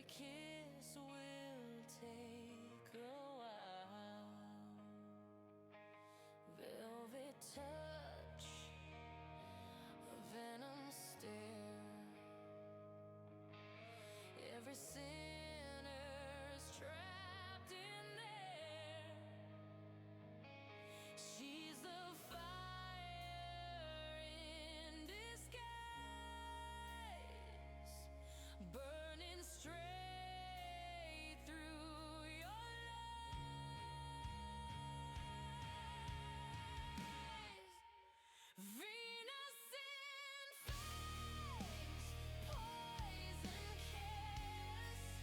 Every kiss will take a while. Velvet touch, a venom stare. Every sinner's trapped in there. She's the fire in disguise, burning straight through your lies. Venus in flames, poison kiss.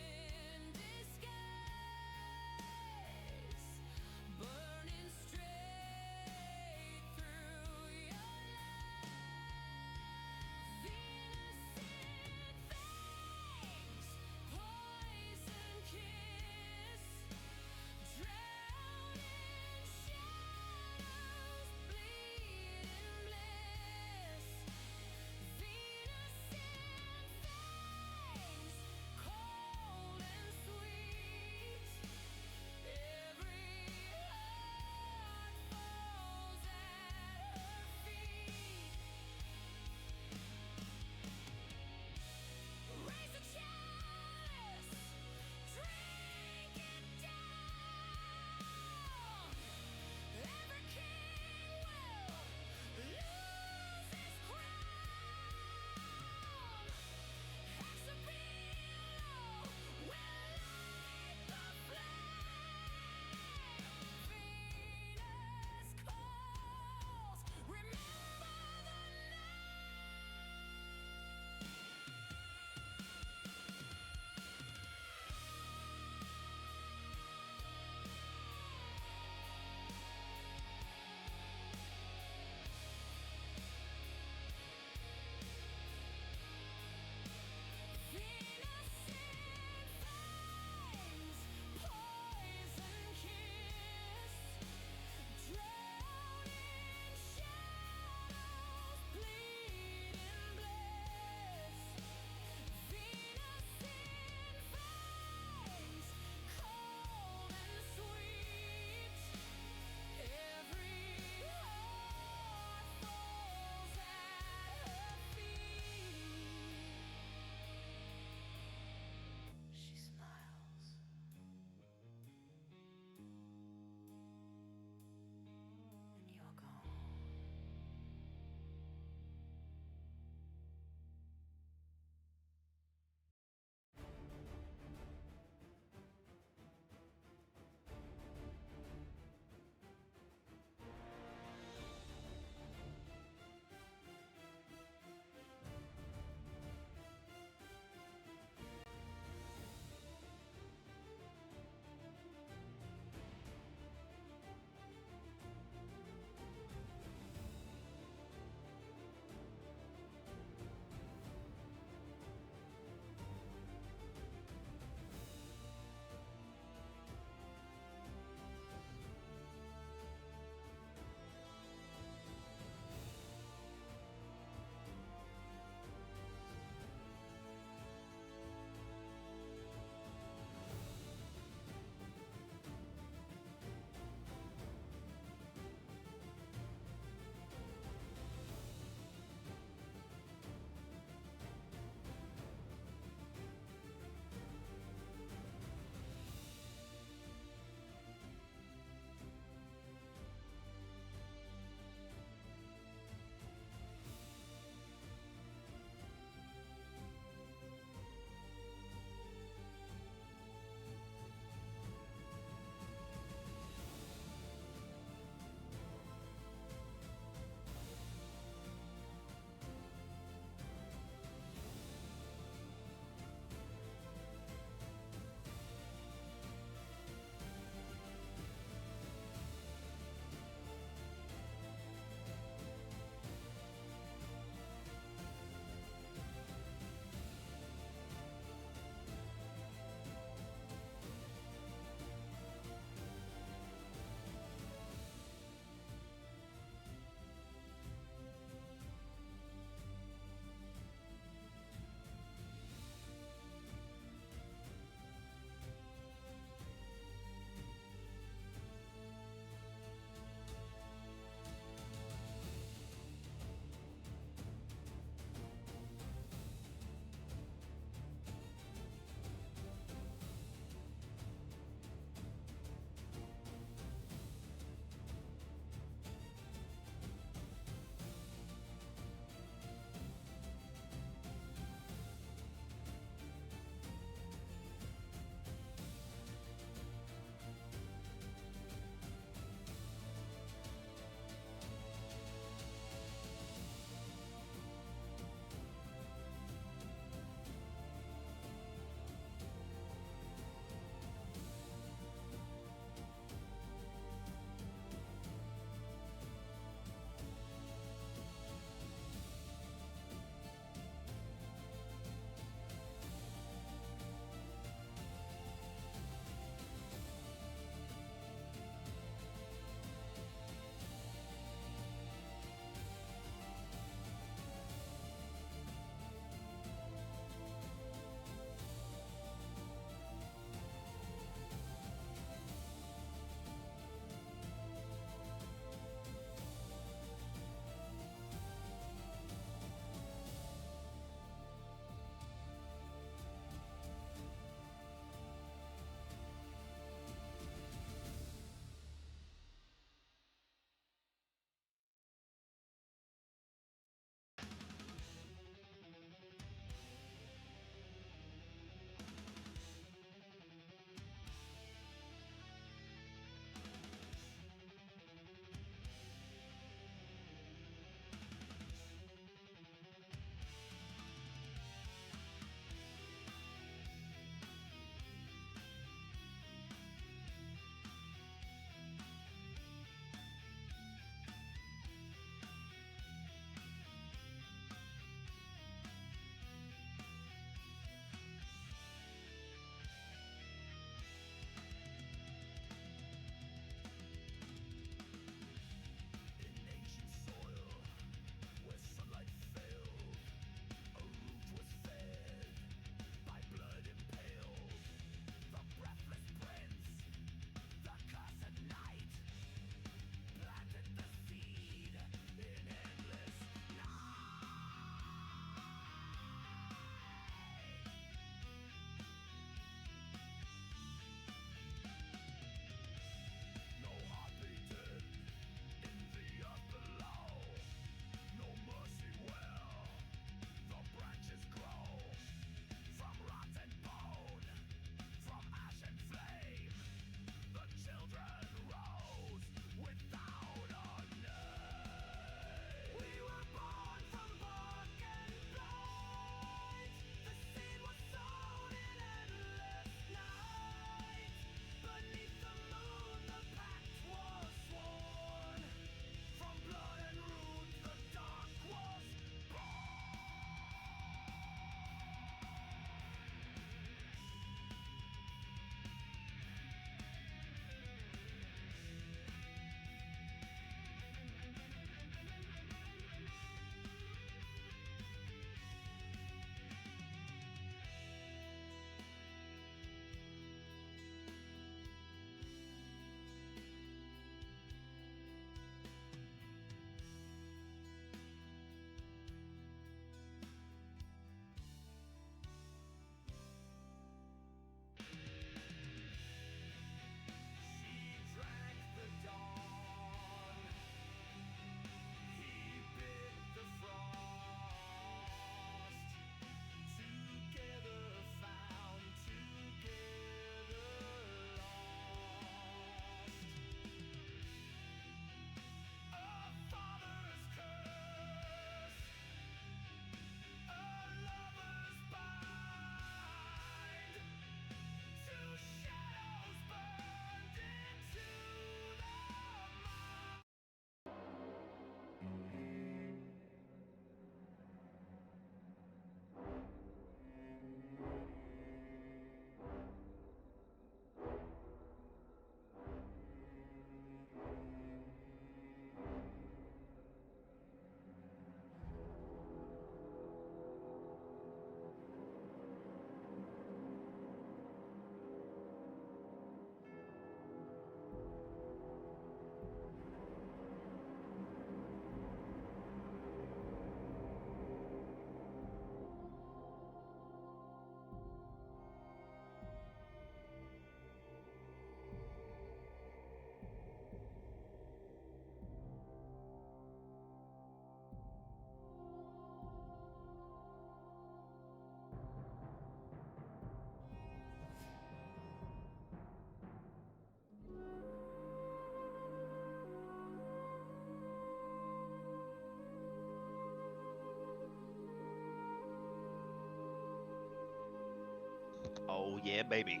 Oh yeah, baby.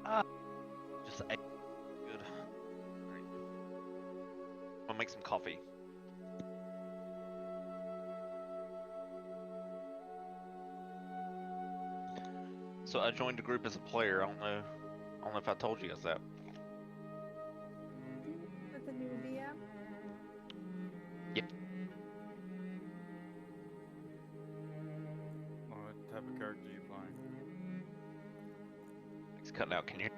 Ah, just ate. Good. All right. I'll make some coffee. So I joined the group as a player. I don't know if I told you guys that. With the new DM? Yep. What type of character are you playing? It's cutting out. Can you?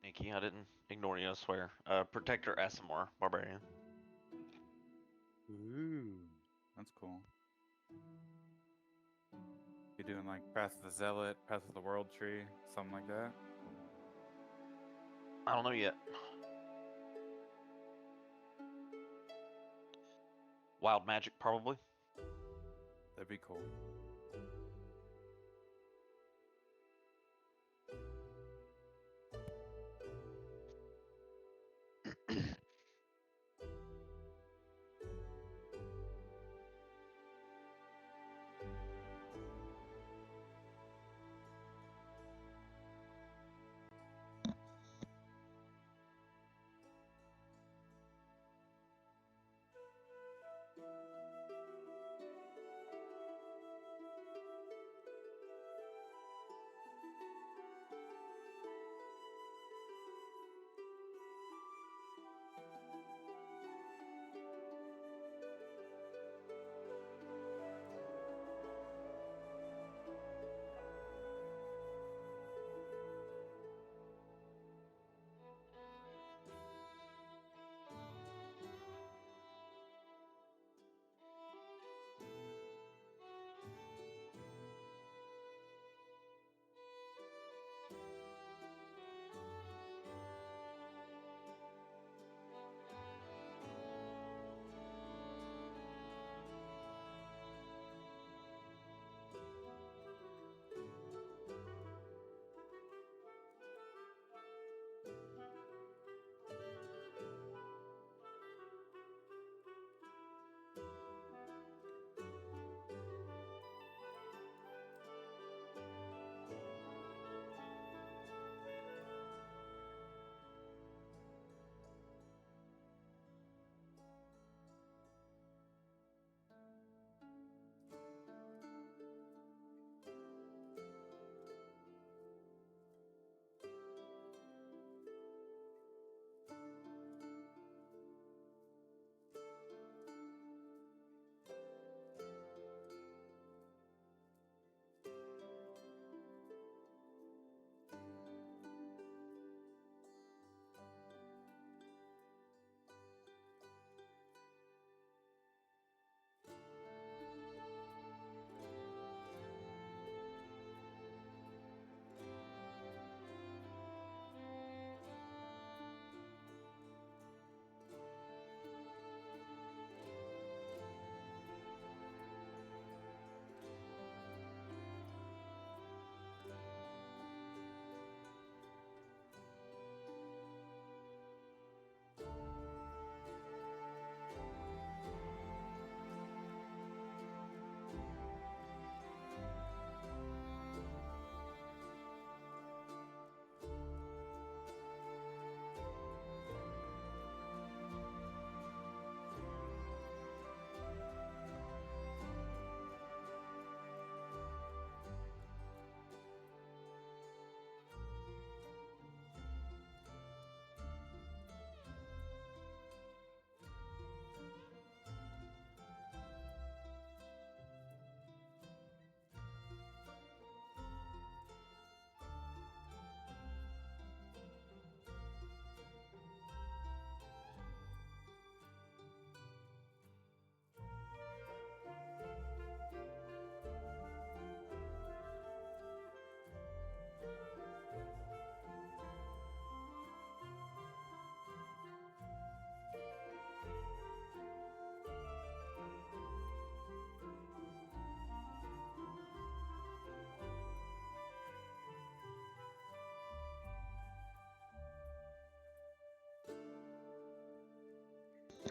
Nikki, I didn't ignore you. I swear. Protector Asimar, barbarian. Ooh, that's cool. You doing like Path of the Zealot, Path of the World Tree, something like that? I don't know yet. Wild magic, probably. That'd be cool.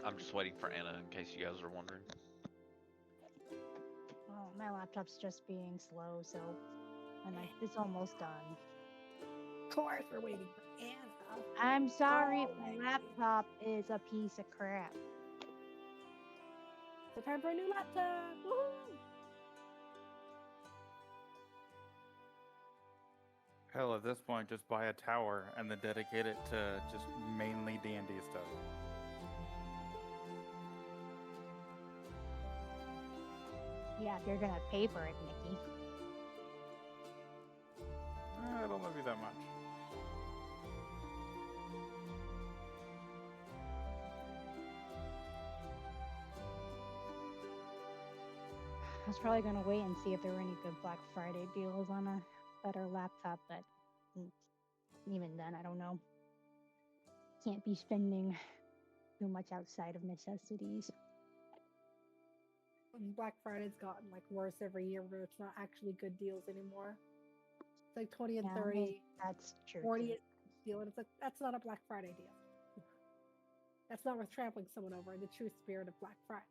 I'm just waiting for Anna in case you guys are wondering. Oh, my laptop's just being slow, so it's almost done. Of course, we're waiting for Anna. I'm sorry, if my Alrighty. laptop is a piece of crap. So time for a new laptop. Woohoo! Hell, at this point, just buy a tower and then dedicate it to just mainly D&D stuff. Yeah, if you're gonna pay for it, Nikki. I don't love you that much. I was probably gonna wait and see if there were any good Black Friday deals on a better laptop, but even then, I don't know. Can't be spending too much outside of necessities. Black Friday's gotten like worse every year where it's not actually good deals anymore. It's like 20 and Yeah, 30, that's true. 40 too. deal, and it's like that's not a Black Friday deal. That's not worth trampling someone over in the true spirit of Black Friday.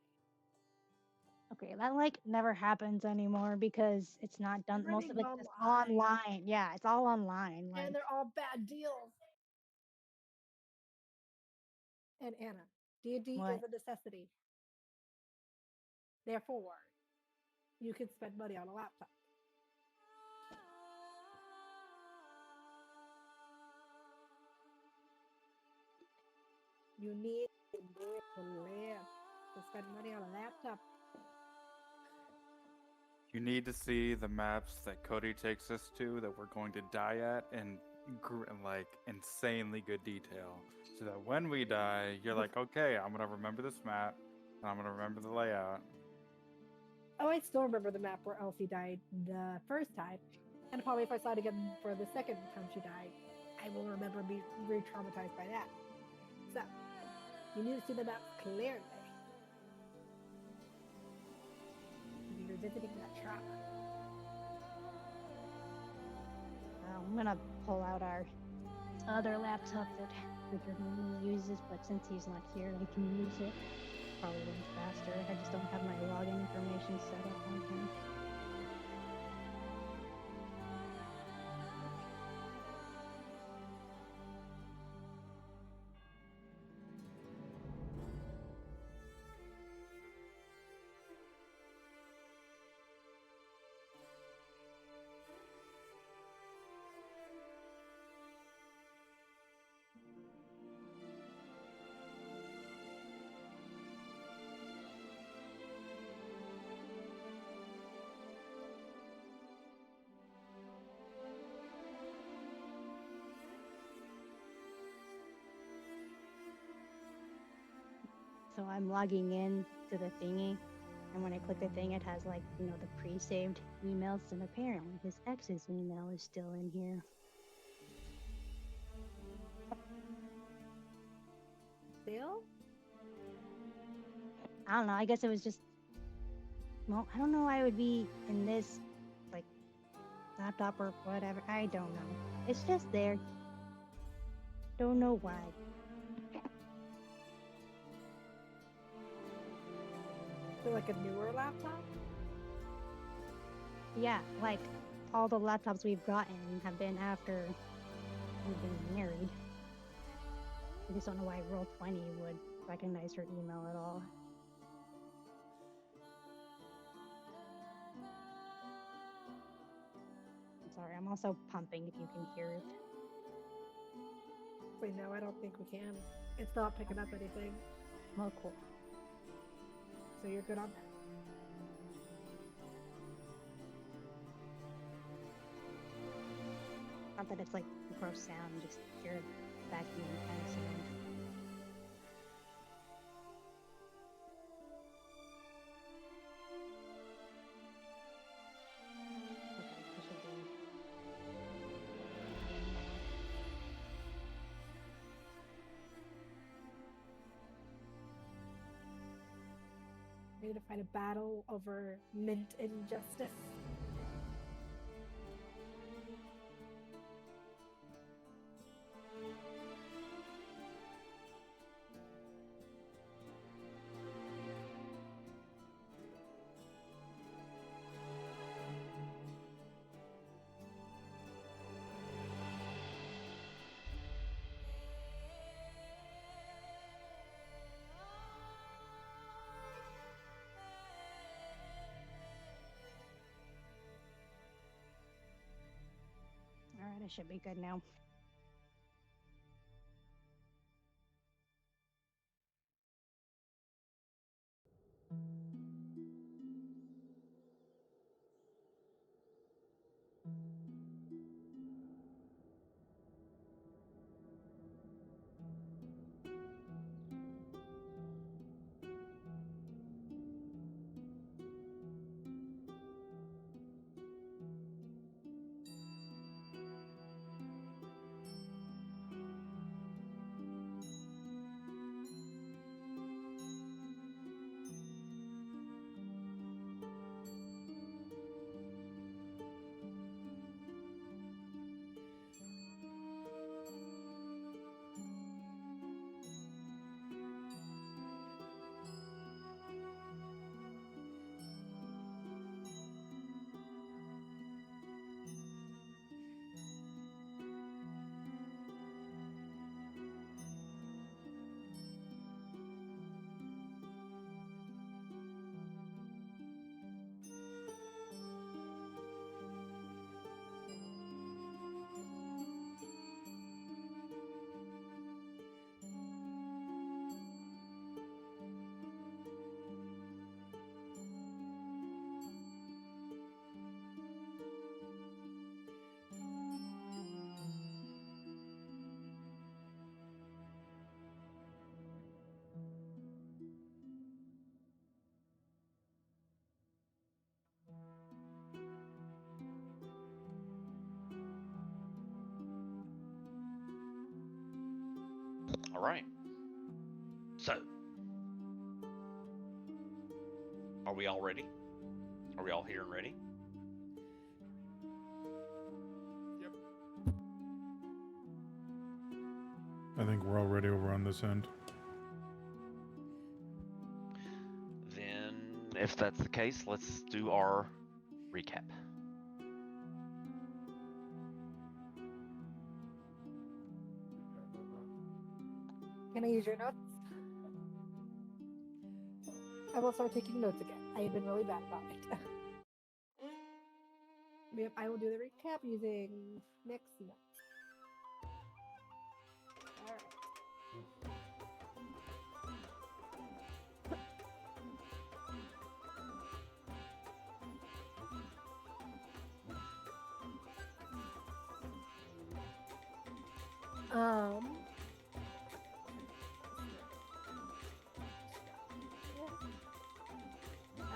Okay, that like never happens anymore because it's not done. Most of it's Everything's just online. Yeah, it's all online. Like, And they're all bad deals. And Anna, D&D What? is a necessity. Therefore, you can spend money on a laptop. You need to live to spend money on a laptop. You need to see the maps that Cody takes us to that we're going to die at in like insanely good detail, so that when we die, you're like, okay, I'm gonna remember this map, and I'm gonna remember the layout. Oh, I still remember the map where Elsie died the first time. And probably if I saw it again for the second time she died, I will remember being re-traumatized by that. So, you need to see the map clearly. You're revisiting that trauma. I'm gonna pull out our other laptop that Richard normally uses, but since he's not here, I can use it. Probably runs faster. I just don't have my login information set up on him. So I'm logging in to the thingy, and when I click the thing, it has like, the pre-saved emails, and apparently his ex's email is still in here. Still? I don't know, I guess it was just, well, I don't know why it would be in this, like, laptop or whatever. I don't know. It's just there. Don't know why. So like a newer laptop? Yeah, like, all the laptops we've gotten have been after we've been married. I just don't know why Roll20 would recognize her email at all. I'm sorry, I'm also pumping if you can hear it. Wait, no, I don't think we can. It's not picking up anything. Well, cool. So you're good on that. Not that it's like gross sound, just hear vacuum kind of sound. Okay, I should be. We need to fight a battle over mint injustice. should be good now. All right. So, are we all ready? Are we all here and ready? I think we're all ready over on this end. Then, if that's the case, let's do our recap. Can I use your notes? I will start taking notes again. I have been really bad about it. Yep, I will do the recap using Nick's notes. Alright.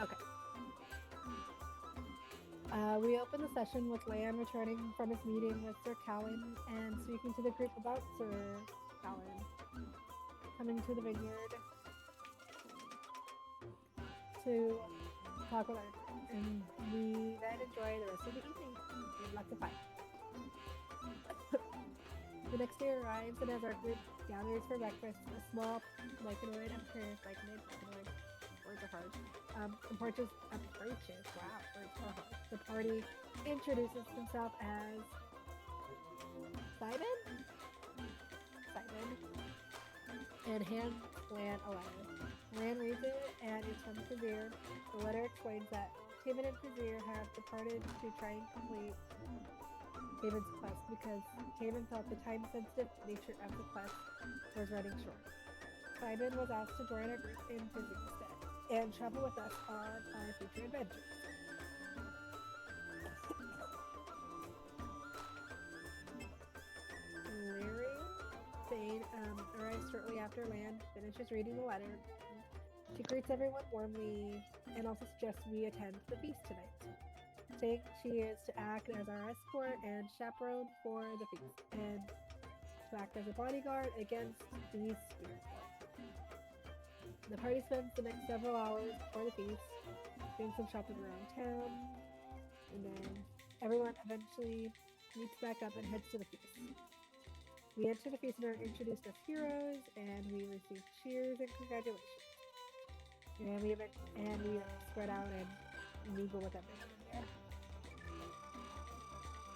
Okay. We opened the session with Lan returning from his meeting with Sir Callan and speaking to the group about Sir Callan coming to the vineyard to talk with our group. And we then enjoy the rest of the evening. Good luck to fight. The next day arrives, and as our group gathers for breakfast, a small words are hard. Approaches, wow, words are hard. The party introduces himself as Simon, and hands Lan a letter. Lan reads it, and it's from Kazir. The letter explains that Taven and Kazir have departed to try and complete Taven's quest because Taven felt the time-sensitive nature of the quest was running short. Simon was asked to join our group in Kazir's stead and travel with us on our future adventures. Larry Thane arrives shortly after Lan finishes reading the letter. She greets everyone warmly and also suggests we attend the feast tonight, saying she is to act as our escort and chaperone for the feast, and to act as a bodyguard against these spirits. The party spends the next several hours before the feast, doing some shopping around town, and then everyone eventually meets back up and heads to the feast. We enter the feast and are introduced as heroes, and we receive cheers and congratulations. And we spread out and mingle with everyone in there.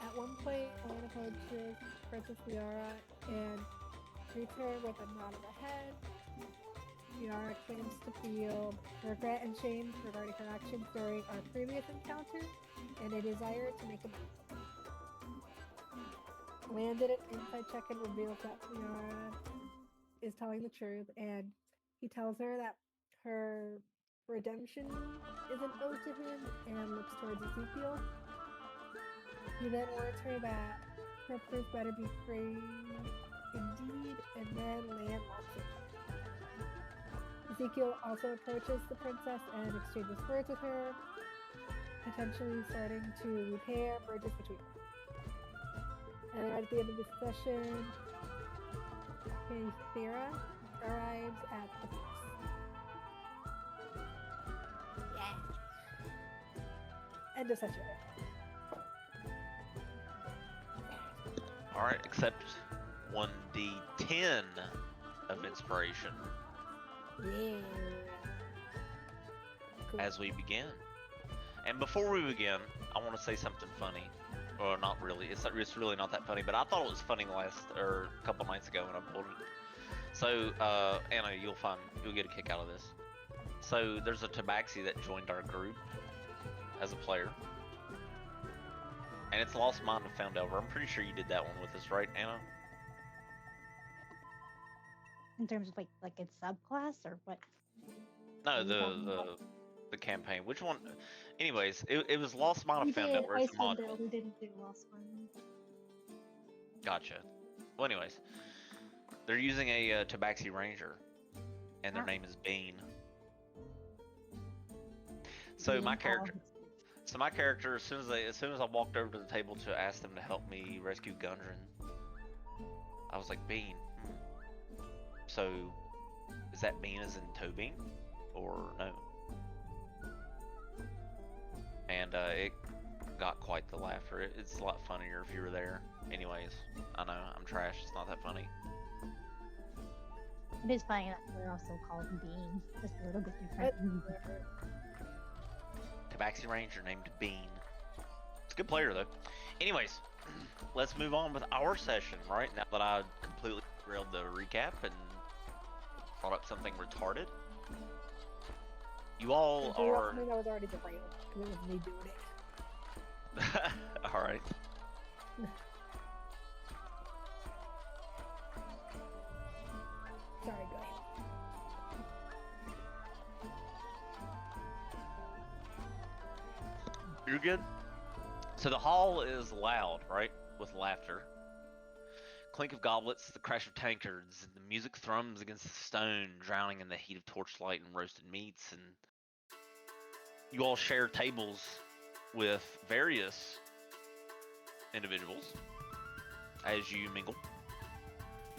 At one point, Lan approaches Princess Liara and greets her with a nod of the head. Liara claims to feel regret and shame regarding her actions during our previous encounter and a desire to make amends. Lan did an inside check and reveals that Liara is telling the truth, and he tells her that her redemption is an ode to him and looks towards Ezekiel. He then warns her that her proof better be free indeed, and then Lan locks it. Ezekiel also approaches the princess and exchanges words with her, potentially starting to repair bridges between them. And right at the end of the session, Thera arrives at the base. Yeah. End of session. Alright, accept 1d10 of inspiration Yeah. Cool. as we begin. And before we begin, I want to say something funny. Well, not really. It's really not that funny, but I thought it was funny a couple nights ago when I pulled it. So, Anna, you'll get a kick out of this. So, there's a Tabaxi that joined our group as a player. And it's Lost Mine of Found Elver. I'm pretty sure you did that one with us, right, Anna? In terms of like its subclass or what? No, What are you talking about? the campaign. Which one? Anyways, it was Lost Mine We of Found did Elver. It's a Icewind module. Dale. We didn't do Lost One. Gotcha. Well, anyways, they're using a Tabaxi Ranger, and their Ah. name is Bean. So my character, as soon as I walked over to the table to ask them to help me rescue Gundren, I was like, Bean. So, is that Bean as in toe bean, or no? And it got quite the laughter. It's a lot funnier if you were there. Anyways, I know I'm trash. It's not that funny. It is funny that we're also called Bean, just a little bit different. Tabaxi Ranger named Bean. It's a good player though. Anyways, let's move on with our session, right? Now that I completely derailed the recap and brought up something retarded. You all are... Something that was already derailed, because it was me doing it. Alright. Sorry, go ahead. You're good? So the hall is loud, right? With laughter. Clink of goblets, the crash of tankards, and the music thrums against the stone, drowning in the heat of torchlight and roasted meats, and you all share tables with various individuals as you mingle.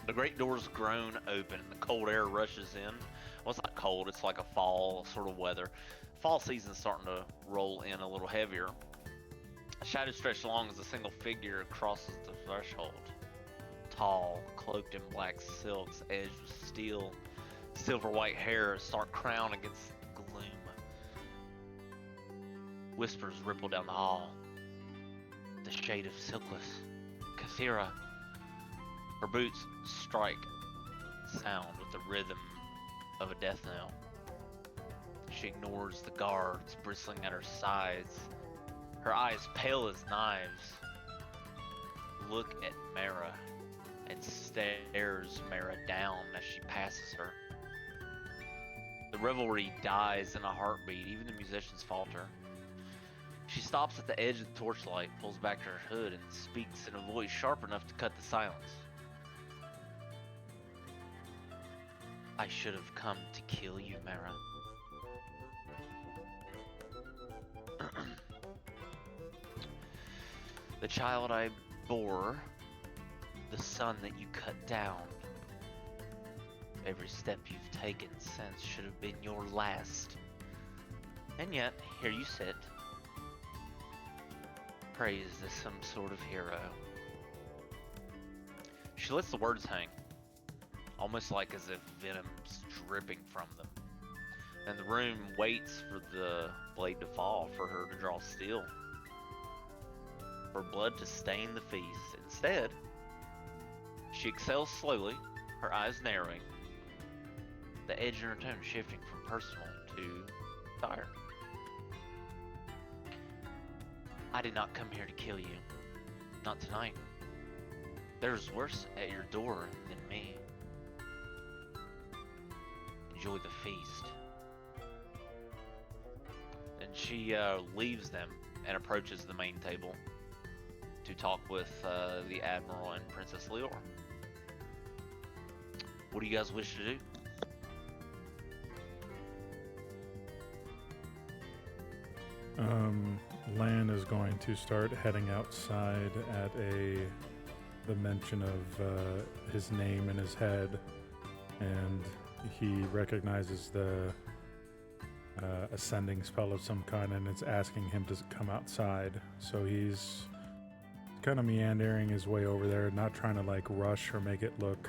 The great doors groan open and the cold air rushes in. Well, it's not cold, it's like a fall sort of weather. Fall season's starting to roll in a little heavier. A shadow stretched along as a single figure crosses the threshold. Tall, cloaked in black silks, edged with steel, silver white hair, a stark crown against the gloom. Whispers ripple down the hall. The shade of Silkless, Kathira. Her boots strike sound with the rhythm of a death knell. She ignores the guards bristling at her sides, her eyes pale as knives. Look at Mara and stares Mara down as she passes her. The revelry dies in a heartbeat, even the musicians falter. She stops at the edge of the torchlight, pulls back her hood, and speaks in a voice sharp enough to cut the silence. I should have come to kill you, Mara. The child I bore, the son that you cut down. Every step you've taken since should have been your last. And yet, here you sit, praised as some sort of hero. She lets the words hang, almost like as if venom's dripping from them. And the room waits for the blade to fall, for her to draw steel, for blood to stain the feast. Instead, she exhales slowly, her eyes narrowing, the edge in her tone shifting from personal to dire. I did not come here to kill you. Not tonight. There's worse at your door than me. Enjoy the feast. And she leaves them and approaches the main table to talk with the Admiral and Princess Leor. What do you guys wish to do? Lan is going to start heading outside at the mention of his name in his head, and he recognizes the ascending spell of some kind, and it's asking him to come outside. So he's kind of meandering his way over there, not trying to like rush or make it look,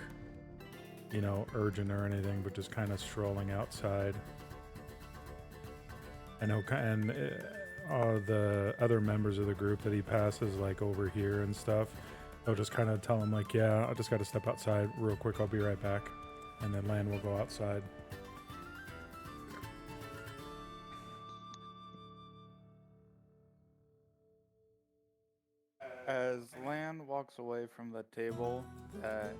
urgent or anything, but just kind of strolling outside. And the other members of the group that he passes, like over here and stuff, they'll just kind of tell him like, yeah, I just got to step outside real quick, I'll be right back. And then Lan will go outside. As Lan walks away from the table that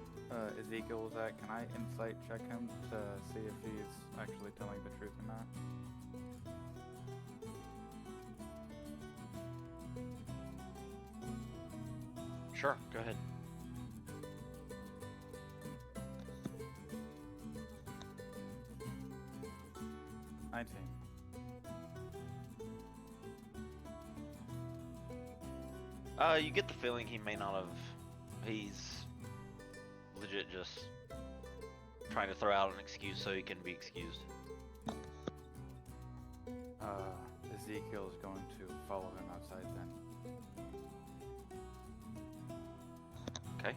Ezekiel was at, can I insight check him to see if he's actually telling the truth or not? Sure, go ahead. You get the feeling he may not have. He's legit just trying to throw out an excuse so he can be excused. Ezekiel is going to follow him outside then. Okay.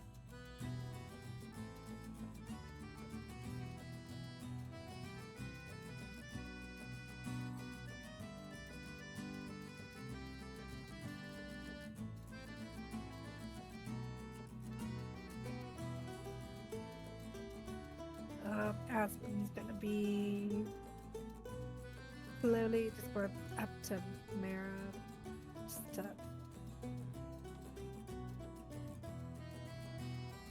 Aspen's gonna be slowly just work up to Mara, just to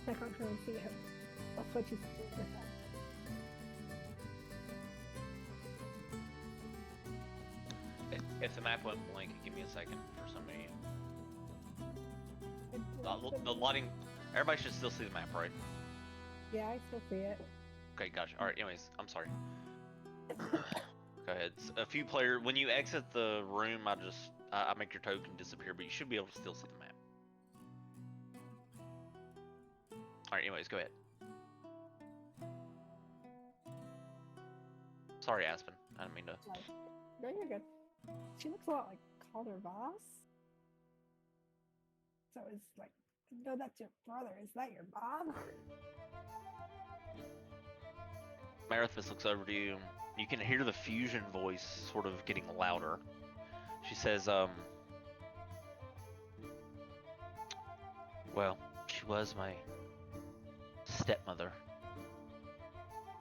check on her and see what she's doing with that. If the map went blank, give me a second for some reason. The lighting. Everybody should still see the map, right? Yeah, I still see it. Okay, gotcha. All right. Anyways, I'm sorry. Go ahead. A few players. When you exit the room, I make your token disappear, but you should be able to still see the map. All right. Anyways, go ahead. Sorry, Aspen. I didn't mean to. No, you're good. She looks a lot like Calder Voss. So it's like, no, that's your brother. Is that your mom? Marithis looks over to you. You can hear the fusion voice sort of getting louder. She says, well, she was my stepmother.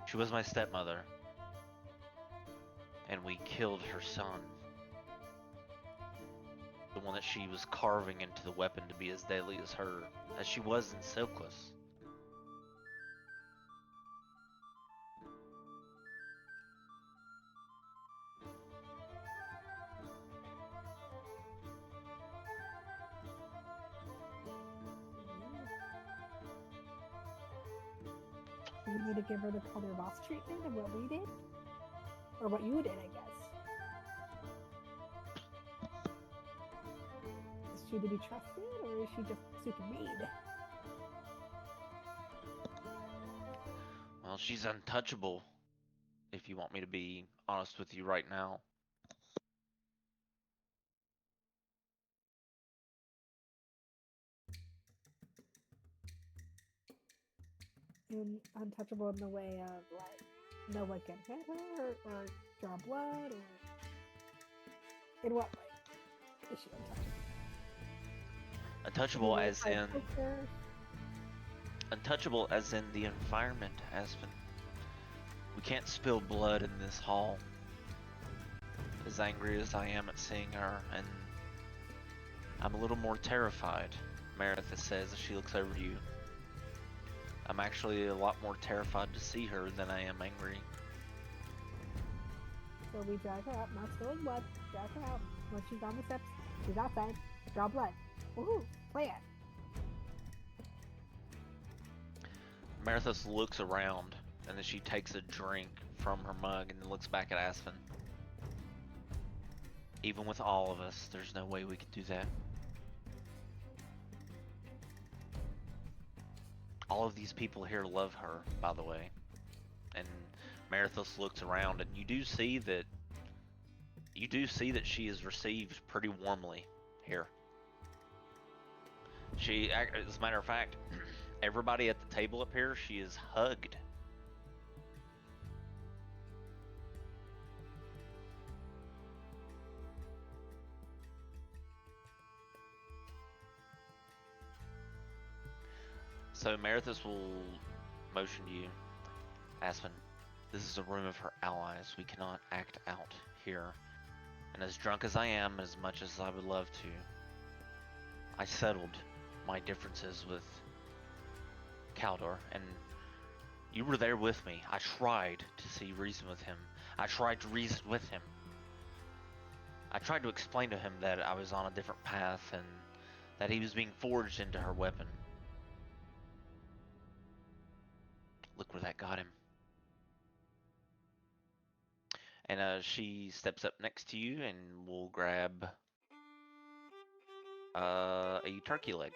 She was my stepmother. And we killed her son. The one that she was carving into the weapon to be as deadly as her, as she was in Silkless. You need to give her the Calder Voss treatment of what we did? Or what you did, I guess. Is she to be trusted, or is she just super mean? Well, she's untouchable, if you want me to be honest with you right now. And untouchable in the way of, like, no one can hit her, or draw blood, or... In what way is she untouchable? Untouchable as in... Untouchable as in the environment, Aspen. We can't spill blood in this hall. As angry as I am at seeing her, and I'm a little more terrified, Marithis says as she looks over to you. I'm actually a lot more terrified to see her than I am angry. So we drag her up, not spilling blood. Drag her out. Once she's on the steps, she's outside. Draw blood. Woohoo! Plan. Marithos looks around, and then she takes a drink from her mug and then looks back at Aspen. Even with all of us, there's no way we could do that. All of these people here love her, by the way. And Marithos looks around, and you do see that she is received pretty warmly here. As a matter of fact, everybody at the table up here, she is hugged. So Marithos will motion to you, Aspen, this is a room of her allies. We cannot act out here. And as drunk as I am, as much as I would love to, I settled my differences with Kaldor, and you were there with me. I tried to see reason with him. I tried to reason with him. I tried to explain to him that I was on a different path and that he was being forged into her weapon. Look where that got him. And she steps up next to you and will grab a turkey leg.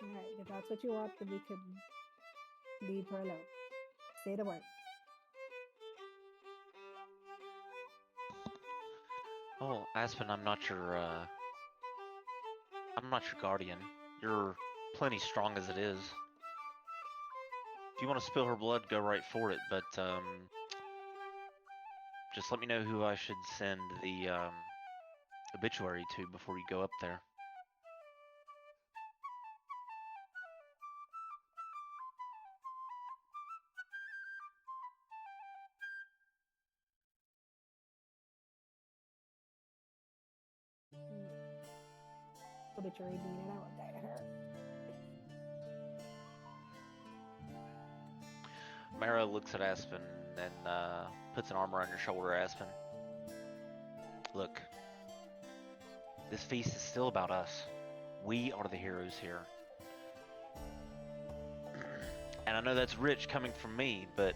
Alright, if that's what you want, then we can leave her alone. Say the word. Oh, Aspen, I'm not your guardian. You're plenty strong as it is. If you want to spill her blood, go right for it, but just let me know who I should send the obituary to before you go up there. Obituary needed. I won't die to her. Mara looks at Aspen and puts an arm around your shoulder, Aspen. Look, this feast is still about us. We are the heroes here. And I know that's rich coming from me, but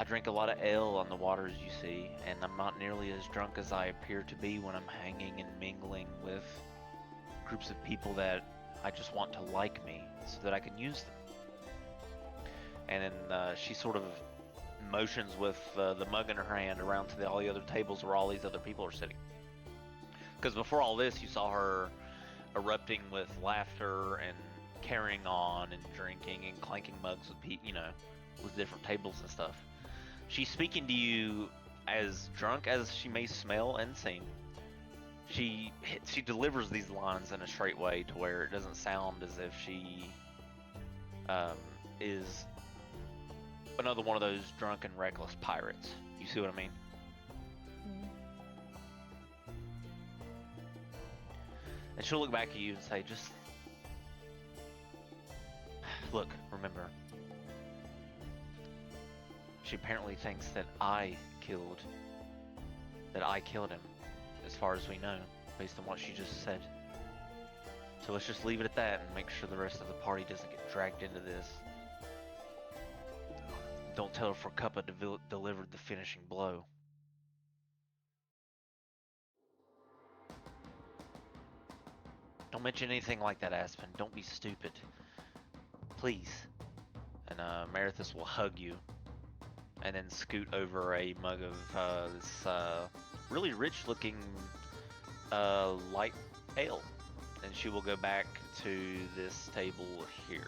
I drink a lot of ale on the waters, you see, and I'm not nearly as drunk as I appear to be when I'm hanging and mingling with groups of people that I just want to like me so that I can use them. And then she sort of motions with the mug in her hand around to all the other tables where all these other people are sitting. Because before all this, you saw her erupting with laughter and carrying on and drinking and clanking mugs with with different tables and stuff. She's speaking to you as drunk as she may smell and seem. She delivers these lines in a straight way to where it doesn't sound as if she is another one of those drunken, reckless pirates. You see what I mean? And she'll look back at you and say, just look, remember, she apparently thinks that I killed him, as far as we know, based on what she just said. So let's just leave it at that and make sure the rest of the party doesn't get dragged into this. Don't tell her for Cuppa delivered the finishing blow. Don't mention anything like that, Aspen. Don't be stupid. Please. And Marithos will hug you and then scoot over a mug of this really rich-looking light ale. And she will go back to this table here.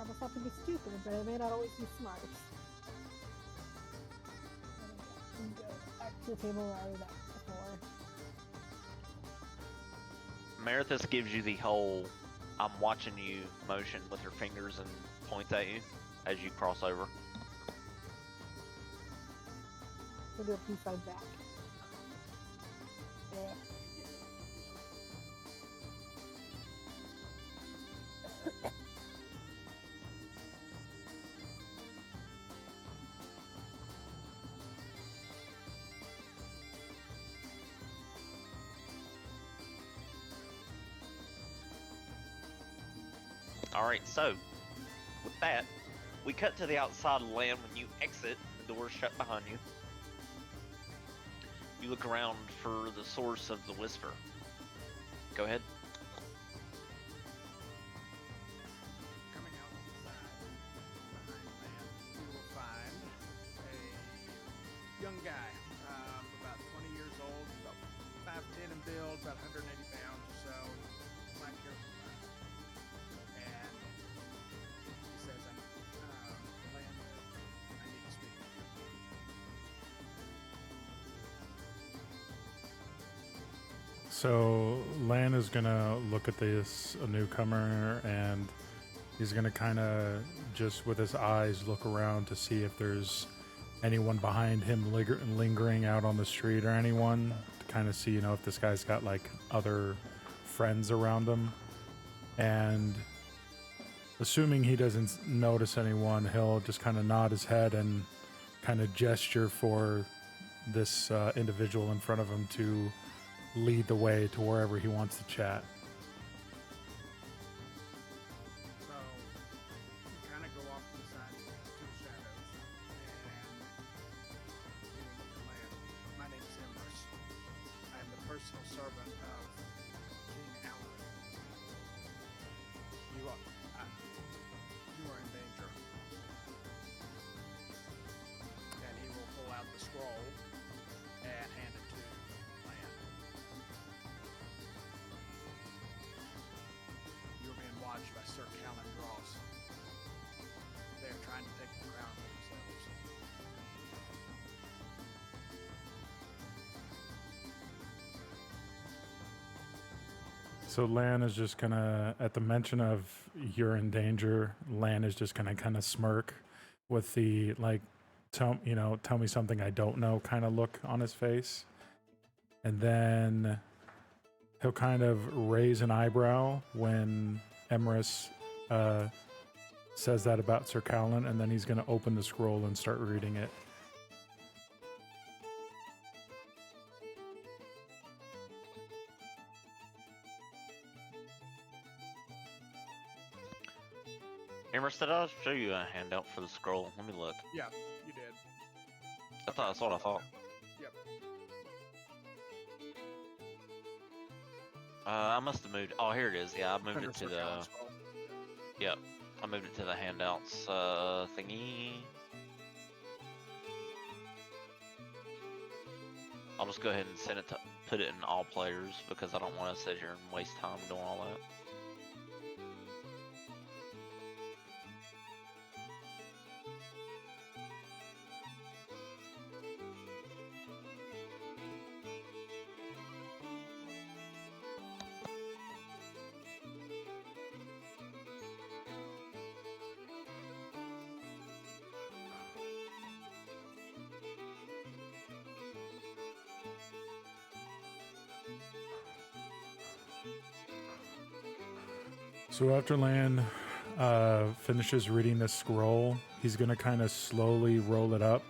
I just have to be stupid, but I may not always be smart. And go back to the table where I was at before. Marithos gives you the whole I'm watching you motion with her fingers and points at you as you cross over. We'll do a peace sign back. Yeah. All right, so with that, we cut to the outside of the land. When you exit, the door is shut behind you. You look around for the source of the whisper. Go ahead. Coming out the side behind land, you will find a young guy, about 20 years old, about 5'10" in build, about 180 pounds or so, black hair, and he says, Land, I need to speak with you. So Lan is gonna look at this newcomer and he's gonna kind of just with his eyes look around to see if there's anyone behind him lingering out on the street or anyone to kind of see, you know, if this guy's got like other friends around him. And assuming he doesn't notice anyone, he'll just kind of nod his head and kind of gesture for this individual in front of him to lead the way to wherever he wants to chat. So you kind of go off to the side to the shadows, and you will look at Land. My name is Emrys. I am the personal servant of King Alan. You are in danger. And he will pull out the scroll and hand it to Land. You're being watched by Sir Callan Dross. They are trying to take the crown for themselves. So Lan is just gonna, at the mention of you're in danger, Lan is just gonna kind of smirk with the like, tell me something I don't know kind of look on his face, and then he'll kind of raise an eyebrow when Emrys says that about Sir Callan, and then he's gonna open the scroll and start reading it. Emrys, did I show you a handout for the scroll? Let me look. Yeah, you did. That's what I thought. Yep. I must have moved. Oh, here it is. Yeah, I moved Under it to Sir the. Callan's scroll. Yep, I moved it to the handouts thingy. I'll just go ahead and send it to put it in all players because I don't want to sit here and waste time doing all that. So after Lan finishes reading the scroll, he's gonna kind of slowly roll it up,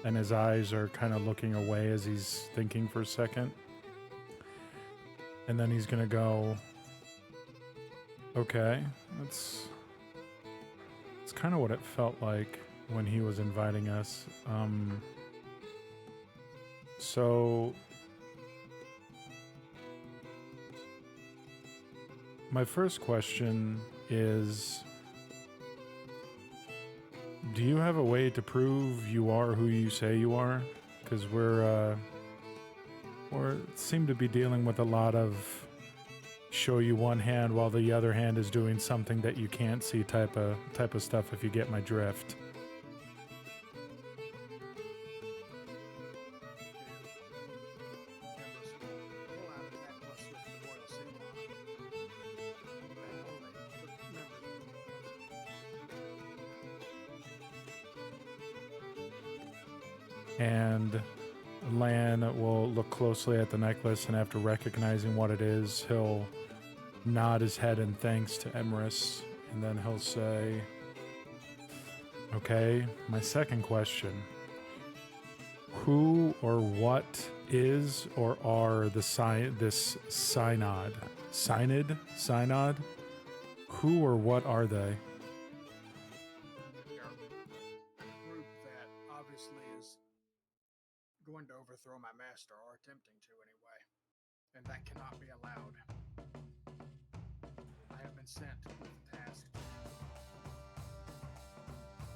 and his eyes are kind of looking away as he's thinking for a second. And then he's gonna go, okay, it's kind of what it felt like when he was inviting us. So my first question is, do you have a way to prove you are who you say you are? Because we're seem to be dealing with a lot of show you one hand while the other hand is doing something that you can't see type of stuff, if you get my drift. Emrys will pull out a necklace with the royal seal on it. And only the members of the royal house. And Lan will look closely at the necklace, and after recognizing what it is, he'll nod his head in thanks to Emrys, and then he'll say, okay, my second question. Who or what is or are this synod? Synod? Who or what are they? They're a group that obviously is going to overthrow my master, or attempting to anyway, and that cannot be allowed. I have been sent with the task to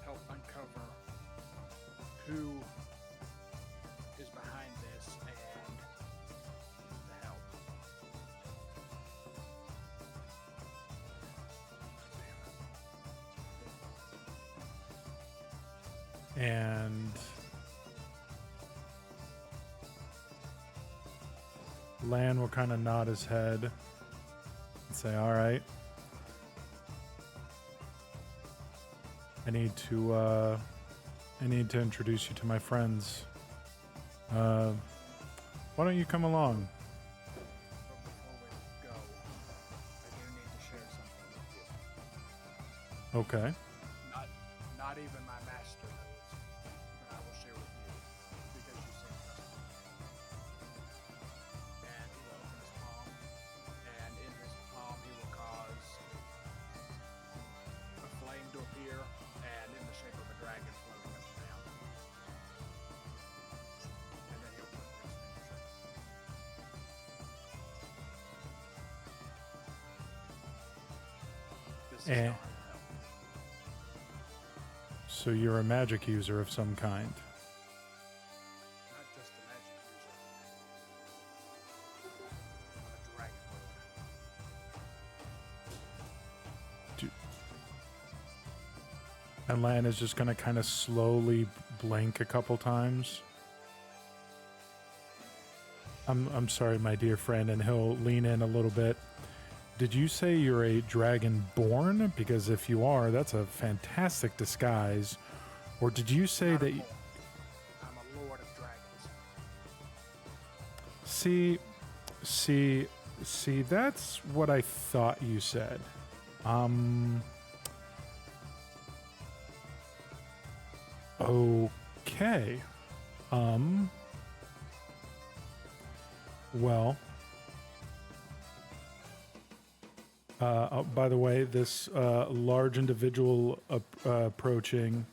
help uncover who is behind this and the help. And Lan will kind of nod his head and say, all right. I need to introduce you to my friends. Why don't you come along? But before we go, I do need to share something with you. Okay. Not even my master knows, but I will share with you because you seem trustworthy. And he will open his palm, and in his palm he will cause a flame to appear, and in the shape of a dragon floating up and down. And then he'll put this in. This is Eh. how I will help. So you're a magic user of some kind. Not just a magic user. I'm a dragon lord. And Lan is just going to kind of slowly blink a couple times. I'm sorry, my dear friend, and he'll lean in a little bit. Did you say you're a dragonborn? Because if you are, that's a fantastic disguise. Or did you say Not a that... lord. I'm a lord of dragons. See, that's what I thought you said. Okay. Well... by the way, this large individual approaching,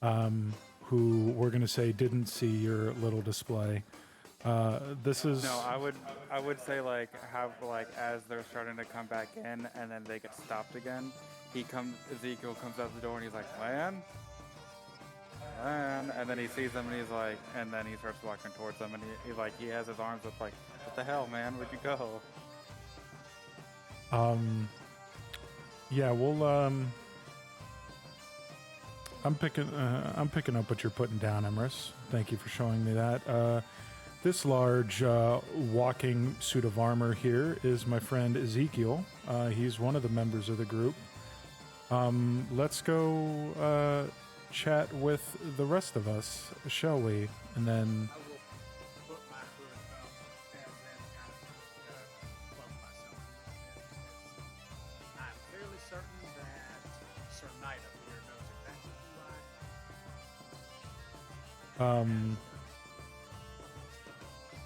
who we're going to say didn't see your little display. This is... No, I would say like have like as they're starting to come back in and then they get stopped again. Ezekiel comes out the door and he's like, Lan, and then he sees them and he's like, and then he starts walking towards them and he has his arms up like, what the hell, man? Where'd you go? Yeah, we'll, I'm picking up what you're putting down, Emrys. Thank you for showing me that. This large, walking suit of armor here is my friend Ezekiel. He's one of the members of the group. Let's go, chat with the rest of us, shall we? And then... I will put my hood up and then kind of cloak myself. I'm fairly certain that Sir Knight up here knows exactly who I am.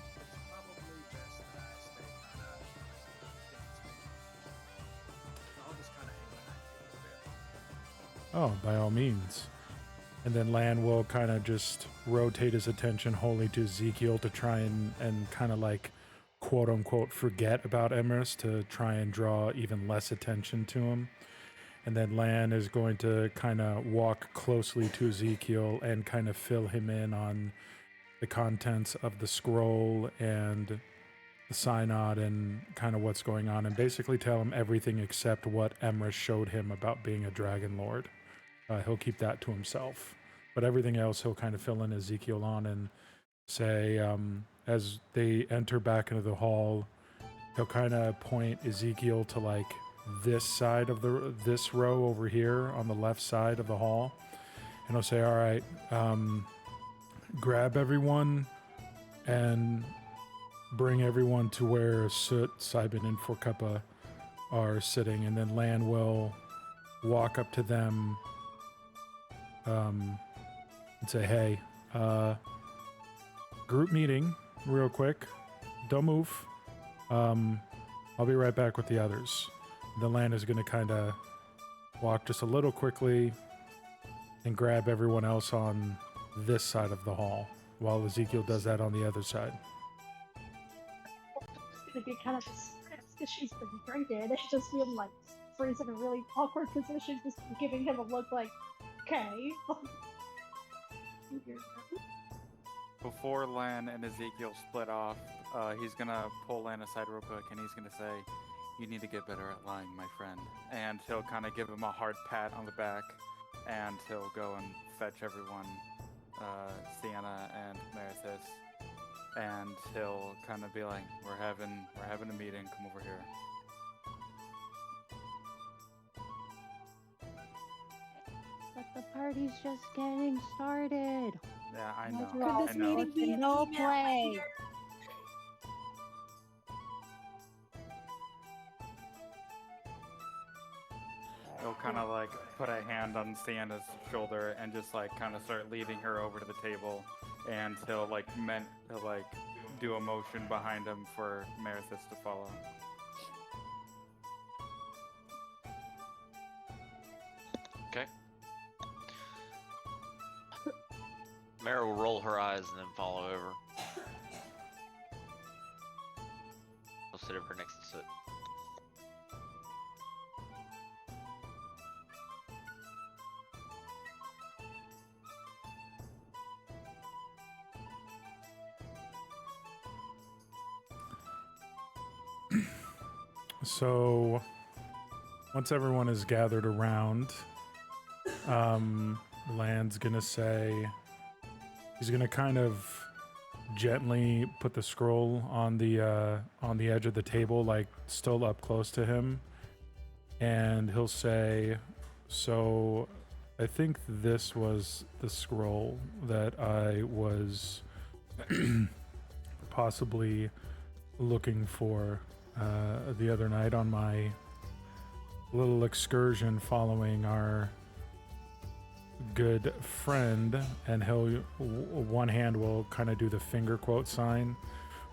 It's probably best that I stay kind of I'll just kind of hang behind you a bit. Oh, by all means. And then Lan will kind of just rotate his attention wholly to Ezekiel to try and kind of like, quote unquote, forget about Emrys to try and draw even less attention to him. And then Lan is going to kind of walk closely to Ezekiel and kind of fill him in on the contents of the scroll and the synod and kind of what's going on, and basically tell him everything except what Emrys showed him about being a dragon lord. He'll keep that to himself. But everything else he'll kind of fill in Ezekiel on and say, as they enter back into the hall, he'll kind of point Ezekiel to like this side of this row over here on the left side of the hall. And he'll say, all right, grab everyone, and bring everyone to where Soot, Sibin, and Forkuppa are sitting, and then Lan will walk up to them and say, hey, group meeting real quick. Don't move. I'll be right back with the others. The Lan is going to kind of walk just a little quickly and grab everyone else on this side of the hall while Ezekiel does that on the other side. It's gonna be kind of because she's been drinking. It's just being like freeze in a really awkward position, just giving him a look like, okay. Before Lan and Ezekiel split off, he's gonna pull Lan aside real quick and he's gonna say, "You need to get better at lying, my friend." And he'll kind of give him a hard pat on the back, and he'll go and fetch everyone, Sienna and Meredith, and he'll kind of be like, "We're having a meeting. Come over here." But the party's just getting started. Yeah, I know. Could I this know. meeting be an No email play. later? He'll kind of like put a hand on Sienna's shoulder and just like kind of start leading her over to the table, and he'll like do a motion behind him for Meredith to follow. Okay. Mara will roll her eyes and then follow over. I'll sit over next to Soot. So, once everyone is gathered around, Lan's gonna say, he's gonna kind of gently put the scroll on the edge of the table, like still up close to him, and he'll say, "So, I think this was the scroll that I was possibly looking for the other night on my little excursion following our good friend." And he'll one hand will kind of do the finger quote sign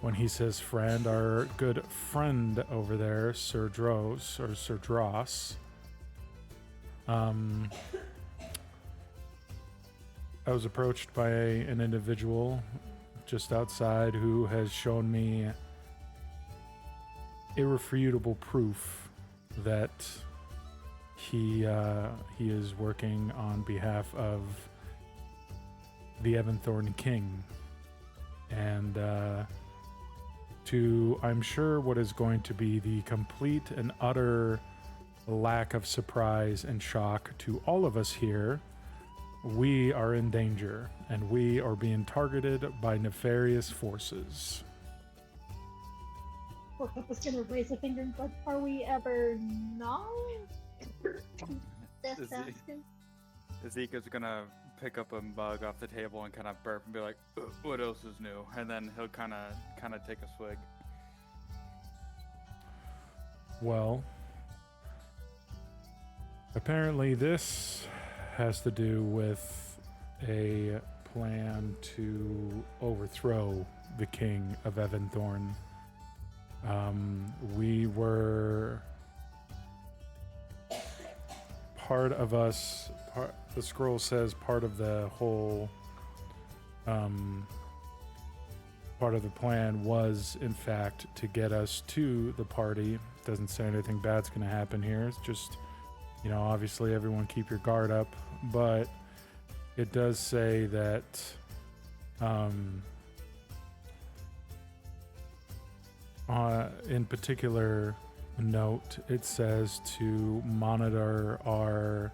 when he says friend, our good friend over there, Sir Dros or Sir Dross. I was approached by an individual just outside who has shown me irrefutable proof that he is working on behalf of the Evanthorn King, and to, I'm sure, what is going to be the complete and utter lack of surprise and shock to all of us here, we are in danger, and we are being targeted by nefarious forces. Forkuppa's gonna raise a finger and go, are we ever not? That's Is it- asking. Ezekiel's gonna pick up a mug off the table and kind of burp and be like, "What else is new?" And then he'll kind of take a swig. Well, apparently this has to do with a plan to overthrow the king of Evanthorn. We were part of us, the scroll says part of the whole part of the plan was in fact to get us to the party. Doesn't say anything bad's gonna happen here. It's just, you know, obviously everyone keep your guard up, but it does say that in particular note, it says to monitor our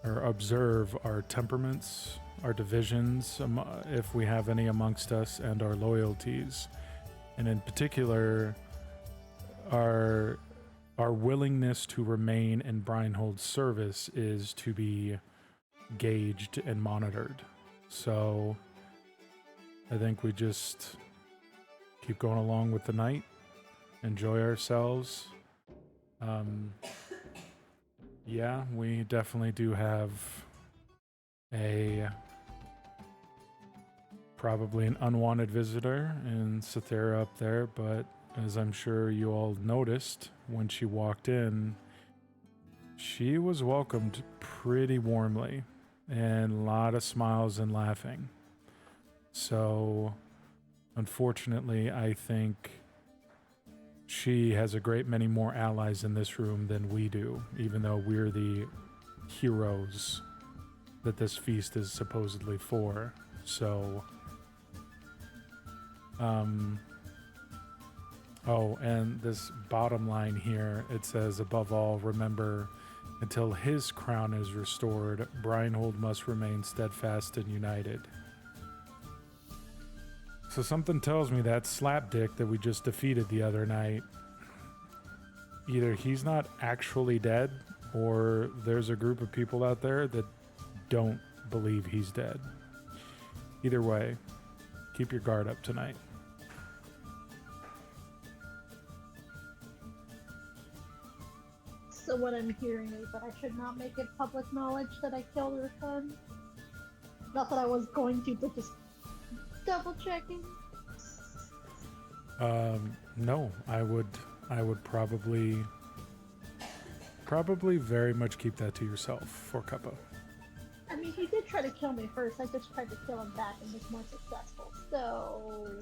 or observe our temperaments, our divisions, if we have any amongst us, and our loyalties, and in particular our willingness to remain in Breinhold's service is to be gauged and monitored. So I think we just keep going along with the night, enjoy ourselves. Yeah, we definitely do have a probably an unwanted visitor in Cythera up there, but as I'm sure you all noticed when she walked in, she was welcomed pretty warmly and a lot of smiles and laughing. So, unfortunately, I think she has a great many more allies in this room than we do, even though we're the heroes that this feast is supposedly for. So, oh, and this bottom line here, it says, above all, remember, until his crown is restored, Breinhold must remain steadfast and united. So something tells me that slapdick that we just defeated the other night, either he's not actually dead, or there's a group of people out there that don't believe he's dead. Either way, keep your guard up tonight. So what I'm hearing is that I should not make it public knowledge that I killed her son. Not that I was going to, but just double checking. No, I would probably very much keep that to yourself for Cuppa. I mean, he did try to kill me first. I just tried to kill him back and was more successful. So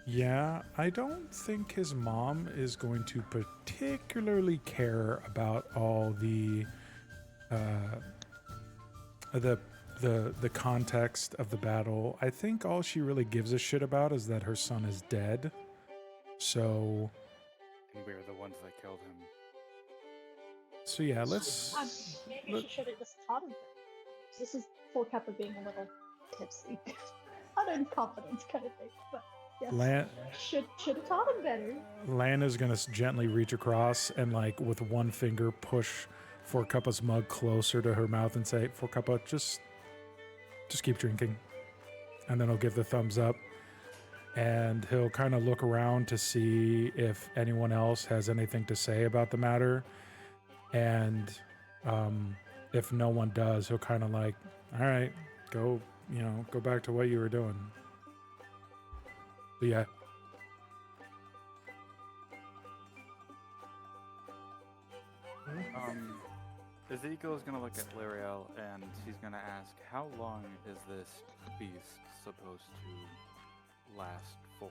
Yeah, I don't think his mom is going to particularly care about all the context of the battle. I think all she really gives a shit about is that her son is dead. So, And we're the ones that killed him. so yeah, let's. maybe she should have just taught him. This is poor Kappa being a little tipsy, not in confidence kind of thing, but yes, Lan- should have taught him better. Lana's gonna gently reach across and, like, with one finger push For Cuppa's mug closer to her mouth and say, For Cuppa, just keep drinking. And then he'll give the thumbs up. And he'll kind of look around to see if anyone else has anything to say about the matter. And if no one does, he'll kind of like, all right, go back to what you were doing. But yeah. Ezekiel is going to look at Lyriel and he's going to ask, how long is this feast supposed to last for?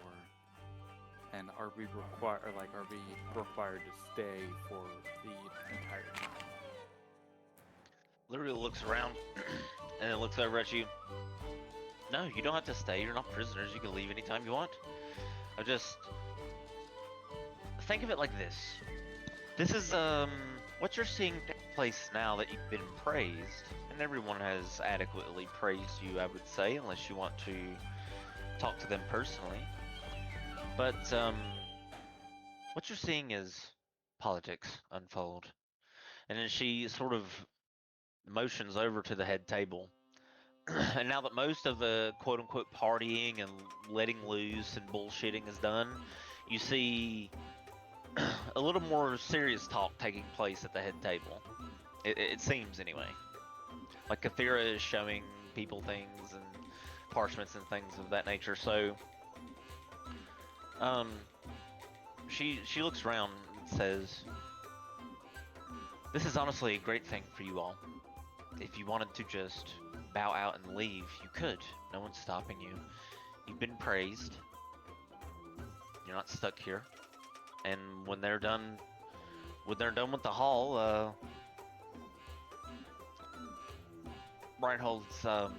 And are we required to stay for the entire time? Lyriel looks around and then looks over at you. No, you don't have to stay. You're not prisoners. You can leave anytime you want. Think of it like this. This is what you're seeing take place now that you've been praised, and everyone has adequately praised you, I would say, unless you want to talk to them personally. But what you're seeing is politics unfold. And then she sort of motions over to the head table. And now that most of the quote-unquote partying and letting loose and bullshitting is done, you see a little more serious talk taking place at the head table. It seems, anyway. Like, Cathera is showing people things and parchments and things of that nature, so she looks around and says, this is honestly a great thing for you all. If you wanted to just bow out and leave, you could. No one's stopping you. You've been praised. You're not stuck here. And when they're done with the hall, Breinhold's own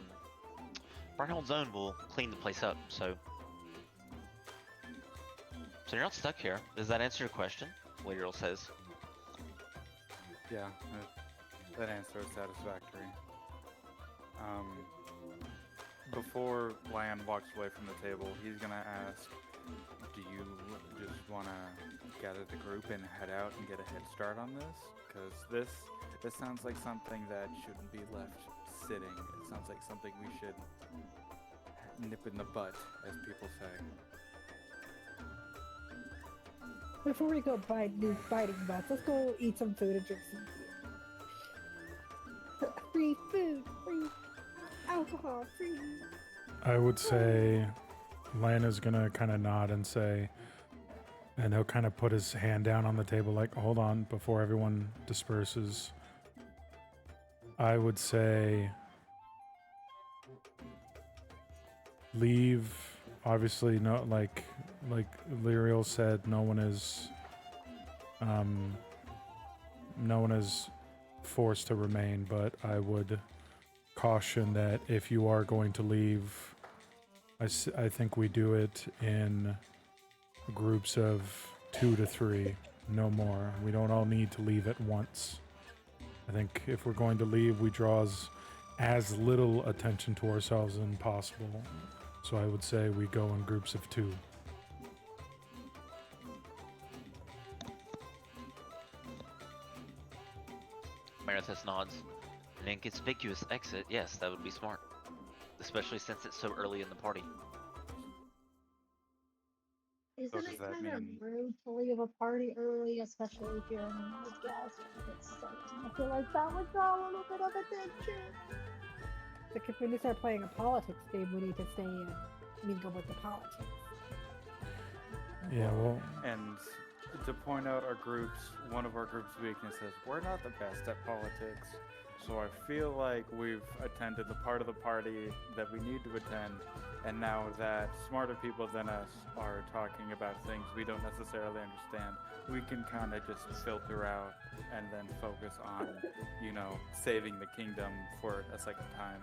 will clean the place up, so you're not stuck here. Does that answer your question? Lyriel says. Yeah, that answer is satisfactory. Before Lan walks away from the table, he's gonna ask, do you just want to gather the group and head out and get a head start on this? Because this sounds like something that shouldn't be left sitting. It sounds like something we should nip in the butt, as people say. Before we go biting butts, let's go eat some food and drink some beer. Free food, free alcohol, free. I would say Lana's gonna kind of nod and say, and he'll kind of put his hand down on the table, like, hold on, before everyone disperses. I would say leave. Obviously, no, like Lyriel said, no one is forced to remain, but I would caution that if you are going to leave, I think we do it in groups of 2 to 3, no more. We don't all need to leave at once. I think if we're going to leave, we draw as little attention to ourselves as possible. So I would say we go in groups of 2. Meredith nods. An inconspicuous exit, yes, that would be smart. Especially since it's so early in the party. Isn't does it that kind of mean- rude to leave a party early, especially if you're in the guest? I feel like that would draw a little bit of attention. Like if we need to start playing a politics game, we need to stay and mingle with the politics. Yeah, well, And to point out our groups, one of our group's weaknesses, we're not the best at politics. So I feel like we've attended the part of the party that we need to attend, and now that smarter people than us are talking about things we don't necessarily understand, we can kind of just filter out and then focus on, saving the kingdom for a second time.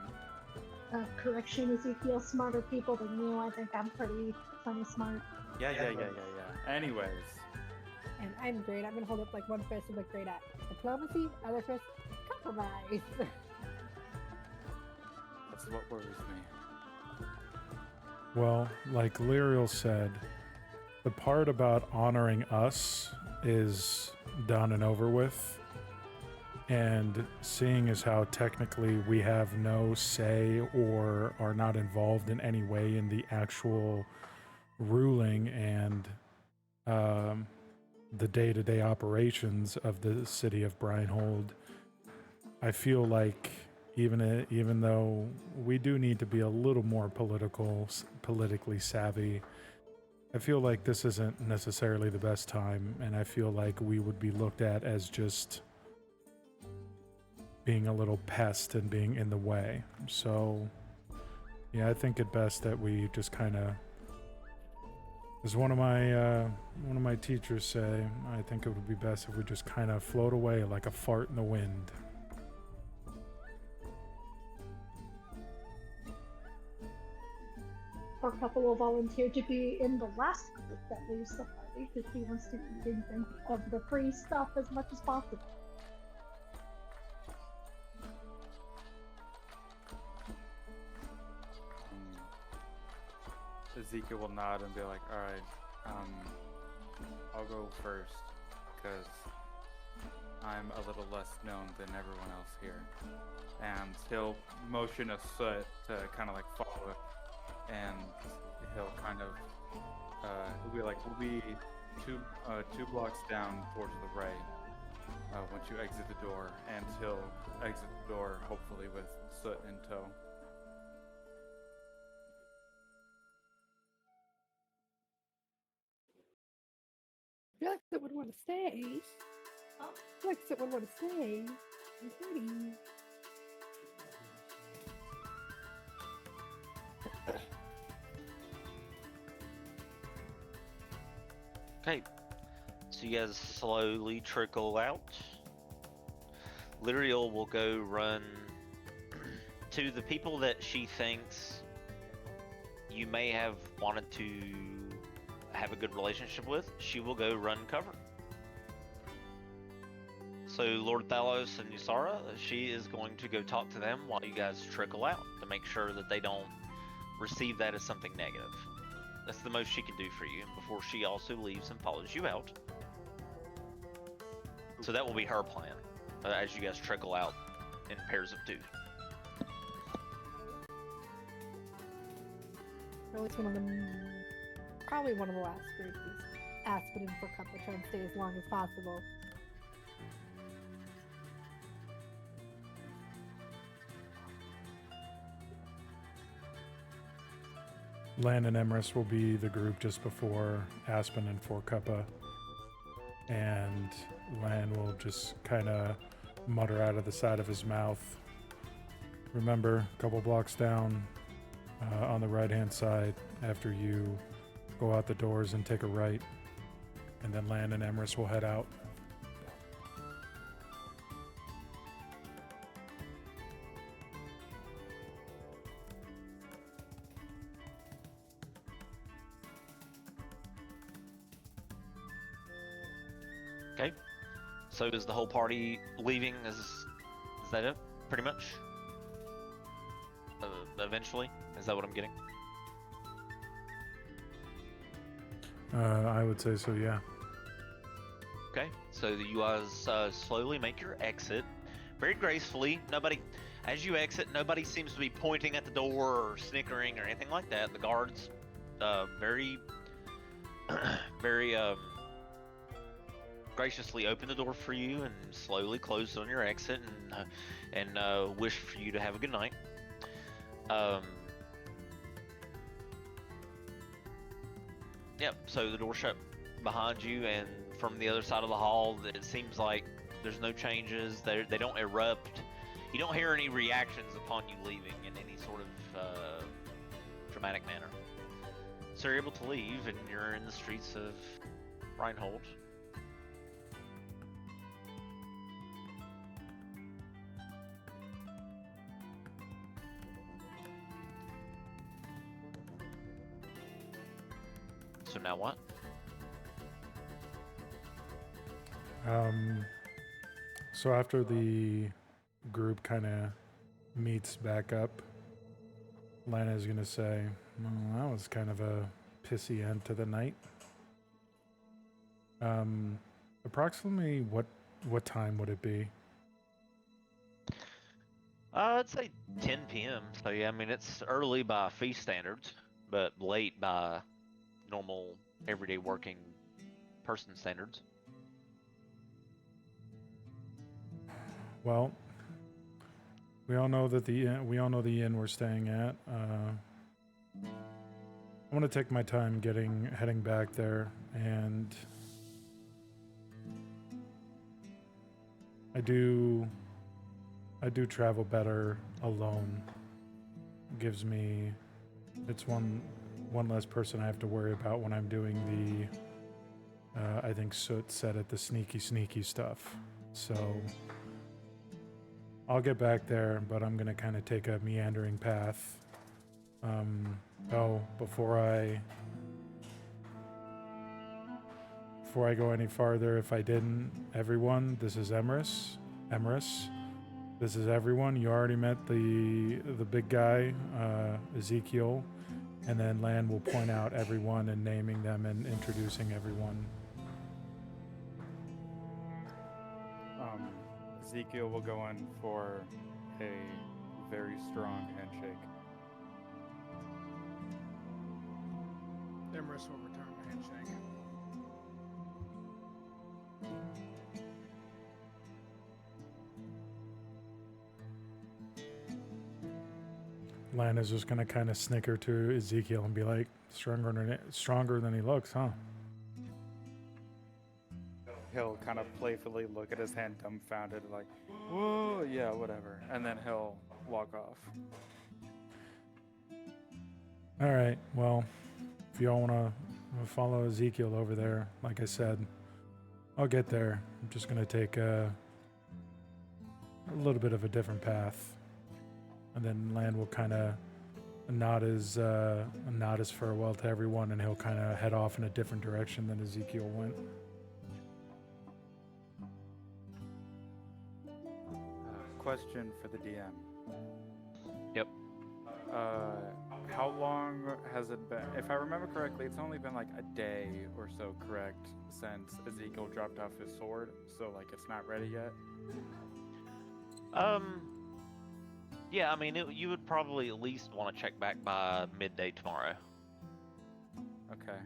Correction, Ezekiel, smarter people than you. I think I'm pretty smart. Yeah. Anyways, And I'm great. I'm gonna hold up like one fist and look great at diplomacy, other fist, compromise. that's what worries me. well, like Lyriel said, the part about honoring us is done and over with. And seeing as how technically we have no say or are not involved in any way in the actual ruling and the day-to-day operations of the city of Brinehold, I feel like even though we do need to be a little more politically savvy, I feel like this isn't necessarily the best time, and I feel like we would be looked at as just being a little pest and being in the way. So, yeah, I think it best that we just kind of, as one of my teachers say, I think it would be best if we just kind of float away like a fart in the wind. Or couple will volunteer to be in the last group that leaves the party because he wants to keep in of the free stuff as much as possible. Ezekiel will nod and be like, alright, I'll go first, because I'm a little less known than everyone else here. And he'll motion a Soot to kind of like follow it, and he'll kind of, we'll be two blocks down towards the right once you exit the door, and he'll exit the door hopefully with Soot in tow. I feel like someone want to stay. I feel like someone want to stay. I'm pretty. Okay, so you guys slowly trickle out. Lyriel will go run to the people that she thinks you may have wanted to have a good relationship with. She will go run cover. So Lord Thalos and Ysara, she is going to go talk to them while you guys trickle out to make sure that they don't receive that as something negative. That's the most she can do for you before she also leaves and follows you out. So that will be her plan as you guys trickle out in pairs of 2. at least one of them, probably one of the last groups is Aspen and Forcupa trying to stay as long as possible. Lan and Emrys will be the group just before Aspen and Forcupa. And Lan will just kind of mutter out of the side of his mouth. Remember, a couple blocks down on the right-hand side after you go out the doors and take a right. And then Lan and Emrys will head out. Okay. So is the whole party leaving? Is that it? Pretty much? Eventually? Is that what I'm getting? I would say so, yeah. Okay. So you guys slowly make your exit. Very gracefully. Nobody... As you exit, nobody seems to be pointing at the door or snickering or anything like that. The guards, very... very, graciously open the door for you and slowly close on your exit and wish for you to have a good night. Yep, so the door shut behind you, and from the other side of the hall, it seems like there's no changes. They don't erupt. You don't hear any reactions upon you leaving in any sort of dramatic manner. So you're able to leave, and you're in the streets of Reinhold. So now what? So after the group kind of meets back up, Lana's gonna say, well, that was kind of a pissy end to the night. Approximately what time would it be? I'd say 10 p.m. So yeah, I mean it's early by feast standards, but late by normal everyday working person standards. Well, we all know that the inn we're staying at. I want to take my time heading back there, and I do travel better alone. It's one less person I have to worry about when I'm doing the I think Soot said it, the sneaky stuff. So I'll get back there, but I'm gonna kind of take a meandering path. Before I go any farther, if I didn't, everyone, this is Emrys. This is everyone. You already met the big guy, Ezekiel, and then Lan will point out everyone and naming them and introducing everyone. Ezekiel will go in for a very strong handshake. Emrys will return the handshake. Lan is just gonna kind of snicker to Ezekiel and be like, stronger than he looks, huh? He'll kind of playfully look at his hand dumbfounded, like, whoa, yeah, whatever. And then he'll walk off. All right, well, if y'all want to follow Ezekiel over there, like I said, I'll get there. I'm just going to take a little bit of a different path. And then Lan will kind of nod his farewell to everyone, and he'll kind of head off in a different direction than Ezekiel went. Question for the DM. Yep. How long has it been? If I remember correctly, it's only been like a day or so, correct, since Ezekiel dropped off his sword, so like it's not ready yet? Yeah, I mean, you would probably at least want to check back by midday tomorrow. Okay.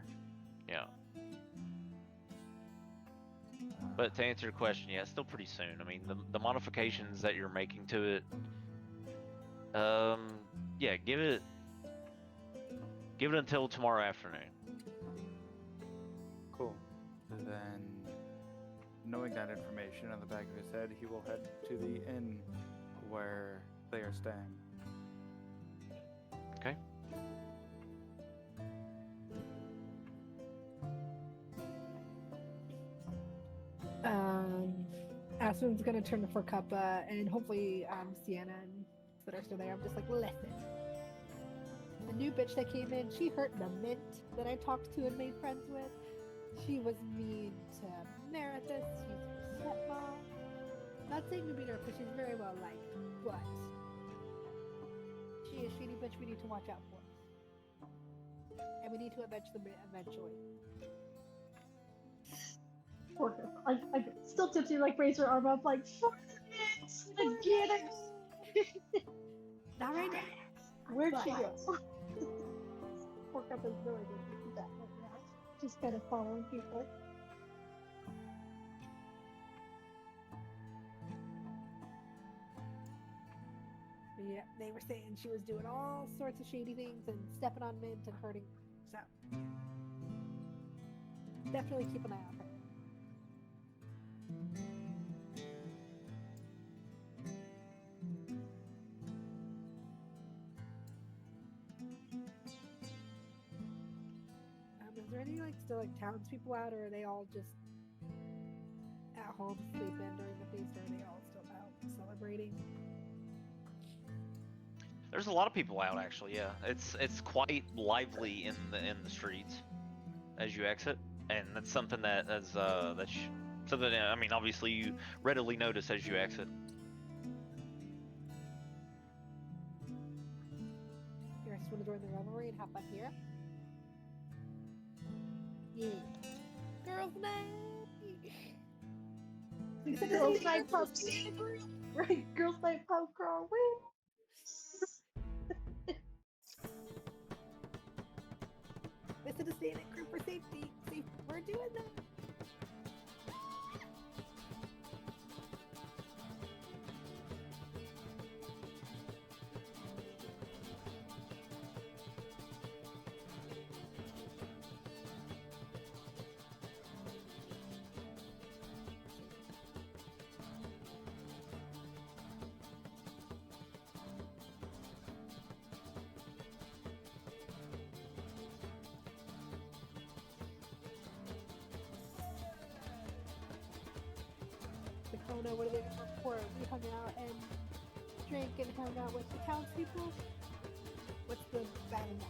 Yeah. But to answer your question, yeah, it's still pretty soon. I mean, the modifications that you're making to it, yeah, give it until tomorrow afternoon. Cool. Then, knowing that information on the back of his head, he will head to the inn where they are staying. Okay. Aspen's gonna turn to Forcuppa and hopefully Sienna and that are still there. I'm just like, listen. The new bitch that came in, she hurt the mint that I talked to and made friends with. She was mean to Meredith. She's her stepmom. Not saying to beat her because she's very well liked, but she is a shady bitch we need to watch out for. And we need to avenge them eventually. Poor girl. I still tipsy, like raise her arm up, like fuck it, I get it. Not right now. Where'd she go? Poor cup is really good to do that right now. Just kind of following people. Yeah, they were saying she was doing all sorts of shady things and stepping on mint and hurting. So definitely keep an eye on her. Is there any still townspeople out, or are they all just at home sleeping during the feast, or are they all still out celebrating? There's a lot of people out actually. Yeah, it's quite lively in the streets as you exit, and that's something that's something that, I mean, obviously you readily notice as you exit. You guys want to join the revelry and have fun here? Yeah. Girls' night. Girls' night pub. Right, girls' night pub crawl. Woo. Listen to stay in a group for safety. See, we're doing that. Kona, what did they report? We hung out and drank and hung out with the townspeople. What's the bad in that?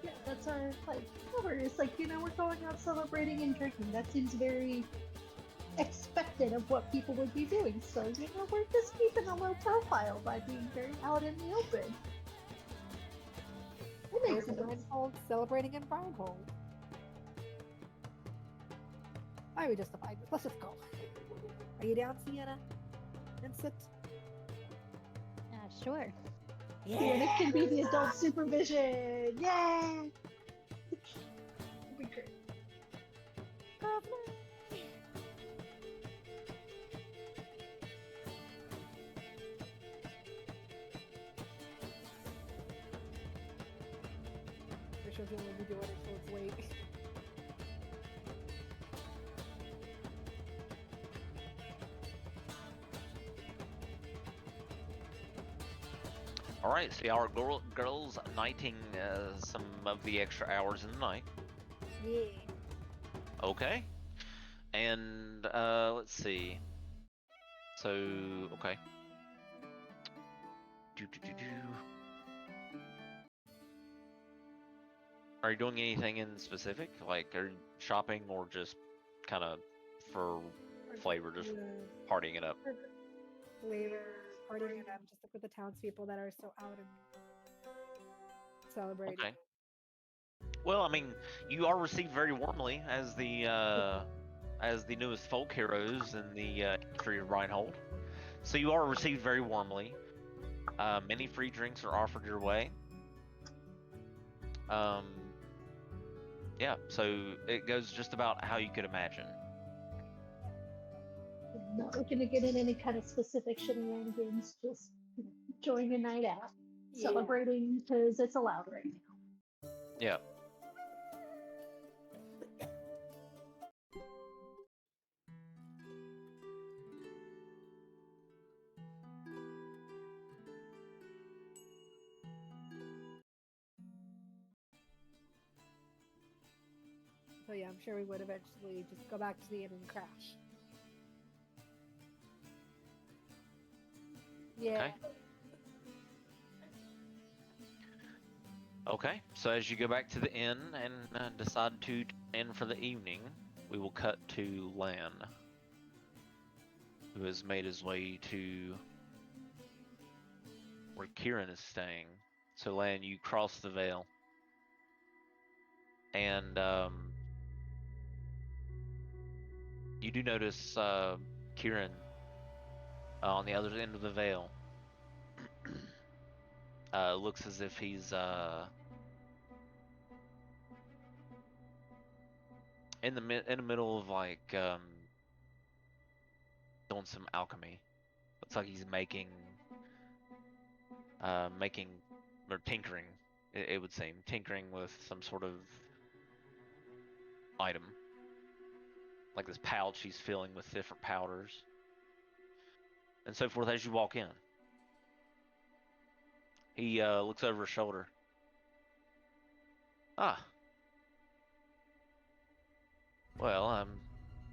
Yeah, that's our cover. It's we're going out celebrating and drinking. That seems very expected of what people would be doing. So we're just keeping a low profile by being very out in the open. It makes sense. Brindlehold celebrating in Brindlehold. Why are we justified? Let's just go. Are you down, Sienna? And sit. Sure. Yeah, it can be the adult supervision. Yay! It'd be great. I'm sure we'll be doing it until it's late. All right, so y'all are girls nighting some of the extra hours in the night. Yeah. Okay. And let's see. So okay. Are you doing anything in specific? Like, are you shopping or just kind of for flavor, just partying it up? Flavor, partying it up, just with the townspeople that are still out and celebrating. Okay. Well, I mean, you are received very warmly as the newest folk heroes in the history of Reinhold. So you are received very warmly. Many free drinks are offered your way. Um, yeah, so it goes just about how you could imagine. I'm not looking to get in any kind of specific shenanigans, just enjoying a night out, Yeah. celebrating because it's allowed right now. Yeah. So yeah, I'm sure we would eventually just go back to the inn and crash. Yeah. Okay. Okay, so as you go back to the inn and decide to end for the evening, we will cut to Lan, who has made his way to where Kieran is staying. So Lan, you cross the veil, and you do notice Kieran on the other end of the veil. Looks as if he's in the middle of like doing some alchemy. Looks like he's making or tinkering. It would seem tinkering with some sort of item, like this pouch he's filling with different powders and so forth. As you walk in, he looks over his shoulder. Ah, well, I'm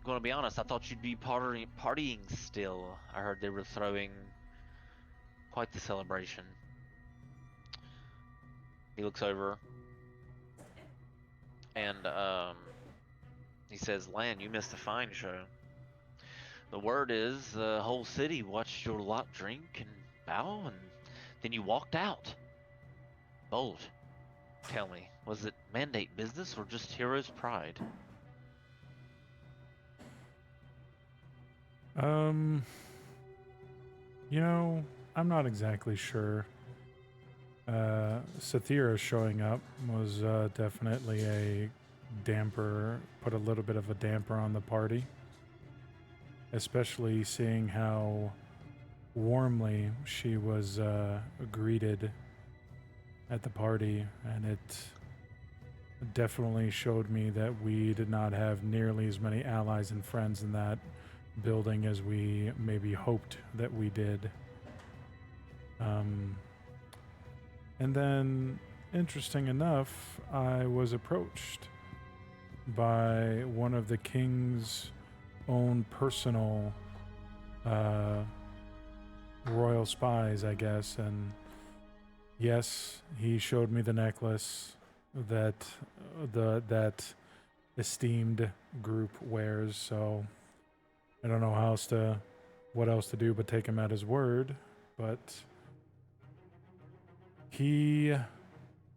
going to be honest. I thought you'd be partying still. I heard they were throwing quite the celebration. He looks over and he says, "Lan, you missed a fine show. The word is the whole city watched your lot drink and bow, and then you walked out. Bold. Tell me, was it mandate business or just hero's pride?" Um, I'm not exactly sure. Sathira showing up was definitely a damper, put a little bit of a damper on the party. Especially seeing how warmly she was greeted at the party, and it definitely showed me that we did not have nearly as many allies and friends in that building as we maybe hoped that we did. And then, interesting enough, I was approached by one of the king's own personal royal spies, I guess, and yes, he showed me the necklace that that esteemed group wears, so I don't know what else to do but take him at his word, but he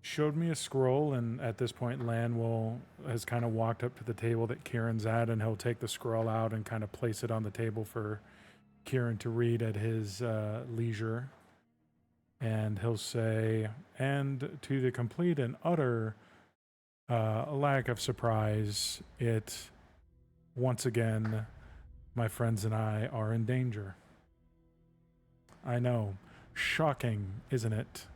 showed me a scroll, and at this point Lan has kind of walked up to the table that Kieran's at, and he'll take the scroll out and kind of place it on the table for Kieran to read at his leisure. And he'll say, and to the complete and utter lack of surprise, once again, my friends and I are in danger. I know. Shocking, isn't it?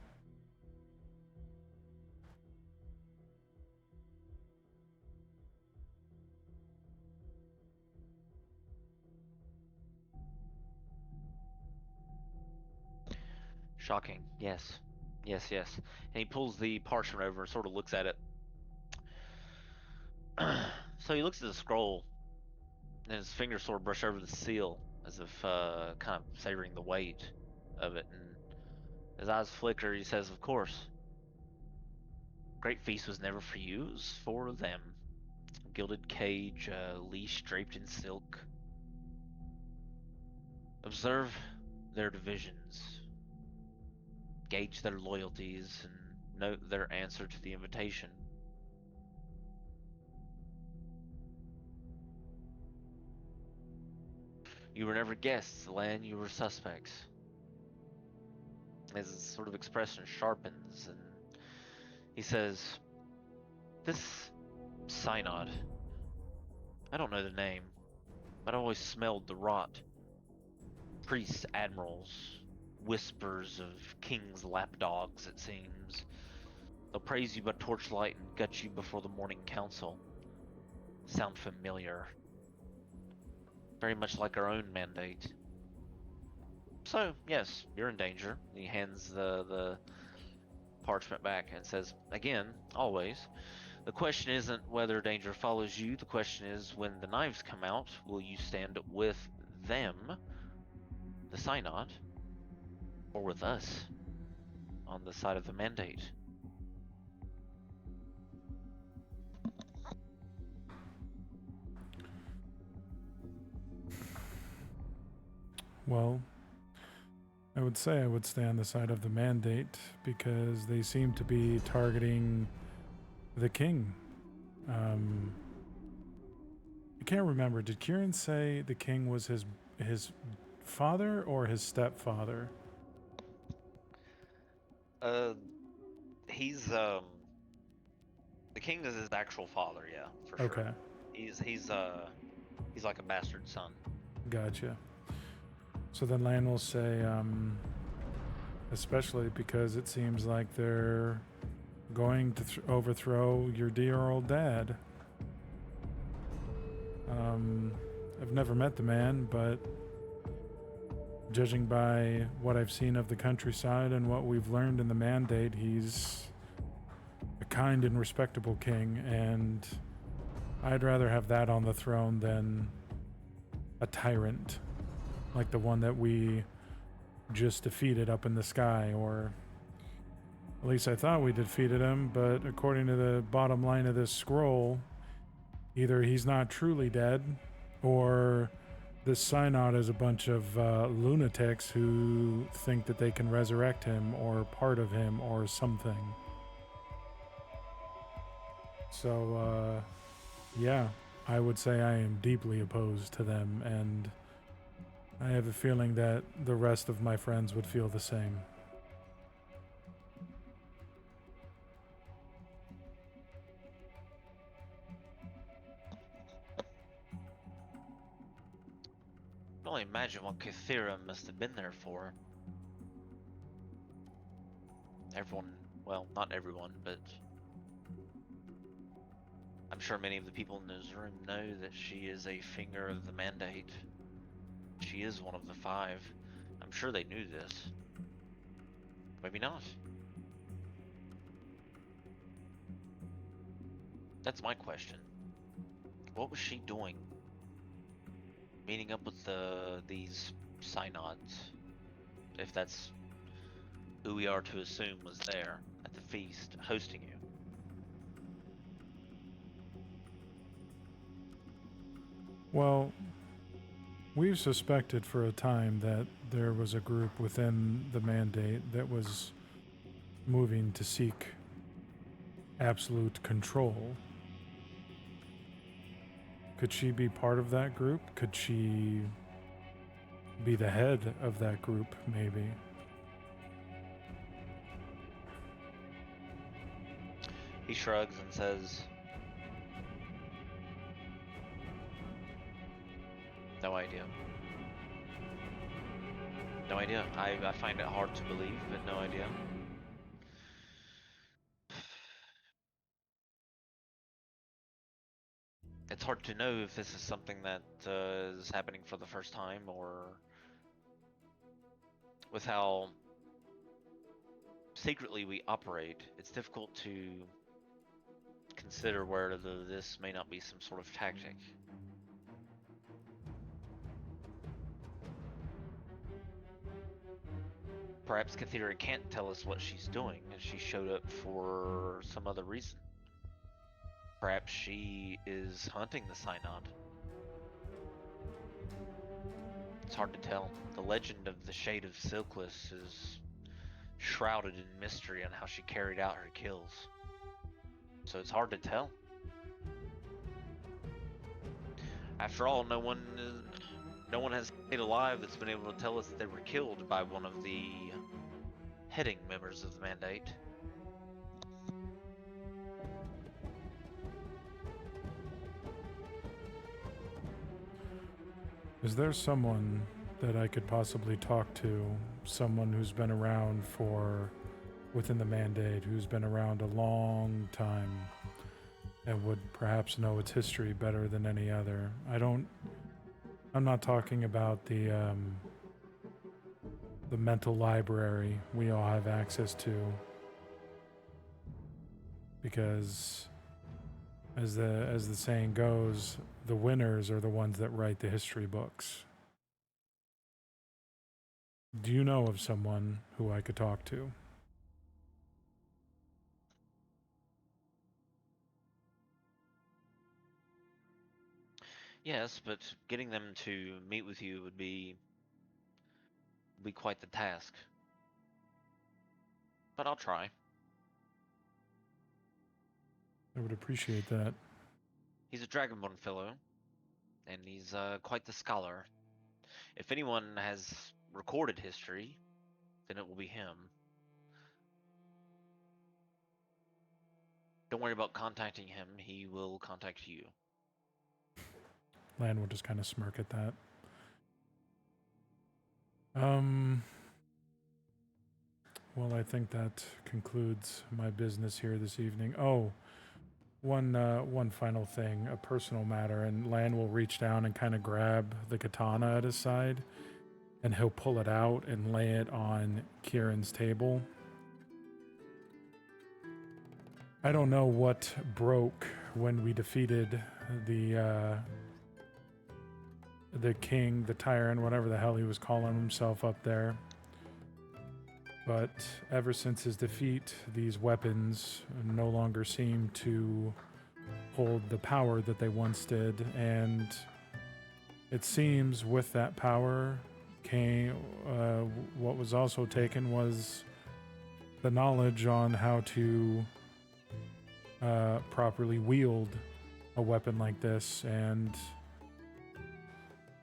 Shocking. Yes. Yes, yes. And he pulls the parchment over and sort of looks at it. So he looks at the scroll, and his fingers sort of brush over the seal, as if kind of savoring the weight of it. And his eyes flicker. He says, "Of course. Great feast was never for you. It was for them. Gilded cage, leash draped in silk. Observe their divisions. Gauge their loyalties, and note their answer to the invitation. You were never guests, Lan. You were suspects. His sort of expression sharpens, and he says, "This synod, I don't know the name, but I always smelled the rot. Priests, admirals, whispers of kings' lapdogs, it seems. They'll praise you by torchlight and gut you before the morning council. Sound familiar. Very much like our own mandate. So, yes, you're in danger." He hands the parchment back and says, "Again, always. The question isn't whether danger follows you. The question is, when the knives come out, will you stand with them, the synod, or with us on the side of the mandate?" Well, I would say I would stay on the side of the mandate because they seem to be targeting the king. I can't remember. Did Kieran say the king was his father or his stepfather? Uh, he's the king is his actual father, yeah, for sure. Okay, He's like a bastard son. gotcha. So then Lan will say, especially because it seems like they're going to overthrow your dear old dad. I've never met the man, but judging by what I've seen of the countryside and what we've learned in the mandate, he's a kind and respectable king, and I'd rather have that on the throne than a tyrant like the one that we just defeated up in the sky, or at least I thought we defeated him, but according to the bottom line of this scroll, either he's not truly dead, or this synod is a bunch of lunatics who think that they can resurrect him, or part of him, or something. So, yeah, I would say I am deeply opposed to them, and I have a feeling that the rest of my friends would feel the same. I can only imagine what Kathira must have been there for. Everyone, well, not everyone, but I'm sure many of the people in this room know that she is a finger of the mandate. She is one of the 5. I'm sure they knew this. Maybe not. That's my question. What was she doing? Meeting up with these synods, if that's who we are to assume was there at the feast hosting you. Well, we've suspected for a time that there was a group within the mandate that was moving to seek absolute control. Could she be part of that group? Could she be the head of that group, maybe? He shrugs and says, "No idea. No idea. I find it hard to believe, but no idea." It's hard to know if this is something that is happening for the first time, or with how secretly we operate, it's difficult to consider whether this may not be some sort of tactic. Perhaps Kathira can't tell us what she's doing, and she showed up for some other reason. Perhaps she is hunting the synod. It's hard to tell. The legend of the Shade of Silkless is shrouded in mystery on how she carried out her kills. So it's hard to tell. After all, no one has stayed alive that's been able to tell us that they were killed by one of the beheading members of the Mandate. Is there someone that I could possibly talk to? Someone who's been around within the Mandate, who's been around a long time and would perhaps know its history better than any other? I'm not talking about the mental library we all have access to, because as the saying goes, the winners are the ones that write the history books. Do you know of someone who I could talk to? Yes, but getting them to meet with you would be quite the task. But I'll try. I would appreciate that. He's a Dragonborn fellow, and he's quite the scholar. If anyone has recorded history, then it will be him. Don't worry about contacting him, he will contact you. Lan will just kind of smirk at that. Well, I think that concludes my business here this evening. Oh, one final thing, a personal matter, and Lan will reach down and kind of grab the katana at his side, and he'll pull it out and lay it on Kieran's table. I don't know what broke when we defeated the king, the tyrant, whatever the hell he was calling himself up there. But ever since his defeat, these weapons no longer seem to hold the power that they once did. And it seems with that power came, what was also taken was the knowledge on how to properly wield a weapon like this. And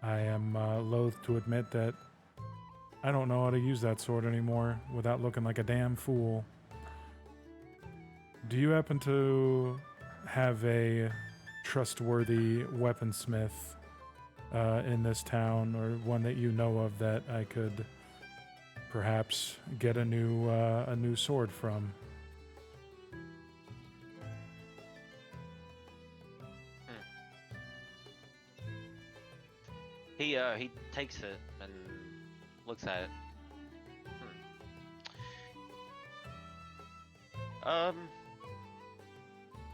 I am loath to admit that I don't know how to use that sword anymore without looking like a damn fool. Do you happen to have a trustworthy weaponsmith in this town, or one that you know of that I could perhaps get a new sword from? He takes it and looks at it.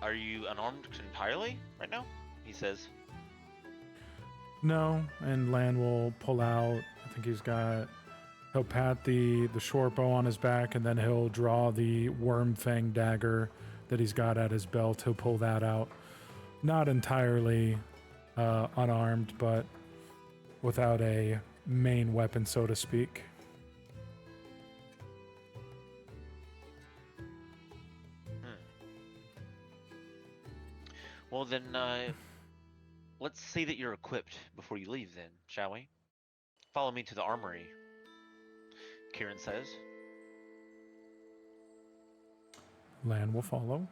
Are you unarmed entirely right now? He says. No, and Lan will pull out, I think he'll pat the short bow on his back, and then he'll draw the worm fang dagger that he's got at his belt. He'll pull that out. Not entirely unarmed, but without a main weapon, so to speak. Well then, let's see that you're equipped before you leave then, shall we? Follow me to the armory, Kieran says. Lan will follow.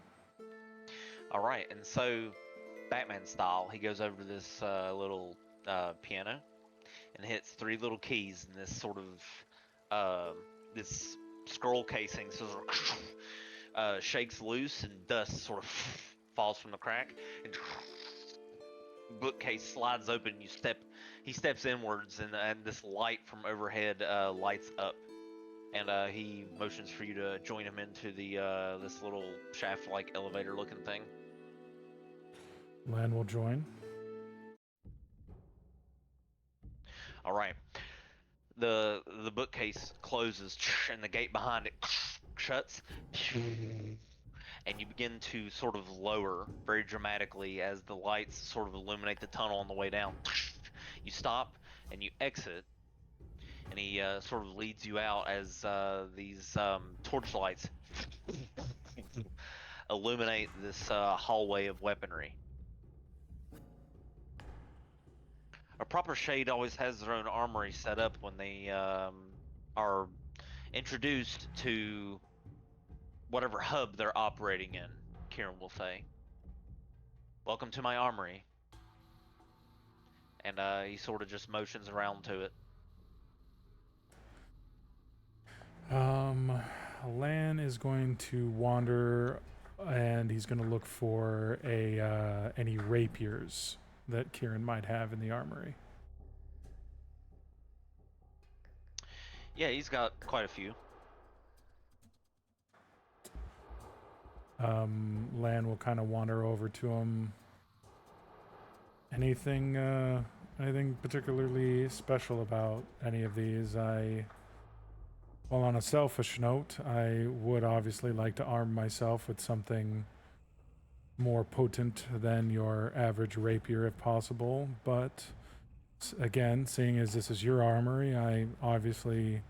Alright, and so, Batman style, he goes over to this little piano and hits 3 little keys in this sort of, this scroll casing, so shakes loose and dust sort of falls from the crack, and bookcase slides open. He steps inwards, and this light from overhead lights up, and he motions for you to join him into the this little shaft-like elevator-looking thing. Lan will join. All right. The bookcase closes, and the gate behind it shuts, and you begin to sort of lower very dramatically as the lights sort of illuminate the tunnel on the way down. You stop and you exit, and he sort of leads you out as these torchlights illuminate this hallway of weaponry. A proper shade always has their own armory set up when they are introduced to whatever hub they're operating in, Kieran will say. Welcome to my armory. And he sort of just motions around to it. Lan is going to wander, and he's going to look for any rapiers that Kieran might have in the armory. Yeah, he's got quite a few. Lan will kind of wander over to him. Anything particularly special about any of these? Well, on a selfish note, I would obviously like to arm myself with something more potent than your average rapier if possible, but again, seeing as this is your armory, I obviously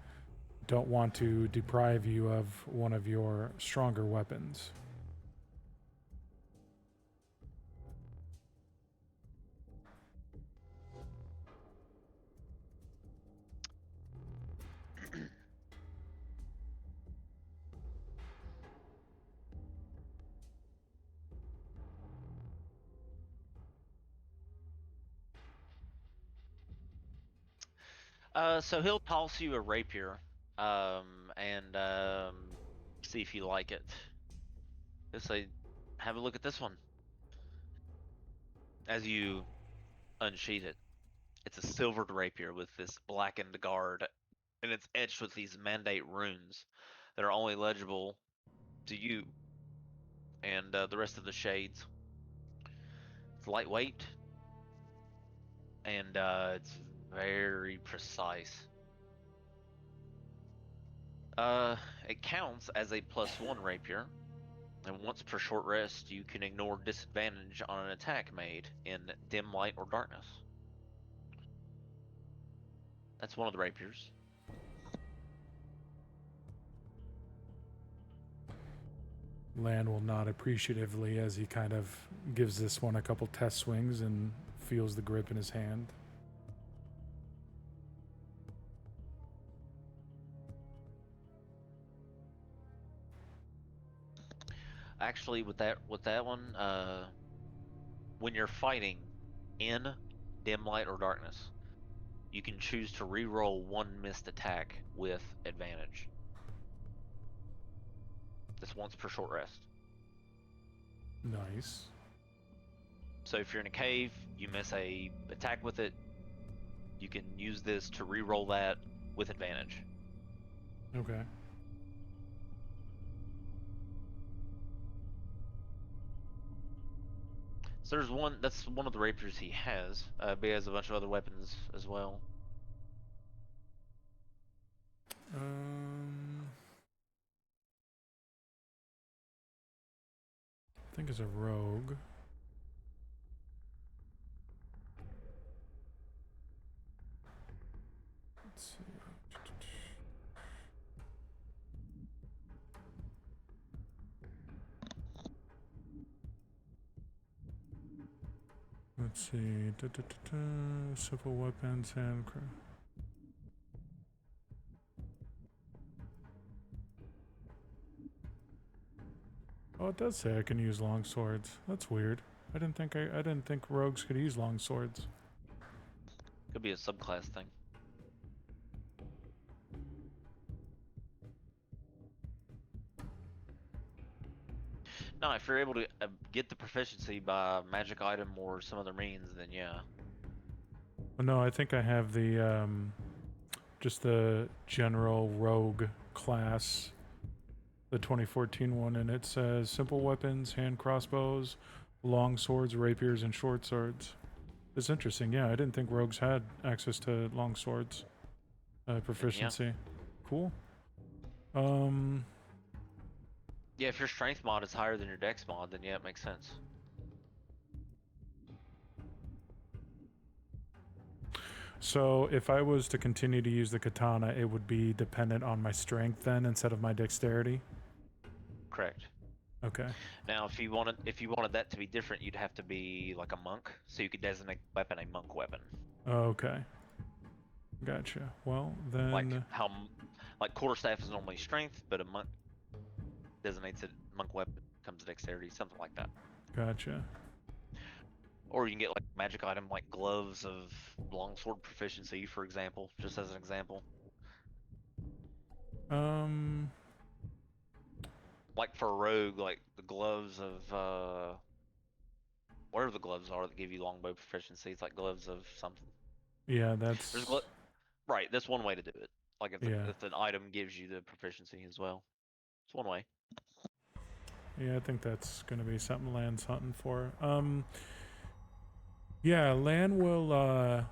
don't want to deprive you of one of your stronger weapons. So he'll toss you a rapier, and see if you like it. He'll say, "Have a look at this one." As you unsheath it, it's a silvered rapier with this blackened guard, and it's etched with these mandate runes that are only legible to you and the rest of the shades. It's lightweight, and it's very precise. It counts as a +1 rapier, and once per short rest, you can ignore disadvantage on an attack made in dim light or darkness. That's one of the rapiers. Lan will nod appreciatively as he kind of gives this one a couple test swings and feels the grip in his hand. Actually, with that one, when you're fighting in dim light or darkness, you can choose to re-roll one missed attack with advantage. That's once per short rest. Nice. So if you're in a cave, you miss a attack with it, you can use this to re-roll that with advantage. Okay. So there's one, that's one of the rapiers he has, but he has a bunch of other weapons as well. I think it's a rogue. Let's see. Let's see. Simple weapons, handcraft. Oh, it does say I can use long swords. That's weird. I didn't think rogues could use long swords. Could be a subclass thing. No, if you're able to get the proficiency by magic item or some other means, then yeah. Well, no, I think I have the just the general rogue class, the 2014 one, and it says simple weapons, hand crossbows, long swords, rapiers, and short swords. It's interesting. Yeah, I didn't think rogues had access to long swords proficiency. Yeah. Cool. Yeah, if your strength mod is higher than your dex mod, then yeah, it makes sense. So if I was to continue to use the katana, it would be dependent on my strength then instead of my dexterity? Correct. Okay. Now, if you wanted that to be different, you'd have to be like a monk, so you could designate weapon a monk weapon. Okay. Gotcha. Well, then... Like quarterstaff is normally strength, but a monk designates it monk weapon comes dexterity, something like that. Gotcha. Or you can get like a magic item like gloves of longsword proficiency, for example, just as an example. Like for a rogue, like the gloves of whatever the gloves are that give you longbow proficiency. It's like gloves of something. Yeah, There's that's right. That's one way to do it. Like yeah. if an item gives you the proficiency as well, it's one way. Yeah, I think that's gonna be something Land's hunting for. Yeah, Land will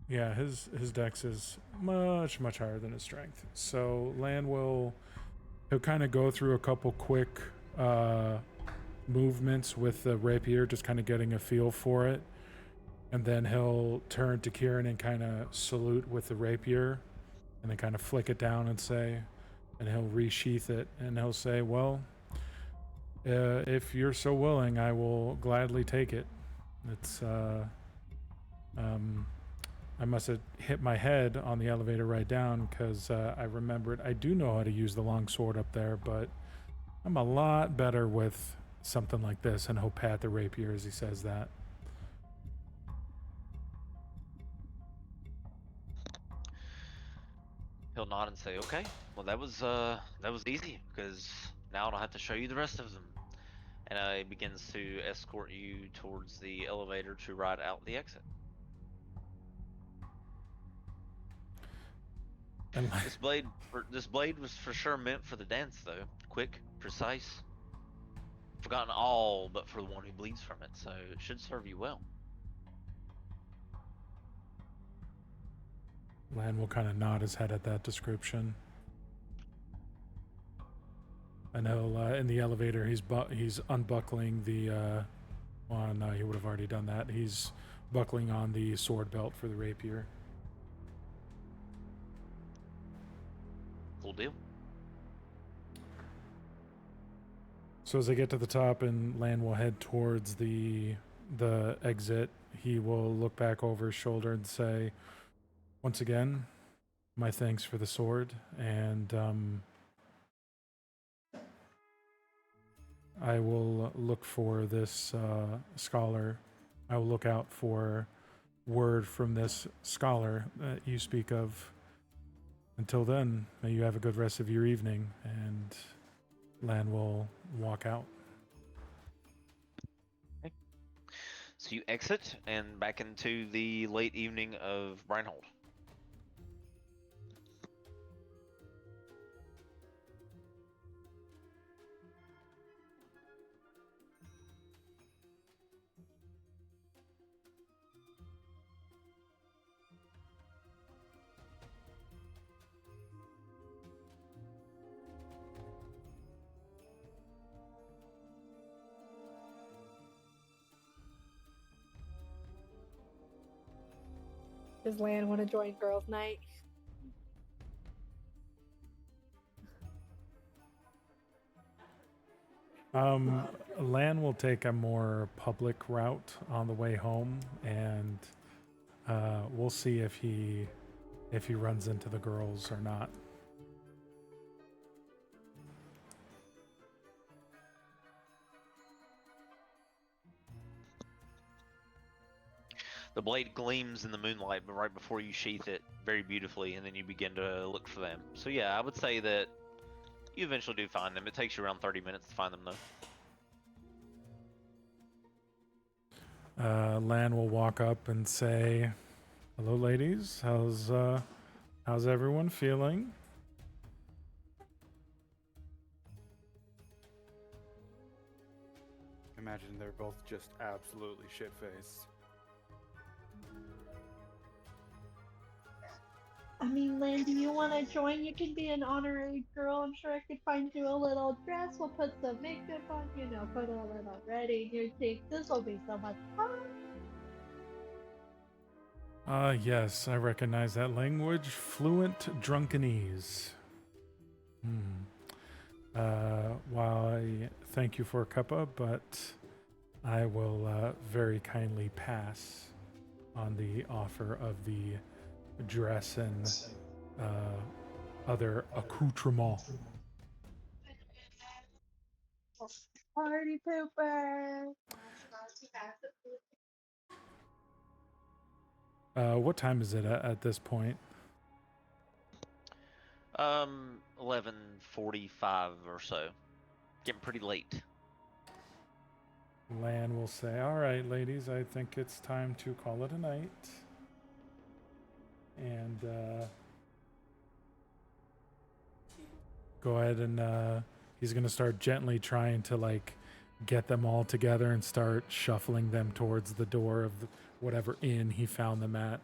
yeah, his dex is much higher than his strength. So Land he'll kind of go through a couple quick movements with the rapier, just kind of getting a feel for it. And then he'll turn to Kieran and kind of salute with the rapier and then kind of flick it down and say, and he'll resheath it and he'll say, well, if you're so willing, I will gladly take it. It's, I must have hit my head on the elevator right down because I remembered I do know how to use the long sword up there, but I'm a lot better with something like this. And he'll pat the rapier as he says that. He'll nod and say, "Okay, well that was easy because now I don't have to show you the rest of them." And he begins to escort you towards the elevator to ride out the exit. And This blade was for sure meant for the dance, though. Quick, precise, forgotten all but for the one who bleeds from it. So it should serve you well. Lan will kind of nod his head at that description. And he'll, in the elevator, he's unbuckling the, well, no, he would have already done that. He's buckling on the sword belt for the rapier. Cool deal. So as they get to the top and Lan will head towards the exit, he will look back over his shoulder and say, once again, my thanks for the sword, and I will look for this scholar. I will look out for word from this scholar that you speak of. Until then, may you have a good rest of your evening, and Lan will walk out. Okay. So you exit and back into the late evening of Breinhold. Does Lan want to join girls' night? Lan will take a more public route on the way home, and we'll see if he runs into the girls or not. The blade gleams in the moonlight, but right before you sheath it very beautifully, and then you begin to look for them. So yeah, I would say that you eventually do find them. It takes you around 30 minutes to find them, though. Lan will walk up and say, "Hello, ladies. How's everyone feeling?" Imagine they're both just absolutely shit-faced. I mean, Lan, do you want to join? You can be an honorary girl. I'm sure I could find you a little dress. We'll put some makeup on, put a little red in your cheeks. This will be so much fun. Yes, I recognize that language. Fluent drunkenese. While I thank you for a cuppa, but I will very kindly pass on the offer of the dress and other accoutrement. Party pooper. What time is it at this point? 11:45 or so. Getting pretty late. Lan will say, "All right, ladies, I think it's time to call it a night." And go ahead and he's gonna start gently trying to like get them all together and start shuffling them towards the door of whatever inn he found them at.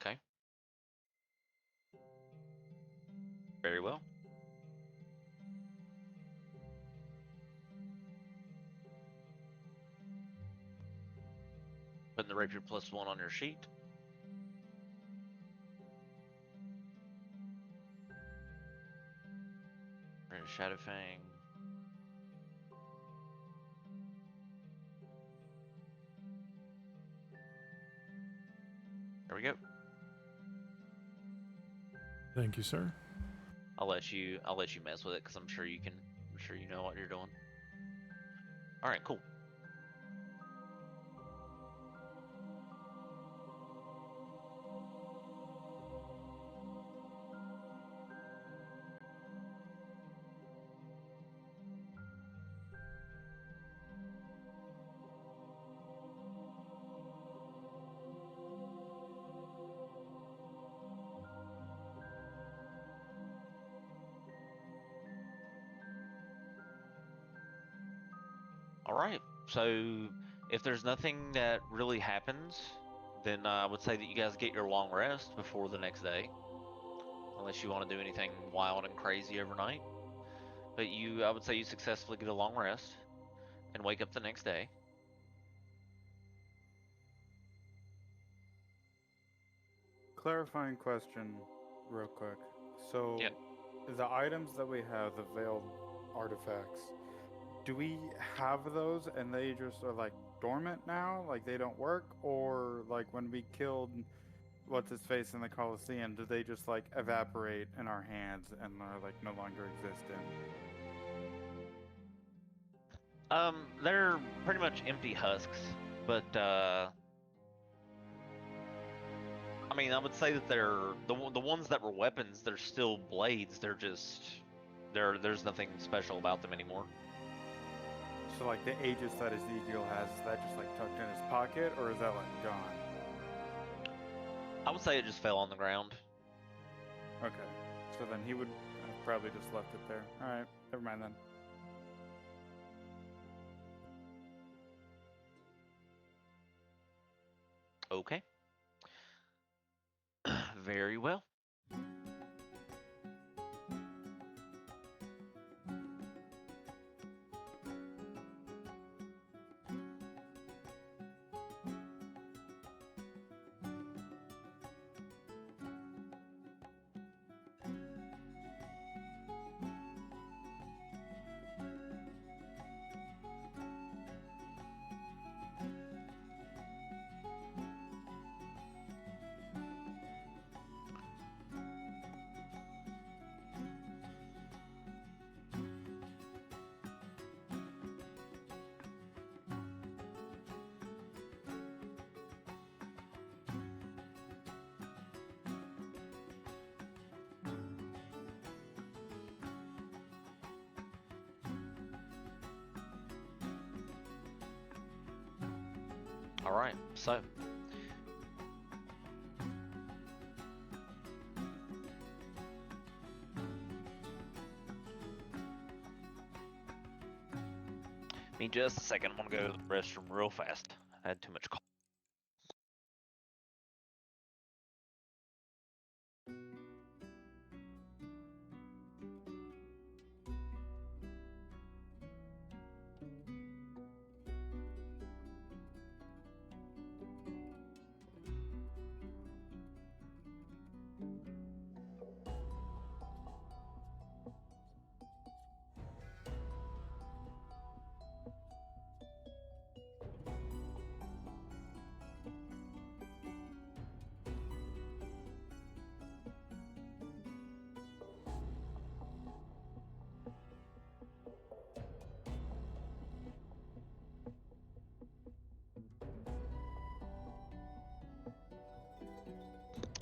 Okay. Very well. Putting the rapier +1 on your sheet. Right, Shadowfang. There we go. Thank you, sir. I'll let you mess with it because I'm sure you know what you're doing. All right, cool. All right. So if there's nothing that really happens, then I would say that you guys get your long rest before the next day, unless you want to do anything wild and crazy overnight. But I would say you successfully get a long rest and wake up the next day. Clarifying question, real quick. So, Yep. the items that we have, the veiled artifacts, do we have those and they just are like dormant now? Like they don't work? Or like when we killed what's his face in the Colosseum, did they just like evaporate in our hands and are like no longer existent? They're pretty much empty husks, but I mean, I would say that they're the ones that were weapons. They're still blades. They're just there's nothing special about them anymore. So like the Aegis that Ezekiel has, is that just like tucked in his pocket, or is that like gone? I would say it just fell on the ground. Okay. So then he would have probably just left it there. Alright, never mind then. Okay. Very well. All right, so give me just a second. I'm gonna go to the restroom real fast. I had too much coffee.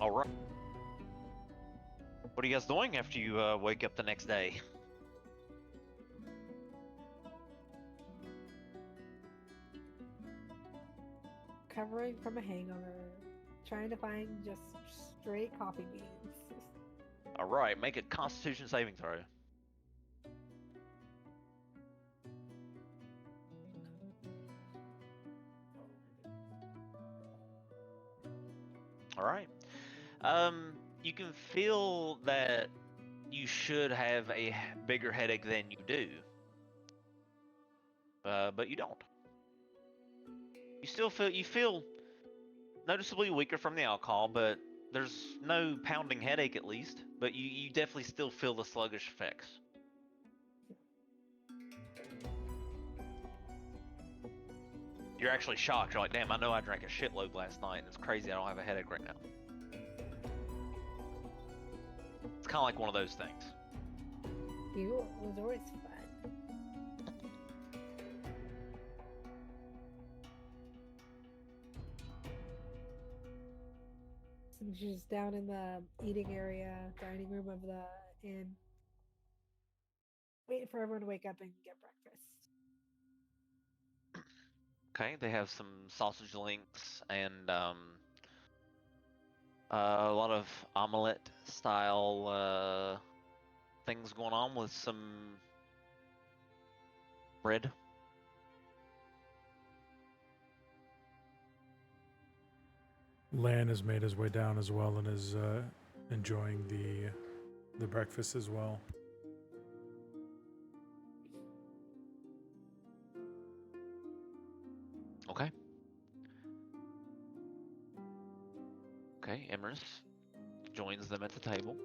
All right. What are you guys doing after you wake up the next day? Recovering from a hangover, trying to find just straight coffee beans. All right, make a Constitution saving throw. All right. You can feel that you should have a bigger headache than you do, but you don't. You feel noticeably weaker from the alcohol, but there's no pounding headache at least. But you definitely still feel the sluggish effects. You're actually shocked. You're like, damn, I know I drank a shitload last night, and it's crazy I don't have a headache right now. It's kind of like one of those things. You was always fun. So she's down in the eating area, dining room of the inn, waiting for everyone to wake up and get breakfast. Okay, they have some sausage links and a lot of omelet style things going on with some bread. Lan has made his way down as well and is enjoying the breakfast as well. Okay. Okay, Emrys joins them at the table.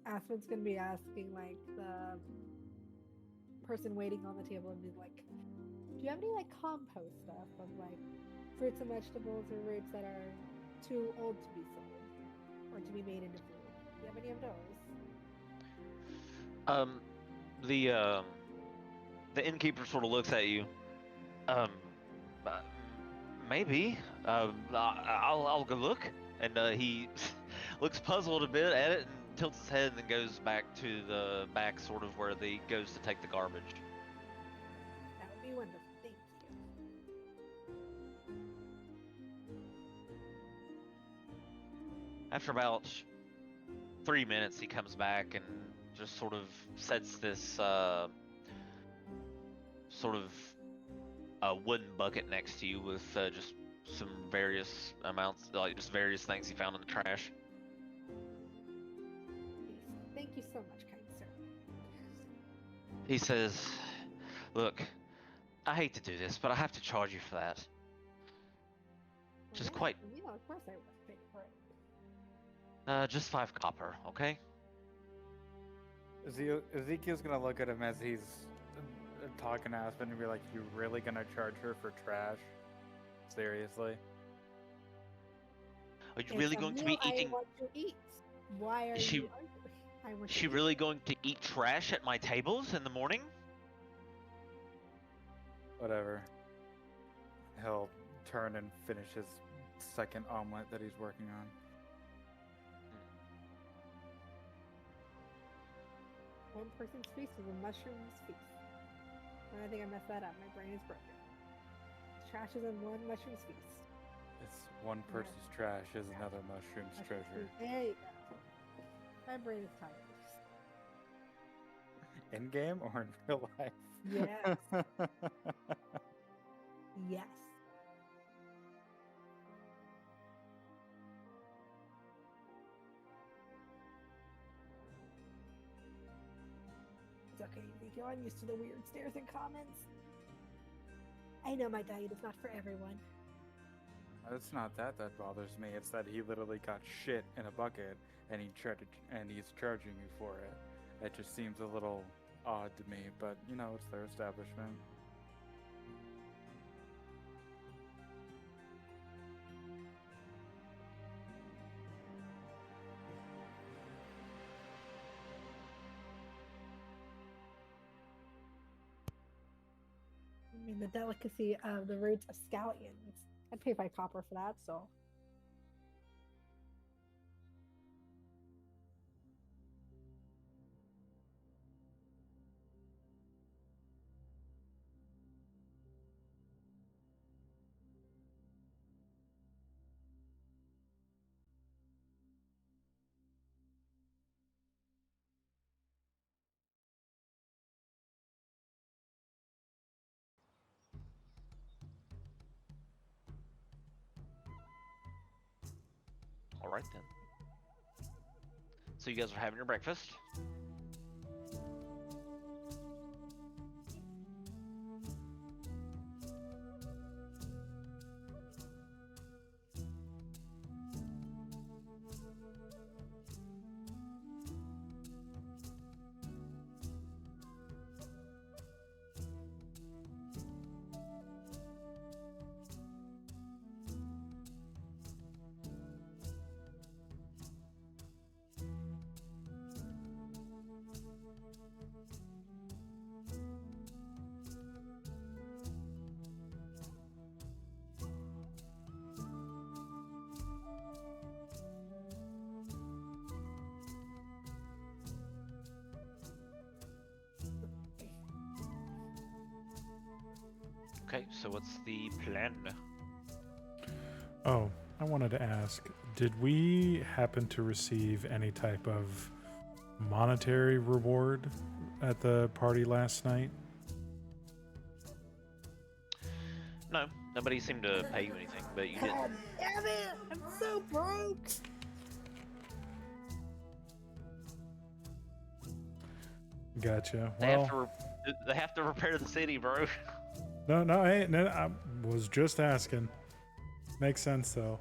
Aspen's gonna be asking like the person waiting on the table and be like, "Do you have any like compost stuff of like fruits and vegetables or roots that are too old to be sold or to be made into food? Do you have any of those?" The innkeeper sort of looks at you. Uh, Maybe. I'll go look. And he looks puzzled a bit at it and tilts his head and then goes back to the back, sort of where he goes to take the garbage. That would be wonderful. Thank you. After about 3 minutes, he comes back and just sort of sets this sort of a wooden bucket next to you with just some various amounts, like just various things he found in the trash. Please. Thank you so much, kind sir. He says, "Look, I hate to do this, but I have to charge you for that. Just quite, You know, of course I would pay for it. just 5 copper, okay?" Ezekiel's gonna look at him as he's talking to Aspen and be like, "You really gonna charge her for trash? Seriously?" Are you It's really a going to meal be eating? I want to eat. Why are Is she- you arguing? I want Is to she eat. really going to eat trash at my tables in the morning? Whatever. He'll turn and finish his second omelet that he's working on. One person's feast is a mushroom's feast. And I think I messed that up. My brain is broken. Trash is in one mushroom's feast. It's one person's trash is another mushroom's Mushroom's treasure. feast. There you go. My brain is tired. In game or in real life? Yes. Yes. It's okay, Ezekiel. I'm used to the weird stares and comments. I know my diet is not for everyone. It's not that bothers me. It's that he literally got shit in a bucket and he's charging you for it. It just seems a little odd to me, but you know, it's their establishment. I mean, the delicacy of the roots of scallions. I'd pay 5 copper for that, so. All right then. So you guys are having your breakfast. Okay, so what's the plan? Oh, I wanted to ask, did we happen to receive any type of monetary reward at the party last night? No, nobody seemed to pay you anything, but you did. God damn it! I'm so broke! Gotcha. They have Well, to. They have to repair the city, bro. no, I was just asking. Makes sense though.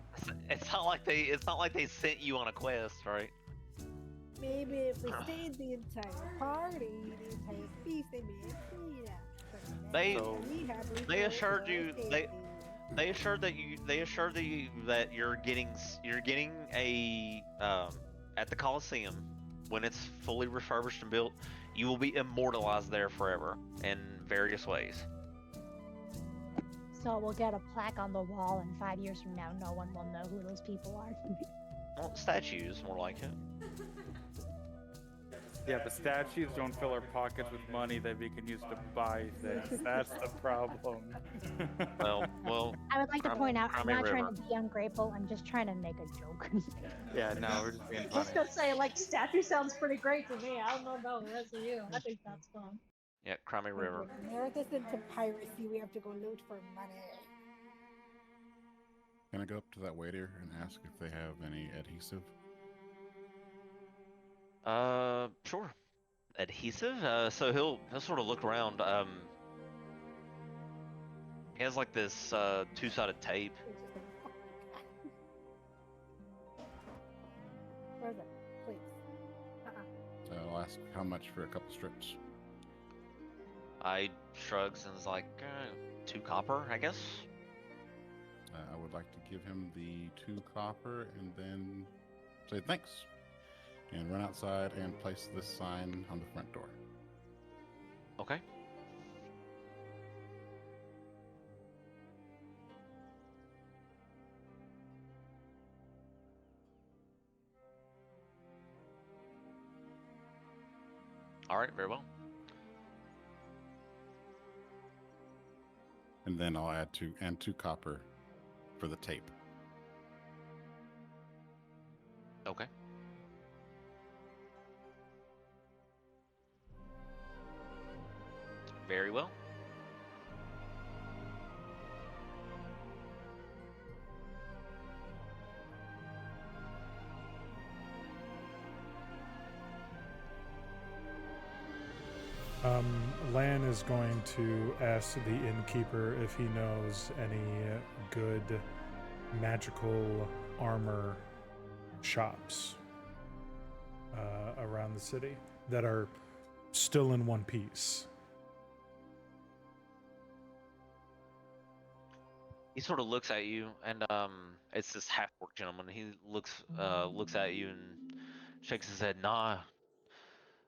It's not like they. It's not like they sent you on a quest, right? Maybe if we stayed the entire party, the entire feast, they may have paid us. But They- now So- we have they recourse assured to you- our they- safety. They assured you that you're getting a at the Coliseum when it's fully refurbished and built. You will be immortalized there forever in various ways. So we'll get a plaque on the wall, and 5 years from now, no one will know who those people are. Well, statues, more like it. Yeah, but statues don't fill our pockets with money that we can use to buy things. That's the problem. Well, I would like to Crum- point out, I'm Crummy not trying River. to be ungrateful. I'm just trying to make a joke. Yeah, no, we're just being I was funny. gonna say, like, statue sounds pretty great to me. I don't know about the rest of you. I think that's fun. yeah, Crummy River. Merit us into piracy, we have to go loot for money. Can I go up to that waiter and ask if they have any adhesive? Sure. Adhesive. So he'll sort of look around. He has like this two-sided tape. It's just like, oh my God. Where's it? Please. I'll ask how much for a couple strips. I shrugs and is like, 2 copper, I guess. I would like to give him the 2 copper and then say thanks. And run outside and place this sign on the front door. Okay. All right, very well. And then I'll add 2 copper for the tape. Okay. Very well. Lan is going to ask the innkeeper if he knows any good magical armor shops around the city that are still in one piece. He sort of looks at you, and it's this half-orc gentleman. He looks at you and shakes his head. Nah.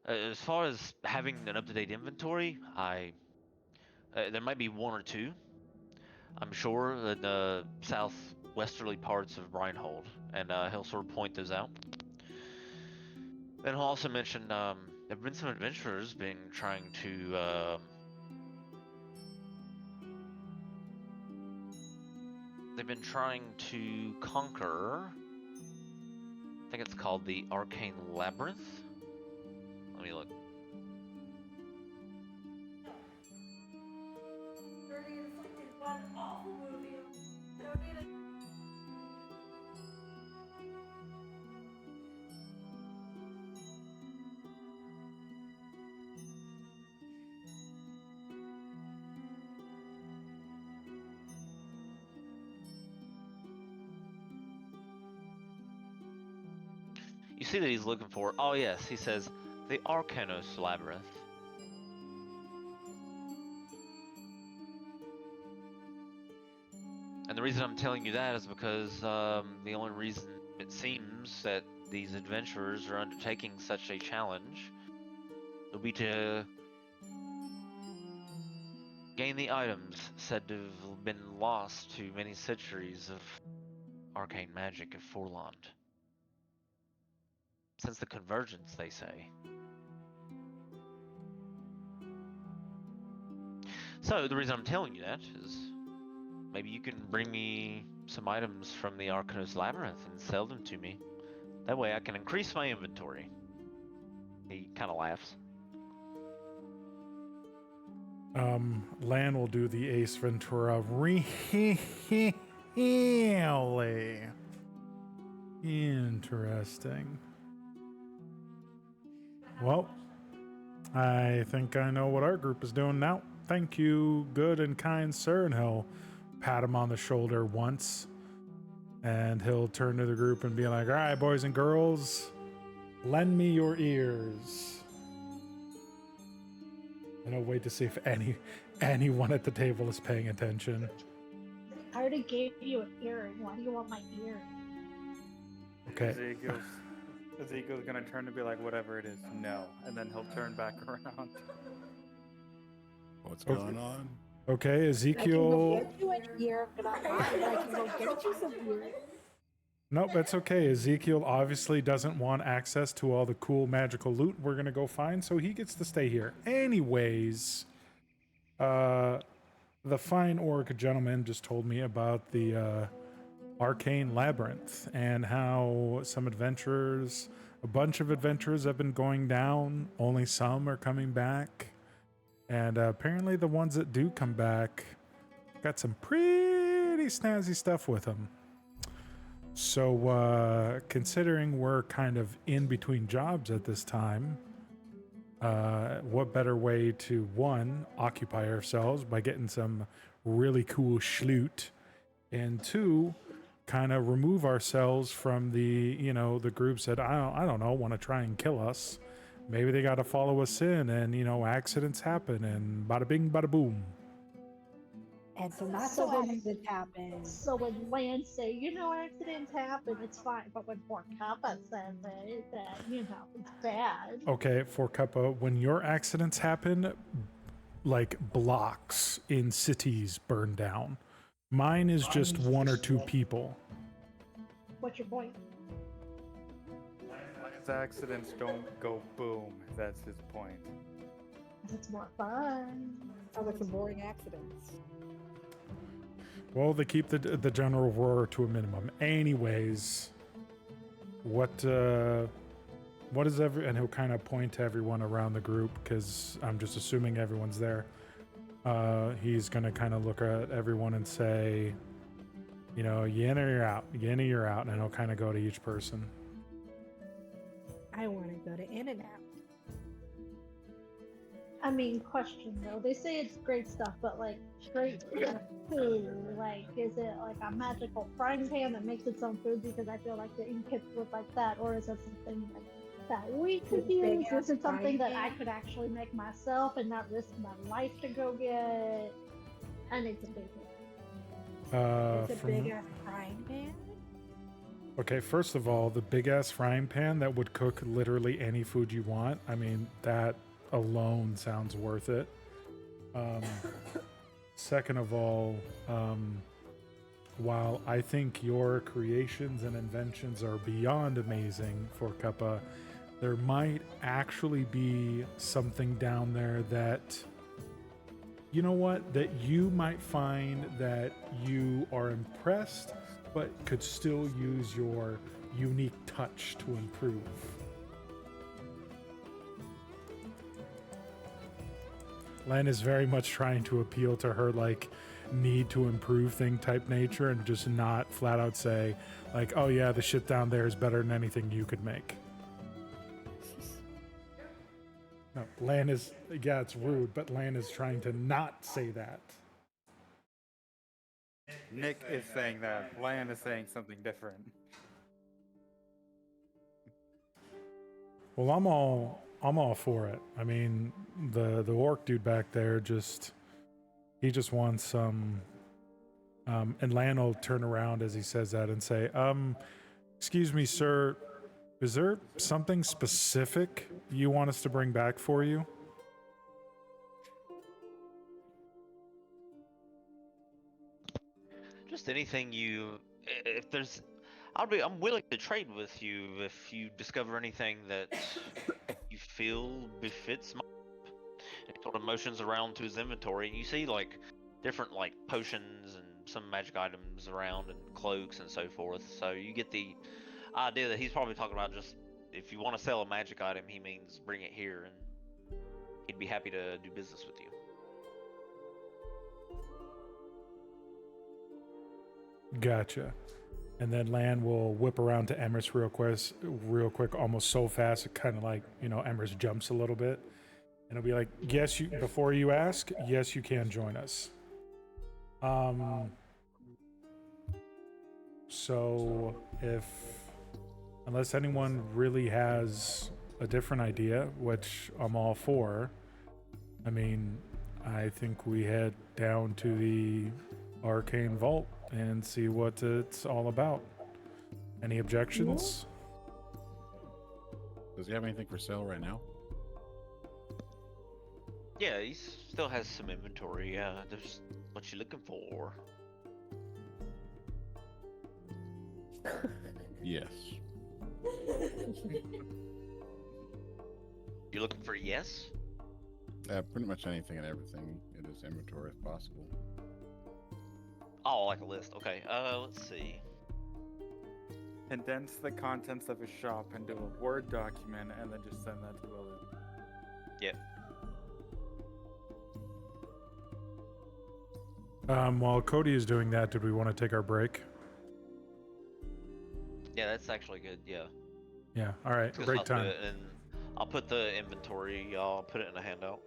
As far as having an up-to-date inventory, I There might be one or two, I'm sure, in the southwesterly parts of Breinhold, and he'll sort of point those out. Then he'll also mention there have been some adventurers trying to they've been trying to conquer. I think it's called the Arcane Labyrinth. Let me look. You see that he's looking for. Oh yes, he says the Arcanos Labyrinth. And the reason I'm telling you that is because the only reason it seems that these adventurers are undertaking such a challenge will be to gain the items said to have been lost to many centuries of arcane magic of Forlonde. Since the convergence, they say. So the reason I'm telling you that is maybe you can bring me some items from the Arcanos Labyrinth and sell them to me. That way I can increase my inventory. He kind of laughs. Lan will do the Ace Ventura. Really interesting. Well, I think I know what our group is doing now. Thank you, good and kind sir. And he'll pat him on the shoulder once. And he'll turn to the group and be like, all right, boys and girls, lend me your ears. And I'll wait to see if anyone at the table is paying attention. I already gave you an earring. Why do you want my earring? Okay. Ezekiel's gonna turn to be like, whatever it is, no. And then he'll turn back around. What's going on? Okay, Ezekiel. I can go get you an ear, but I can go get you some ears. Nope, that's okay. Ezekiel obviously doesn't want access to all the cool magical loot we're gonna go find, so he gets to stay here. Anyways, the fine orc gentleman just told me about the Arcane Labyrinth and how some adventurers, a bunch of adventurers have been going down, only some are coming back. And apparently the ones that do come back got some pretty snazzy stuff with them. So considering we're kind of in between jobs at this time, what better way to, one, occupy ourselves by getting some really cool schloot, and two, kind of remove ourselves from the, the groups that, I don't know, want to try and kill us. Maybe they got to follow us in and, accidents happen and bada bing, bada boom. And so not So so accidents happen. So when Lan say, accidents happen, it's fine. But when Fort Kappa says it, that, it's bad. Okay, for Kappa, when your accidents happen, like blocks in cities burn down. Mine is just one or two people. What's your point? His accidents don't go boom. That's his point. It's more fun. Sounds like some boring accidents. Well, they keep the general roar to a minimum. Anyways, what is and he'll kind of point to everyone around the group, because I'm just assuming everyone's there. He's going to kind of look at everyone and say, you in or you're out, you in or you're out, and he'll kind of go to each person. I want to go to In-N-Out. I mean, question though. They say it's great stuff, but like straight food, like is it like a magical frying pan that makes its own food? Because I feel like the ink kits look like that, or is it something like that we could use? Is it something that I could actually make myself and not risk my life to go get? And it's a big one. It's a big ass frying pan. Okay, first of all, the big ass frying pan that would cook literally any food you want. I mean, that alone sounds worth it. Second of all, while I think your creations and inventions are beyond amazing for Kappa, there might actually be something down there that, you know what, that you might find that you are impressed, but could still use your unique touch to improve. Len is very much trying to appeal to her, like, need to improve thing type nature and just not flat out say, like, oh yeah, the shit down there is better than anything you could make. No, Lan is, yeah, it's rude, but Lan is trying to not say that. Nick is saying that. Lan is saying something different. Well, I'm all for it. I mean, the orc dude back there he just wants some. And Lan will turn around as he says that and say, excuse me, sir, is there something specific you want us to bring back for you? Just anything if there's, I'm willing to trade with you if you discover anything that you feel befits my. And he sort of motions around to his inventory, and you see like different like potions and some magic items around and cloaks and so forth. So you get the idea that he's probably talking about just if you want to sell a magic item, he means bring it here, and he'd be happy to do business with you. Gotcha. And then Lan will whip around to Emrys real quick, almost so fast it kind of like, Emrys jumps a little bit. And it'll be like, yes, before you ask, yes, you can join us. So unless anyone really has a different idea, which I'm all for, I mean, I think we head down to the Arcane Vault and see what it's all about. Any objections? Does he have anything for sale right now? Yeah, he still has some inventory. Yeah, there's what you looking for. Yes. You're looking for yes? Pretty much anything and everything in his inventory if possible. Oh, like a list. Okay. Let's see. Condense the contents of his shop into a Word document and then just send that to Lily. Yeah. While Cody is doing that, did we want to take our break? Yeah, that's actually good. Yeah. Yeah. All right. 'Cause Break I'll do time. it, and I'll put the inventory. I'll put it in a handout.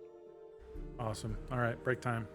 Awesome. All right. Break time.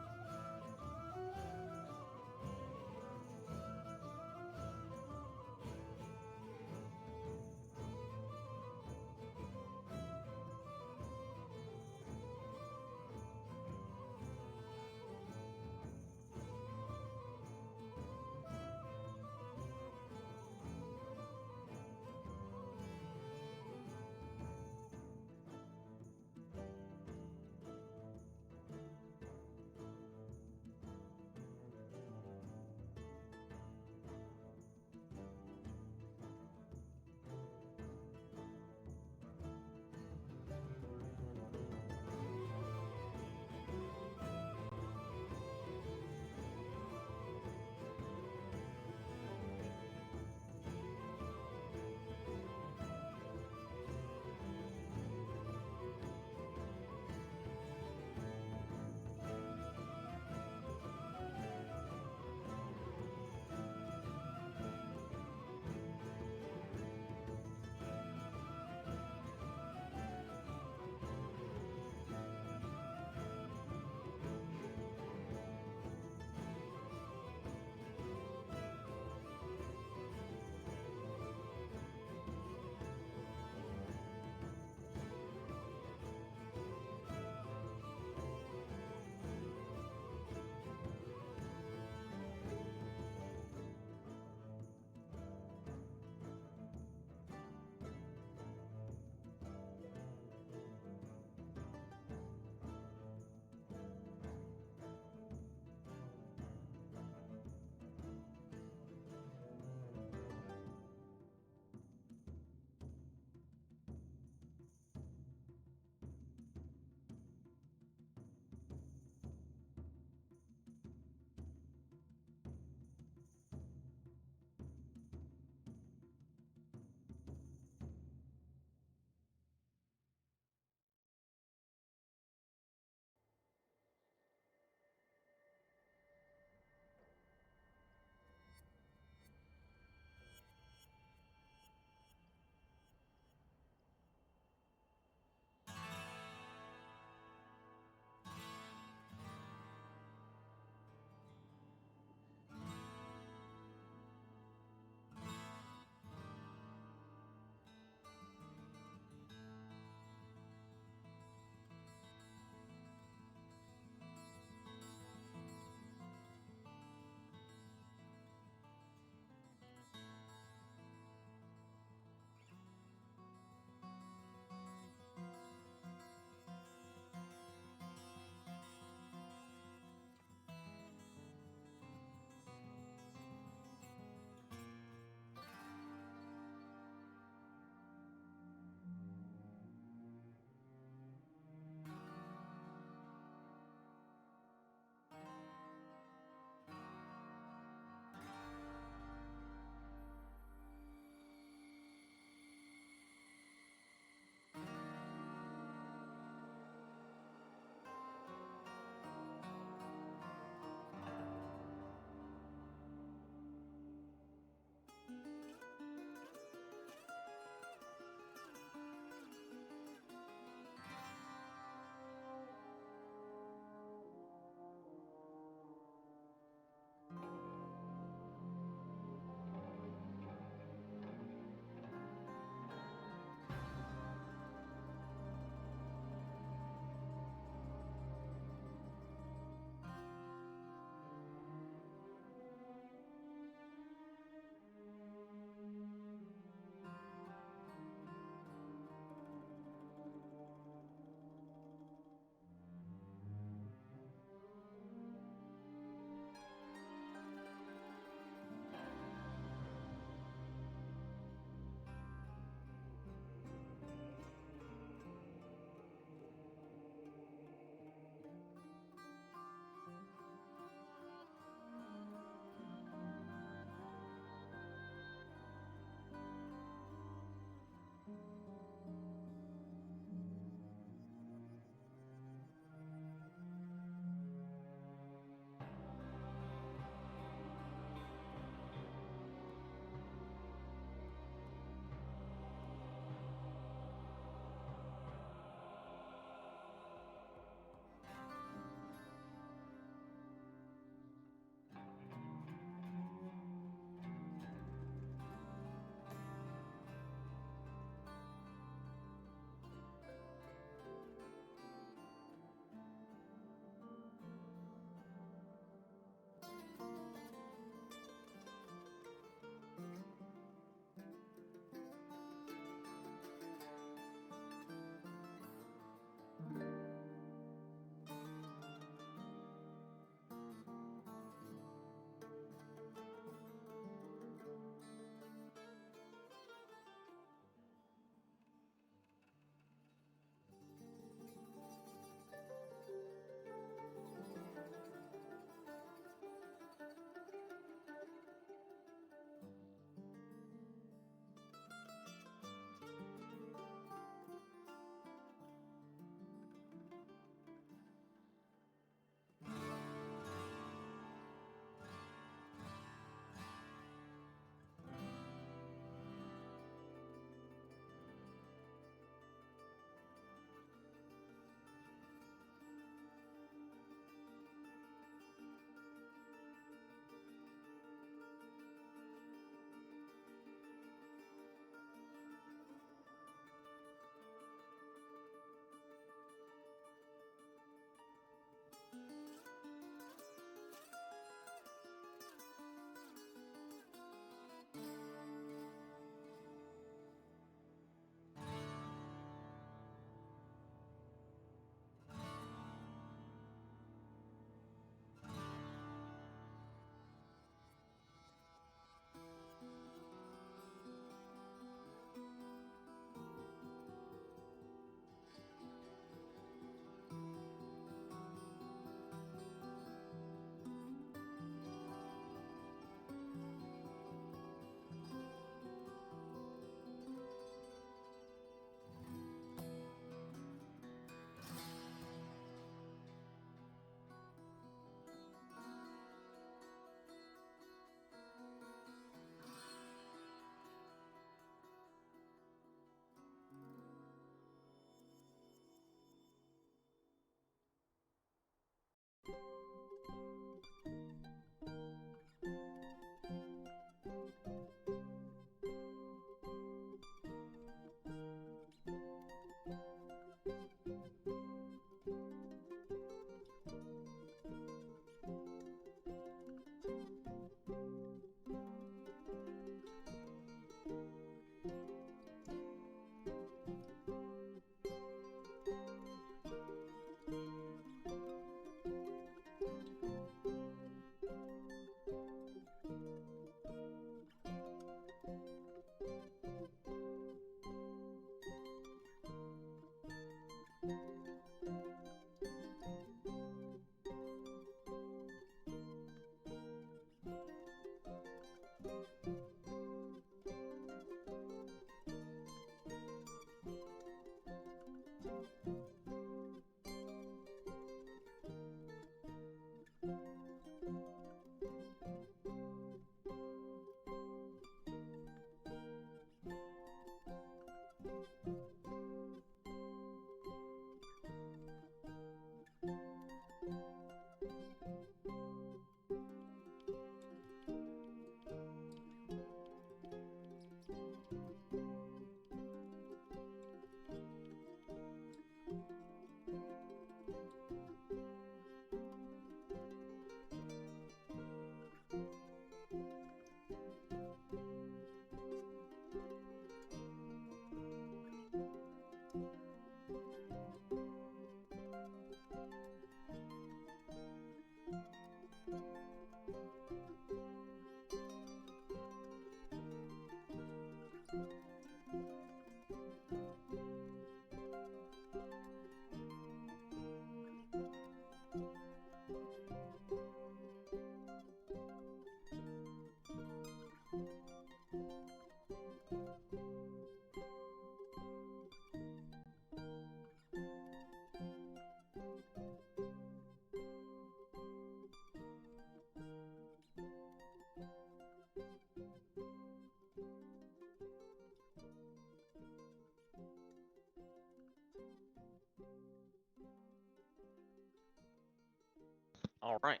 All right.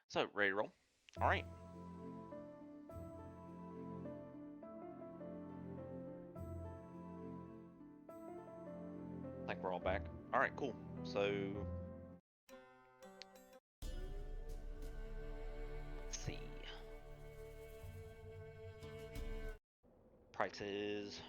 So, ready to roll? All right. I think we're all back. All right, cool. So, let's see. Prices.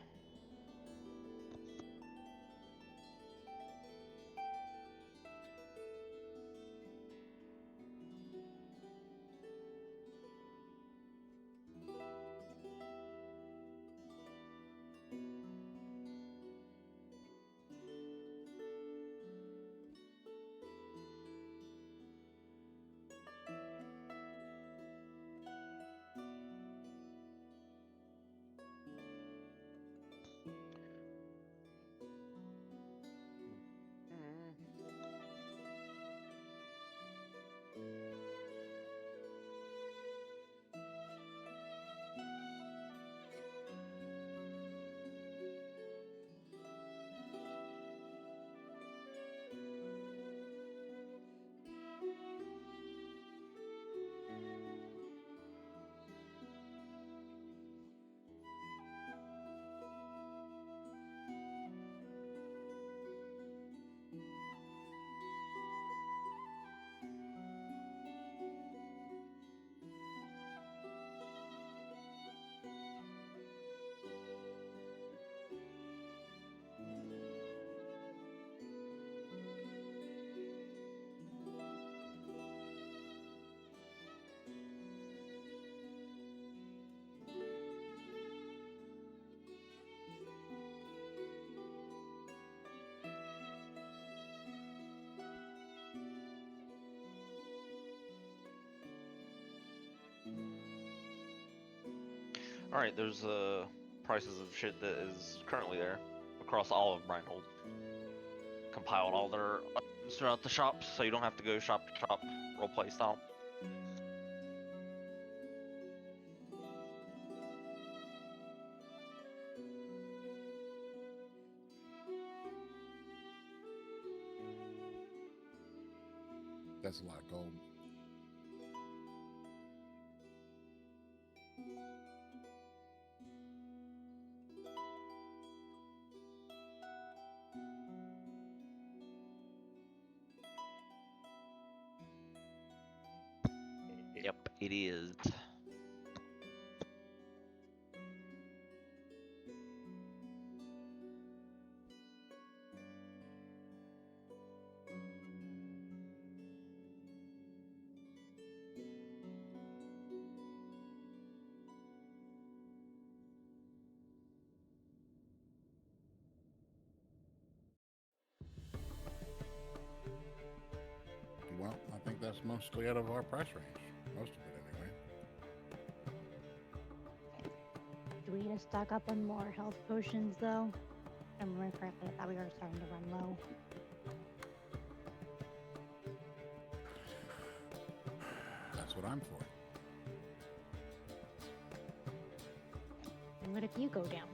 All right, there's prices of shit that is currently there across all of Reinhold. Compiled all their items throughout the shops, so you don't have to go shop to shop, roleplay style. That's a lot of gold. Yep, it is. Well, I think that's mostly out of our price range. Most of it, anyway. Do we need to stock up on more health potions, though? If I remember correctly, I thought we were starting to run low. That's what I'm for. And what if you go down?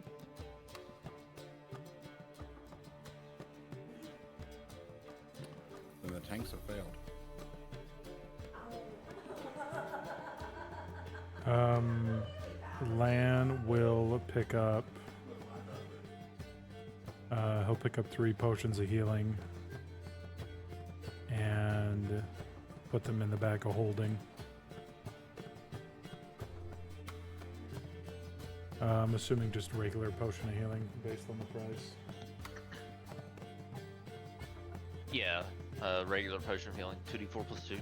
Then the tanks have failed. Lan will pick up. He'll pick up 3 potions of healing and put them in the bag of holding. I'm assuming just regular potion of healing based on the price. Yeah, regular potion of healing, 2d4 plus 2.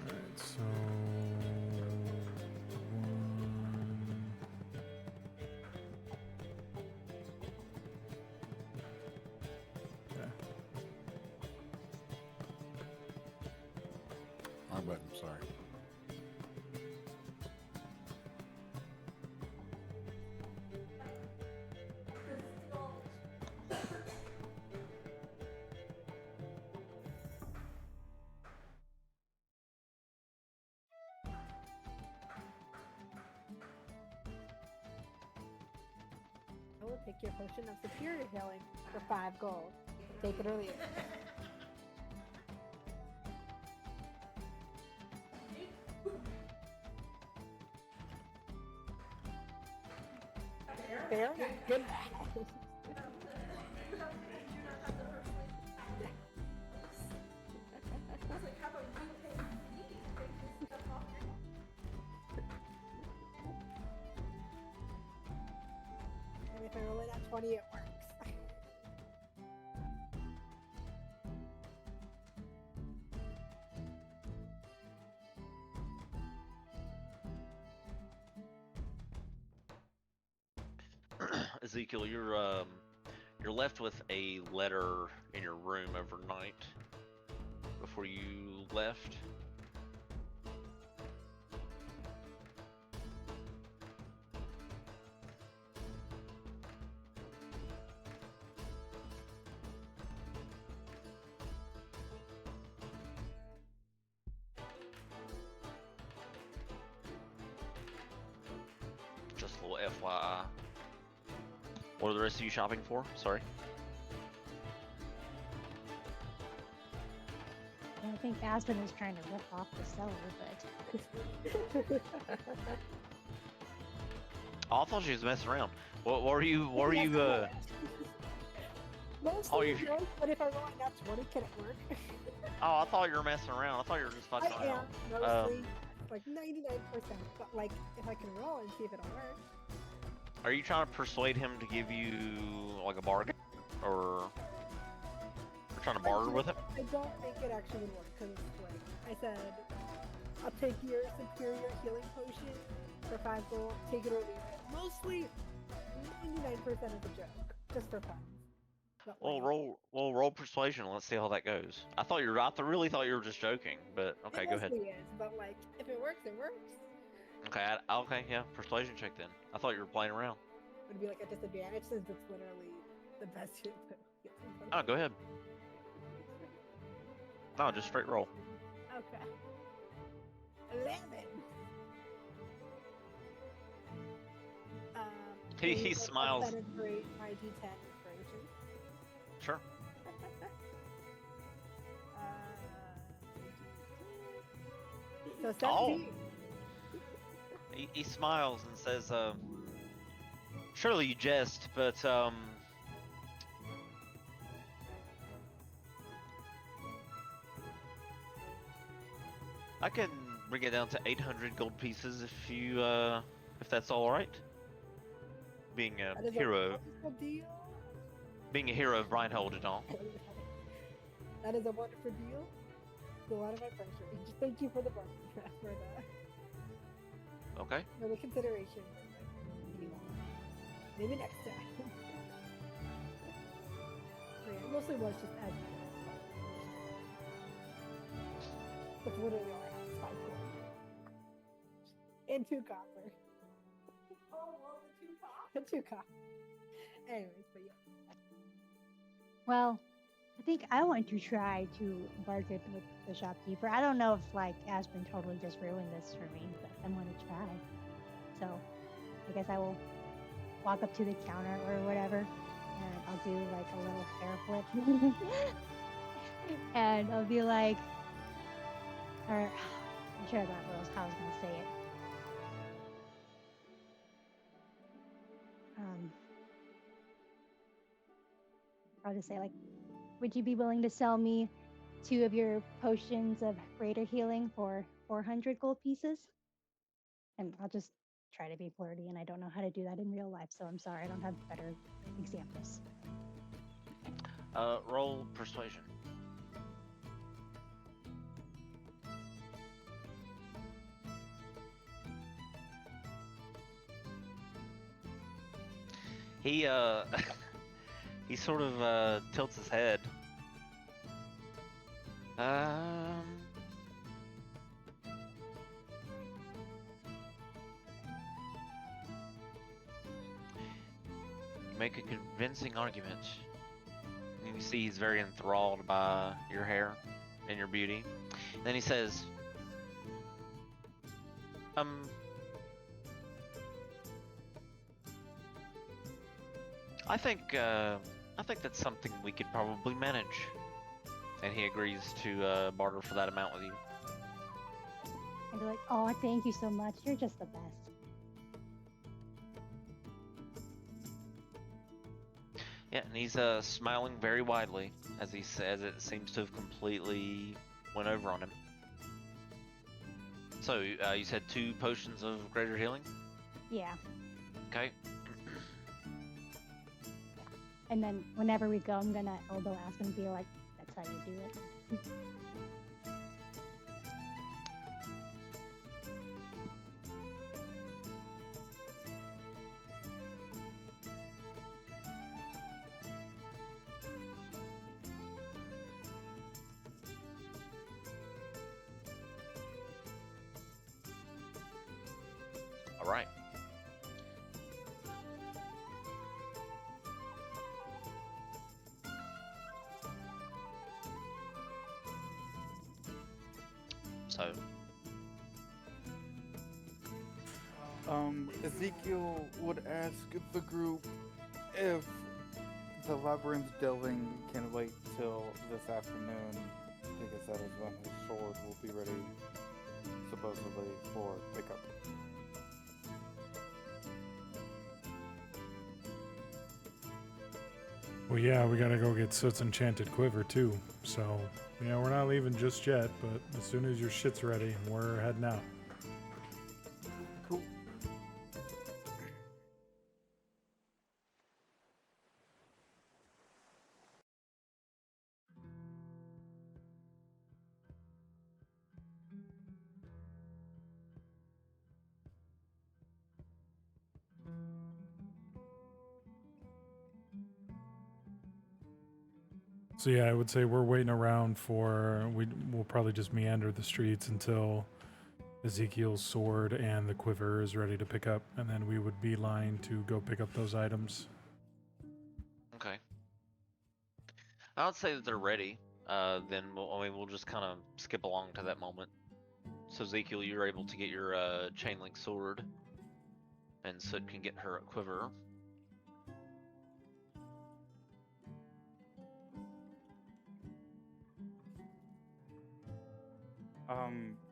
Alright, so... Okay. Our button, sorry. I will pick your potion of superior healing for 5 gold. Take it or leave it. Fair enough. Good. And if I roll it at 20, it works. Ezekiel, you're left with a letter in your room overnight before you left. Just a little FYI. What are the rest of you shopping for? Sorry. I think Aspen is trying to rip off the seller, but Oh, I thought she was messing around. What were you? What were you? Mostly Oh, you- joke, but if I roll a nat 20, can it work? Oh, I thought you were messing around. I thought you were just fucking I am, around. mostly. Like 99%. But like, if I can roll and see if it'll work. Are you trying to persuade him to give you like a bargain, or you're trying to barter with him? I don't think it actually would work, because like I said, I'll take your superior healing potion for 5 gold, take it or leave it. Mostly 99% is a joke, just for fun. But, Well, like, roll persuasion. Let's see how that goes. I really thought you were just joking, but okay, it go ahead. mostly is, but like, if it works, it works. Okay, okay, yeah, persuasion check then. I thought you were playing around. Would it be like a disadvantage since it's literally the best you could get. Oh, go ahead. No, just straight roll. Okay. 11. He please smiles. celebrate my D10 inspiration. Sure. So Oh. 17. He smiles and says, "Surely you jest, but I can bring it down to 800 gold pieces if that's all right. Being a That is hero, a wonderful deal. being a hero of Reinhold and all. That is a wonderful deal. It's a lot of my pressure. Just thank you for the bargain, Okay. for the consideration. Maybe next time. Yeah, it mostly was just as it's literally all I have is 5 gold. And 2 copper. Oh, well, the 2 copper. 2 copper. Anyways, but yeah. well, I think I want to try to bargain with the shopkeeper. I don't know if like Aspen totally just ruined this for me, but I'm gonna try. So I guess I will walk up to the counter or whatever, and I'll do like a little hair flip, and I'll be like, or I'm sure that was how I was gonna say it. I'll just say like, would you be willing to sell me 2 of your potions of greater healing for 400 gold pieces? And I'll just try to be flirty, and I don't know how to do that in real life, so I'm sorry, I don't have better examples. Roll persuasion. He he sort of tilts his head. Make a convincing argument. And you see he's very enthralled by your hair and your beauty. And then he says, I think that's something we could probably manage. And he agrees to barter for that amount with you. I'd be like, oh, thank you so much. You're just the best. Yeah, and he's smiling very widely as he says it seems to have completely went over on him. So you said 2 potions of greater healing. Yeah. Okay. And then whenever we go, I'm gonna elbow ask him and be like, that's how you do it. All right. So, Ezekiel would ask the group if the labyrinth delving can wait till this afternoon, because that is when his sword will be ready, supposedly, for pickup. Well, yeah, we gotta go get Soot's enchanted quiver too. So, yeah, we're not leaving just yet, but as soon as your shit's ready, we're heading out. Cool. So yeah, I would say we're waiting around for we'll probably just meander the streets until Ezekiel's sword and the quiver is ready to pick up, and then we would beeline to go pick up those items. okay. I would say that they're ready. Then we'll just kind of skip along to that moment. So Ezekiel, you're able to get your chain link sword, and Soot can get her quiver.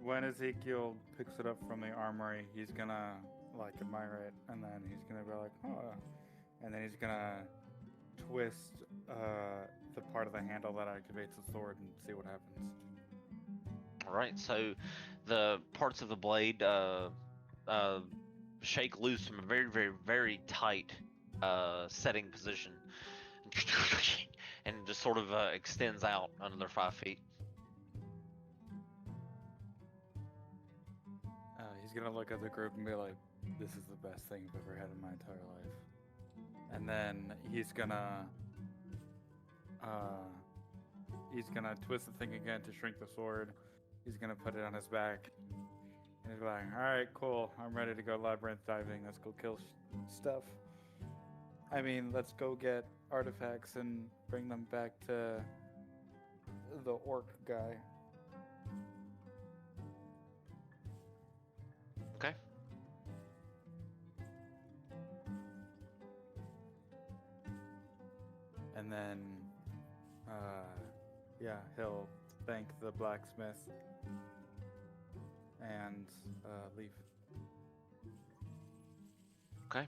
When Ezekiel picks it up from the armory, he's gonna like admire it, and then he's gonna be like, oh, and then he's gonna twist the part of the handle that activates the sword and see what happens. All right. So the parts of the blade shake loose from a very, very, very tight setting position, and just sort of extends out another 5 feet. He's gonna look at the group and be like, this is the best thing I've ever had in my entire life. And then he's gonna twist the thing again to shrink the sword. He's gonna put it on his back. And he's like, alright, cool, I'm ready to go labyrinth diving. Let's go kill stuff. I mean, let's go get artifacts and bring them back to the orc guy. Okay. And then, yeah, he'll thank the blacksmith and leave. Okay.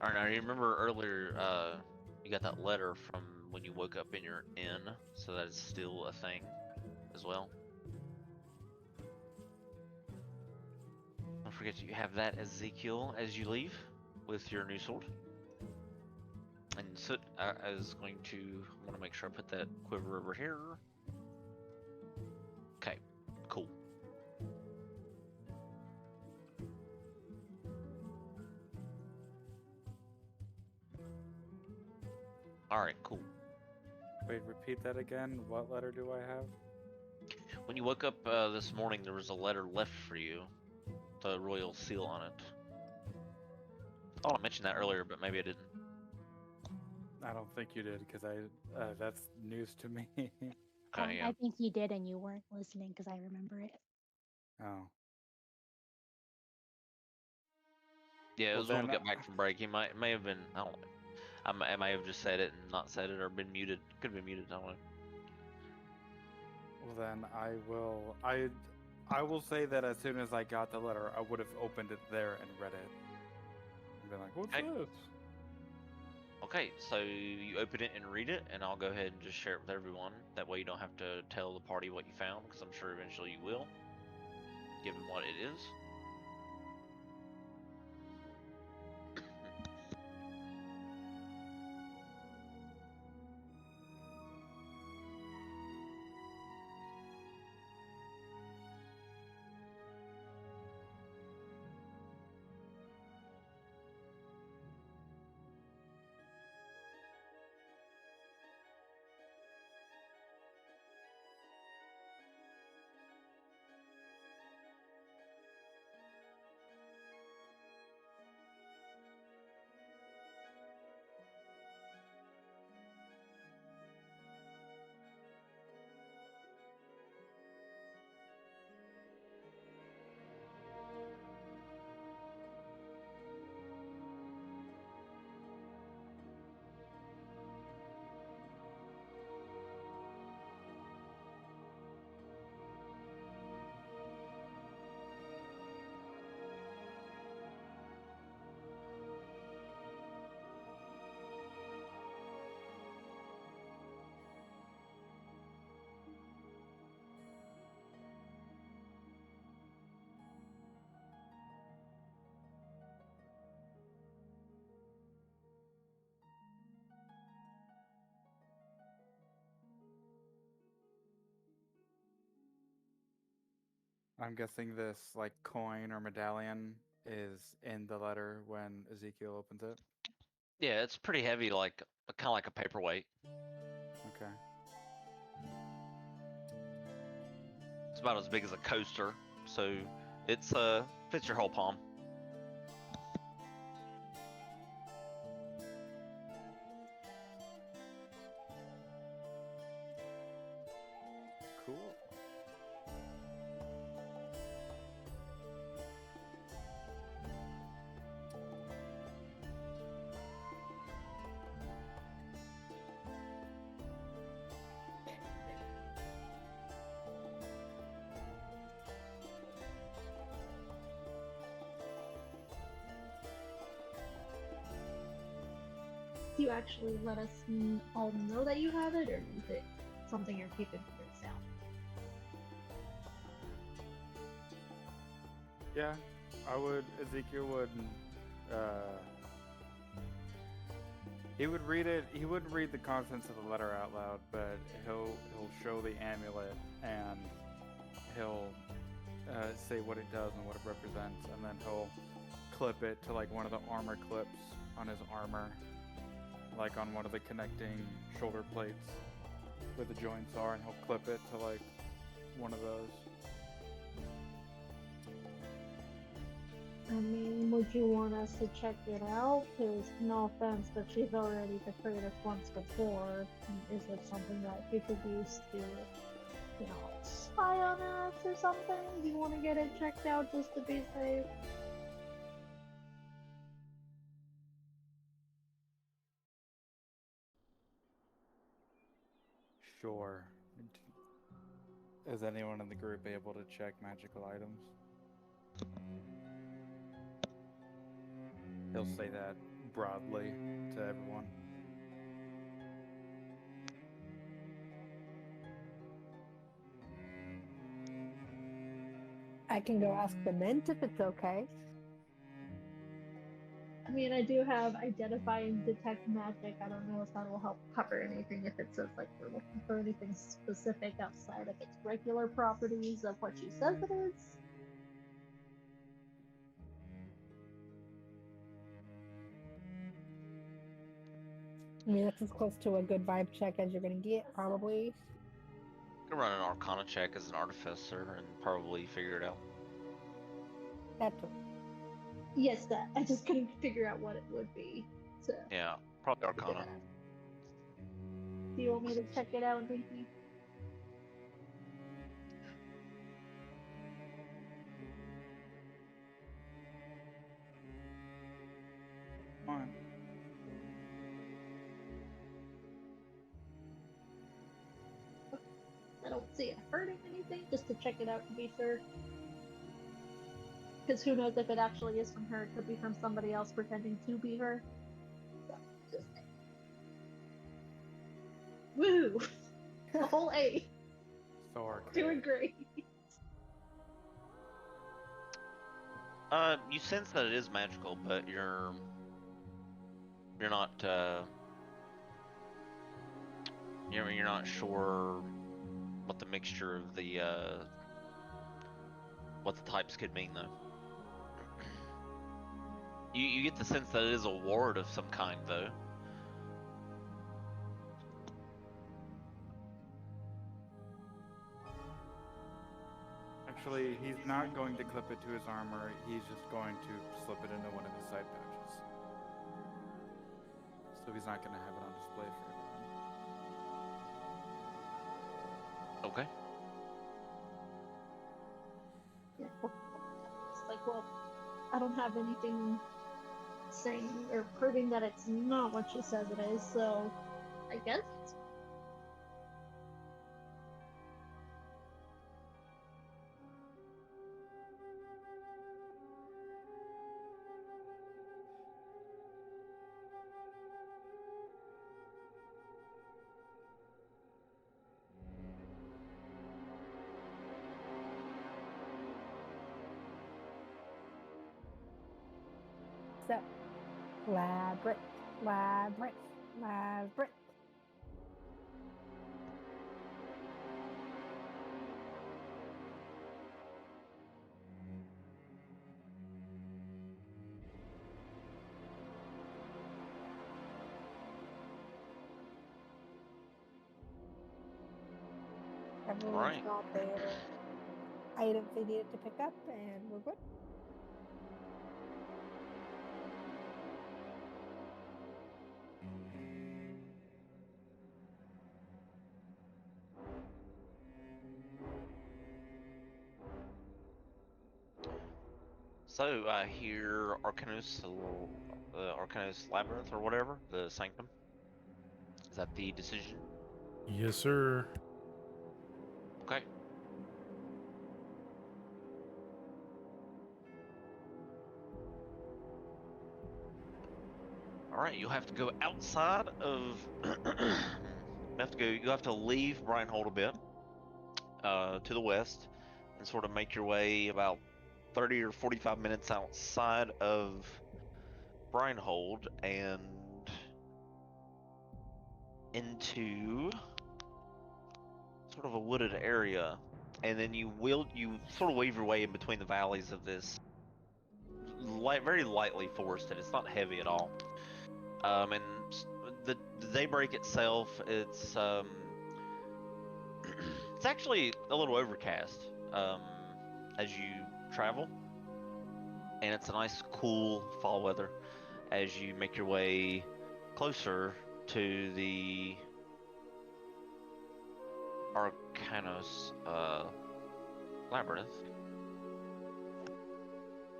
All right. Now you remember earlier, you got that letter from when you woke up in your inn, so that is still a thing as well. Don't forget you have that, Ezekiel, as you leave with your new sword. And Soot is going to. I want to make sure I put that quiver over here. Okay, cool. All right, cool. Wait, repeat that again. What letter do I have? When you woke up this morning, there was a letter left for you, the royal seal on it. Oh, I mentioned that earlier, but maybe I didn't. I don't think you did because that's news to me. Okay, yeah. I think you did, and you weren't listening because I remember it. Oh. Yeah, it Well, was when we then, got back from break. He may have been. I don't know. I may have just said it and not said it, or been muted. Could have been muted. I don't know. well then I will say that as soon as I got the letter, I would have opened it there and read it. And been like, what's Okay. this? Okay, so you open it and read it, and I'll go ahead and just share it with everyone. That way you don't have to tell the party what you found, because I'm sure eventually you will, given what it is. I'm guessing this like coin or medallion is in the letter when Ezekiel opens it. Yeah, it's pretty heavy, like kind of like a paperweight. Okay. It's about as big as a coaster, so it's fits your whole palm. Cool. Do you actually let us all know that you have it, or is it something you're keeping for yourself? Yeah, I would. Ezekiel would. He would read it. He wouldn't read the contents of the letter out loud, but he'll show the amulet and he'll say what it does and what it represents, and then he'll clip it to like one of the armor clips on his armor, like on one of the connecting shoulder plates where the joints are, and he'll clip it to like one of those. I mean, would you want us to check it out? Because no offense, but she's already betrayed us once before. Is it something that you could use to, you know, spy on us or something? Do you want to get it checked out just to be safe? Sure. Is anyone in the group able to check magical items? He'll say that broadly to everyone. I can go ask the mint if it's okay. I mean, I do have identify and detect magic. I don't know if that will help cover anything if it says like we're looking for anything specific outside of its regular properties of what she says it is. I mean, that's as close to a good vibe check as you're gonna get, probably. You can run an Arcana check as an artificer and probably figure it out. That's Yes, that. I just couldn't figure out what it would be. So Yeah, probably figure Arcana. that out. Do you want me to check it out, Dinky? Come on. I don't see it hurting anything, just to check it out to be sure. Because who knows if it actually is from her? It could be from somebody else pretending to be her. So, just saying. Woo! A whole A. So archaic. Doing great. You sense that it is magical, but you're not you're not sure what the mixture of the what the types could mean though. You get the sense that it is a ward of some kind though. Actually, he's not going to clip it to his armor. He's just going to slip it into one of his side pouches. So he's not going to have it on display for everyone. Okay. Yeah. It's like, well, I don't have anything saying or proving that it's not what she says it is, so I guess. So, labyrinth, labyrinth, labyrinth. Everyone's Alright. got their items they needed to pick up, and we're good. So I hear Arcanus Labyrinth or whatever, the Sanctum. Is that the decision? Yes, sir. Okay. All right, you'll have to go outside of. You have to leave Brighthold a bit to the west, and sort of make your way about 30 or 45 minutes outside of Brighthold and into sort of a wooded area, and then you sort of weave your way in between the valleys of this very lightly forested. It's not heavy at all. And the daybreak itself, it's it's actually a little overcast as you travel, and it's a nice cool fall weather as you make your way closer to the Arcanos Labyrinth.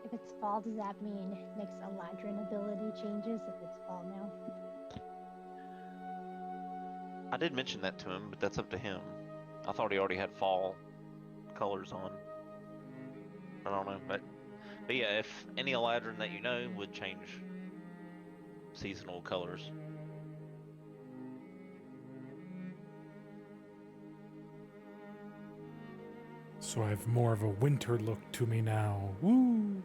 If it's fall, does that mean Nick's Eladrin ability changes if it's fall now? I did mention that to him, but that's up to him. I thought he already had fall colors on. I don't know, but yeah, if any Eladrin that you know would change seasonal colors. So I have more of a winter look to me now. Woo!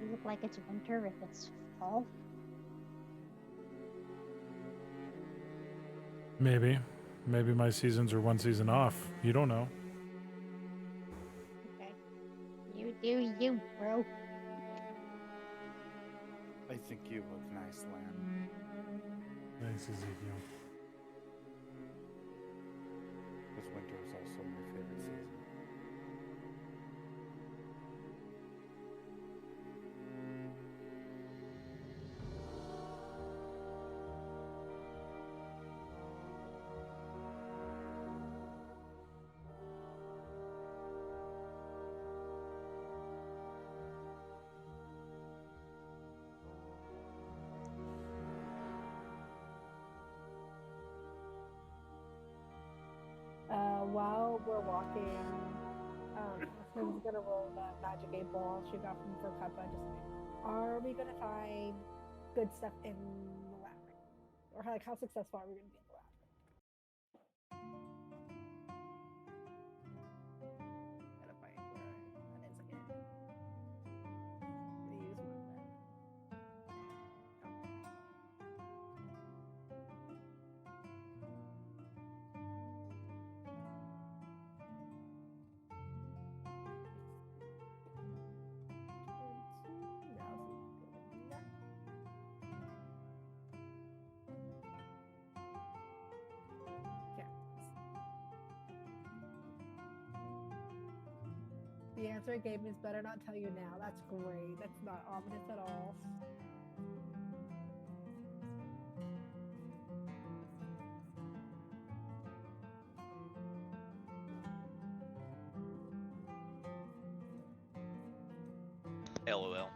You look like it's winter if it's fall. Maybe. Maybe my seasons are one season off. You don't know. Okay. You do you, bro. I think you look nice, Lamb. Thanks, Ezekiel. Because winter is also my favorite season. while we're walking, Flynn's gonna roll the magic 8 ball she got from for Kappa. Are we gonna find good stuff in the labyrinth, or like how successful are we gonna be in the labyrinth? Gotta find where that is again. I'm gonna use one then. The answer it gave me is better not tell you now. That's great. That's not ominous at all. LOL.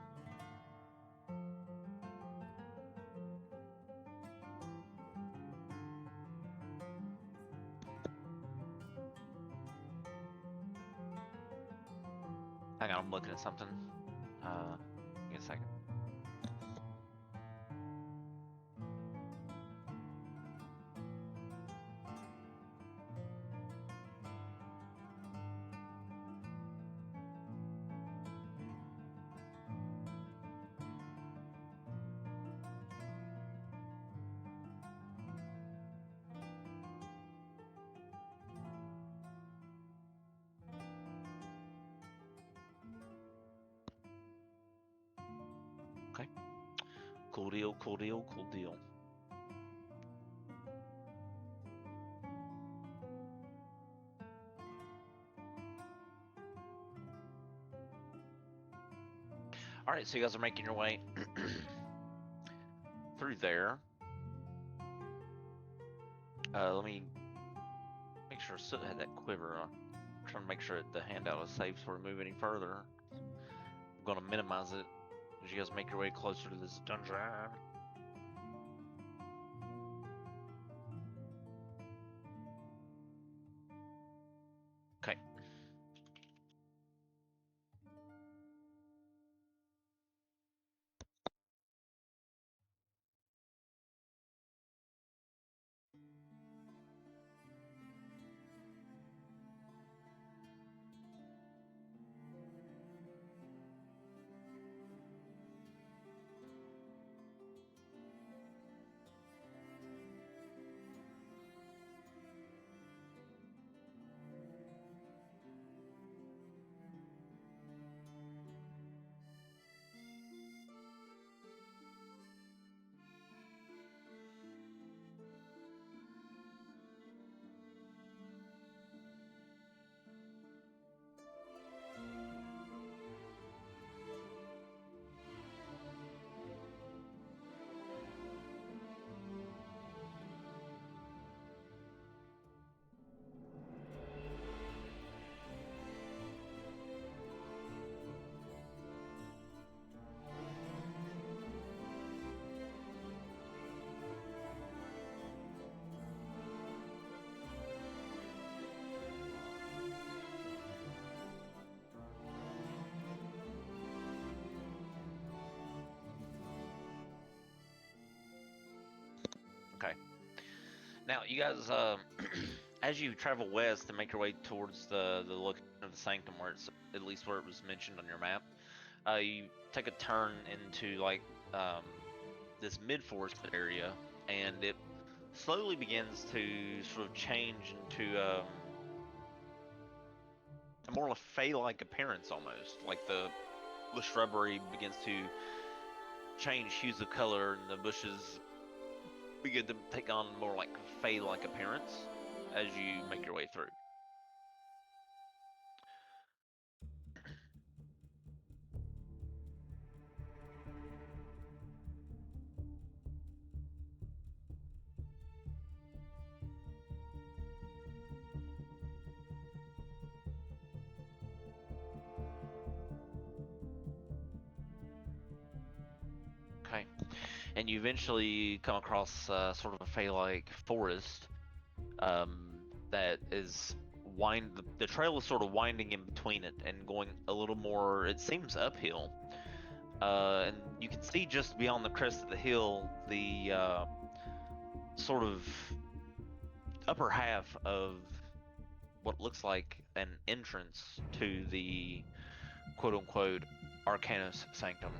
Hang on, I'm looking at something. Give me a second. Okay. Cool deal, cool deal, cool deal. Alright, so you guys are making your way through there. Let me make sure Soot had that quiver. I'm trying to make sure the handout is safe before we move any further. I'm gonna minimize it as you guys make your way closer to this dungeon. Okay. Okay. Now, you guys, as you travel west and make your way towards the location of the sanctum, where it's at least where it was mentioned on your map, you take a turn into like this mid-forest area, and it slowly begins to sort of change into a more of a fey-like appearance, almost like the shrubbery begins to change hues of color, and the bushes begin to take on more like fey-like appearance as you make your way through. Okay, and you eventually come across sort of a fey-like forest that is the trail is sort of winding in between it and going a little more, it seems, uphill. And you can see just beyond the crest of the hill the sort of upper half of what looks like an entrance to the quote-unquote Arcanus Sanctum.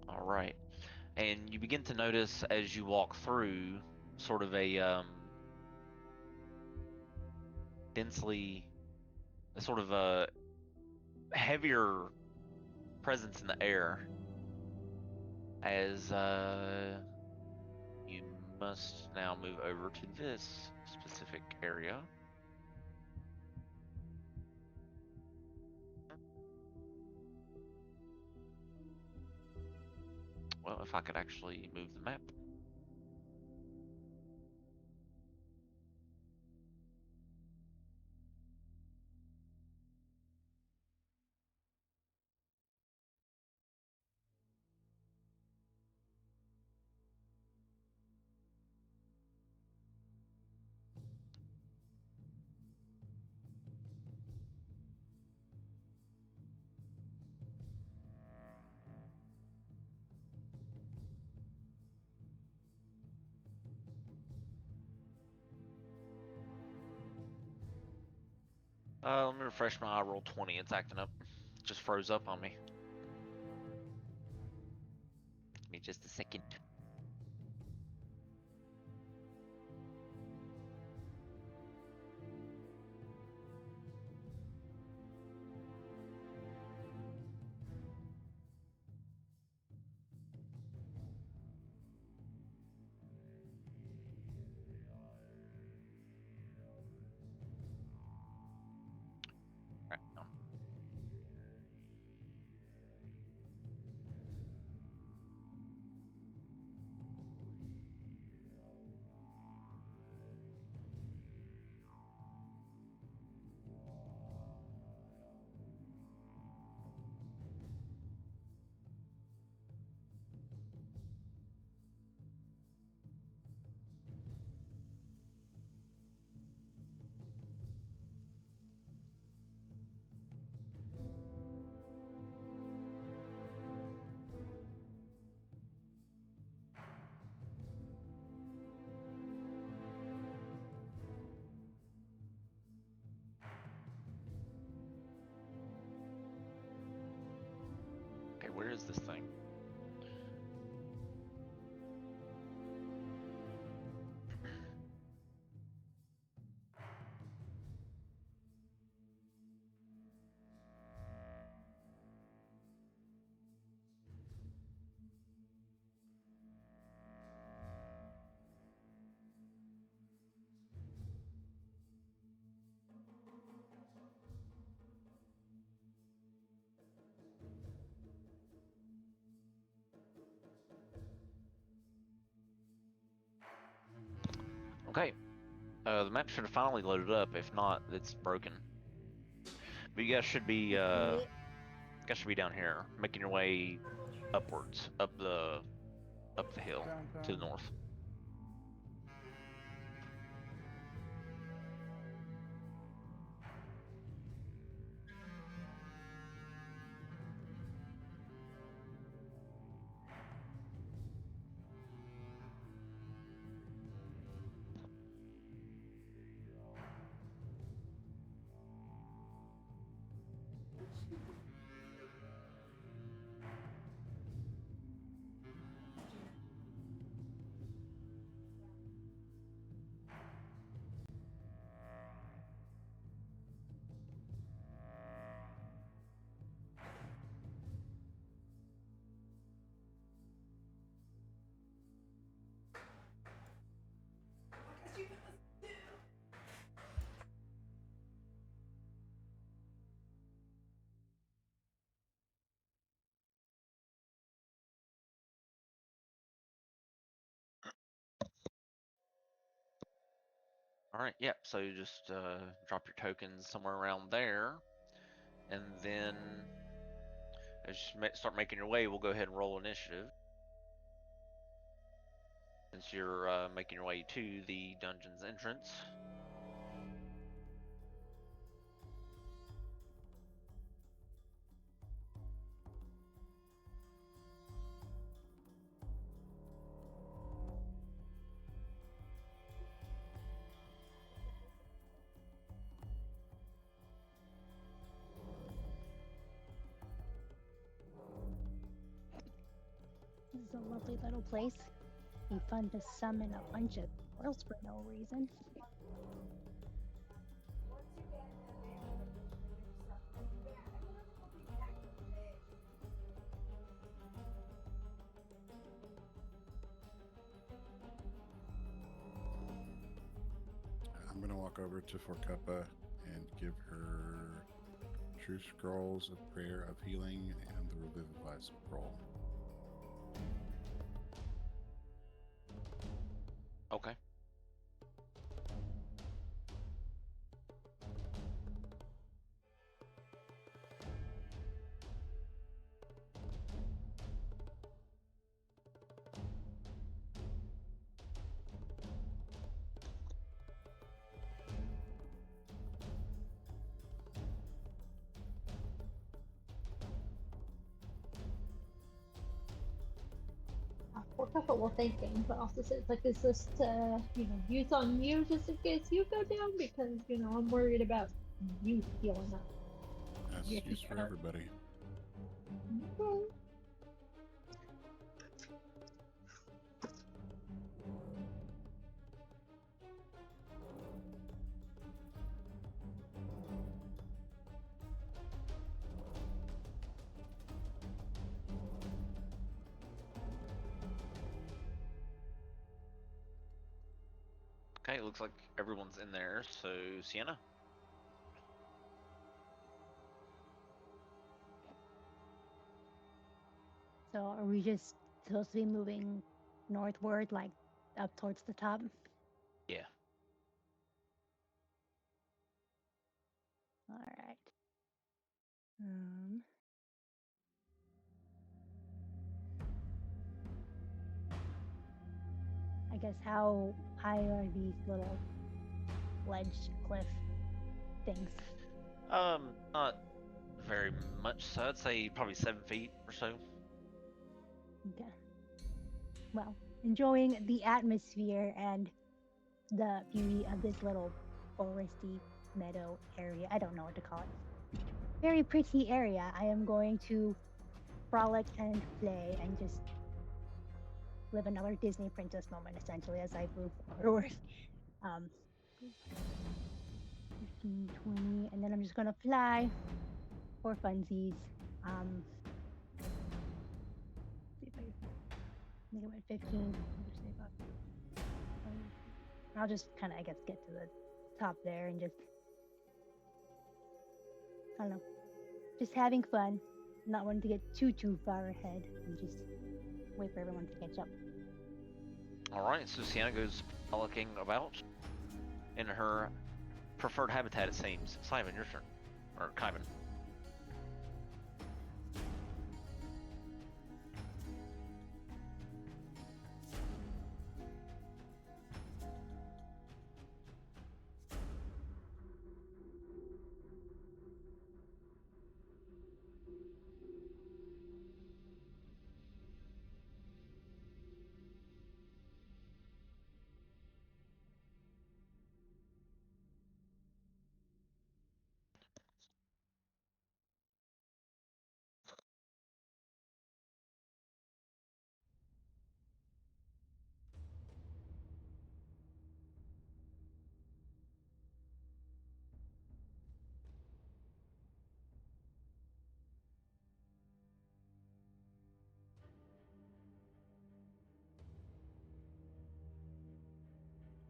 All right. And you begin to notice as you walk through sort of a sort of a heavier presence in the air as you must now move over to this specific area. Well, if I could actually move the map. Let me refresh my roll 20. It's acting up. It just froze up on me. Give me just a second. Right, okay, where is this thing? Okay, the map should have finally loaded up. If not, it's broken. But you guys should be down here, making your way upwards, up the hill to the north. All right, yep. So you just drop your tokens somewhere around there, and then as you start making your way, we'll go ahead and roll initiative. Since you're making your way to the dungeon's entrance. This is a lovely little place. Be fun to summon a bunch of squirrels for no reason. I'm gonna walk over to Forcuppa and give her True Scrolls of Prayer of Healing and the Revivify scroll. Okay. We're comfortable thinking, but also it's like, is this use on you just in case you go down? Because, I'm worried about you healing up. That's Yeah, use for sure. everybody. Okay. Okay, it looks like everyone's in there, so Sienna. So are we just supposed to be moving northward, like up towards the top? Yeah. All right. I guess how high are these little ledge cliff things? Not very much. So I'd say probably 7 feet or so. Okay. Well, enjoying the atmosphere and the beauty of this little foresty meadow area. I don't know what to call it. Very pretty area. I am going to frolic and play and just live another Disney princess moment essentially as I move forward. 15, 20, and then I'm just gonna fly for funsies. See if I think I went 15. I'll just say about 20. I'll just kind of, I guess, get to the top there and just, I don't know, just having fun, not wanting to get too far ahead, and just wait for everyone to catch up. All right, so Sienna goes frolicking about in her preferred habitat, it seems. Simon, your turn. Or Kyvan.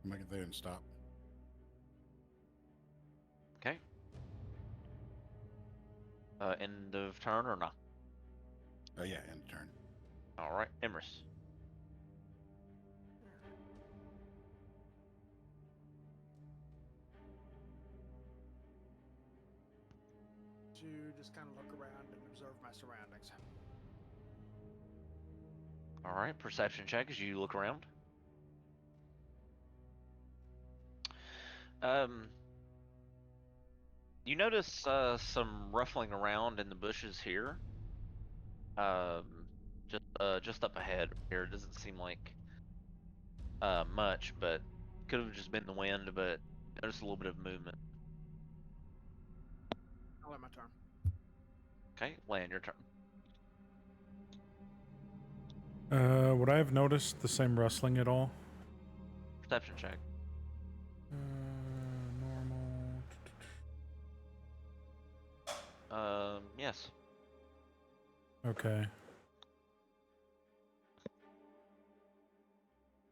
Make it there and stop. Okay. End of turn or not? Oh yeah, end turn. All right, Emrys. to just kind of look around and observe my surroundings. All right, perception check as you look around. You notice some ruffling around in the bushes here. Just up ahead here. It doesn't seem like much, but could have just been the wind. But notice a little bit of movement. I'll let my turn. Okay, Land, your turn. Would I have noticed the same rustling at all? Perception check. Normal. Yes. Okay.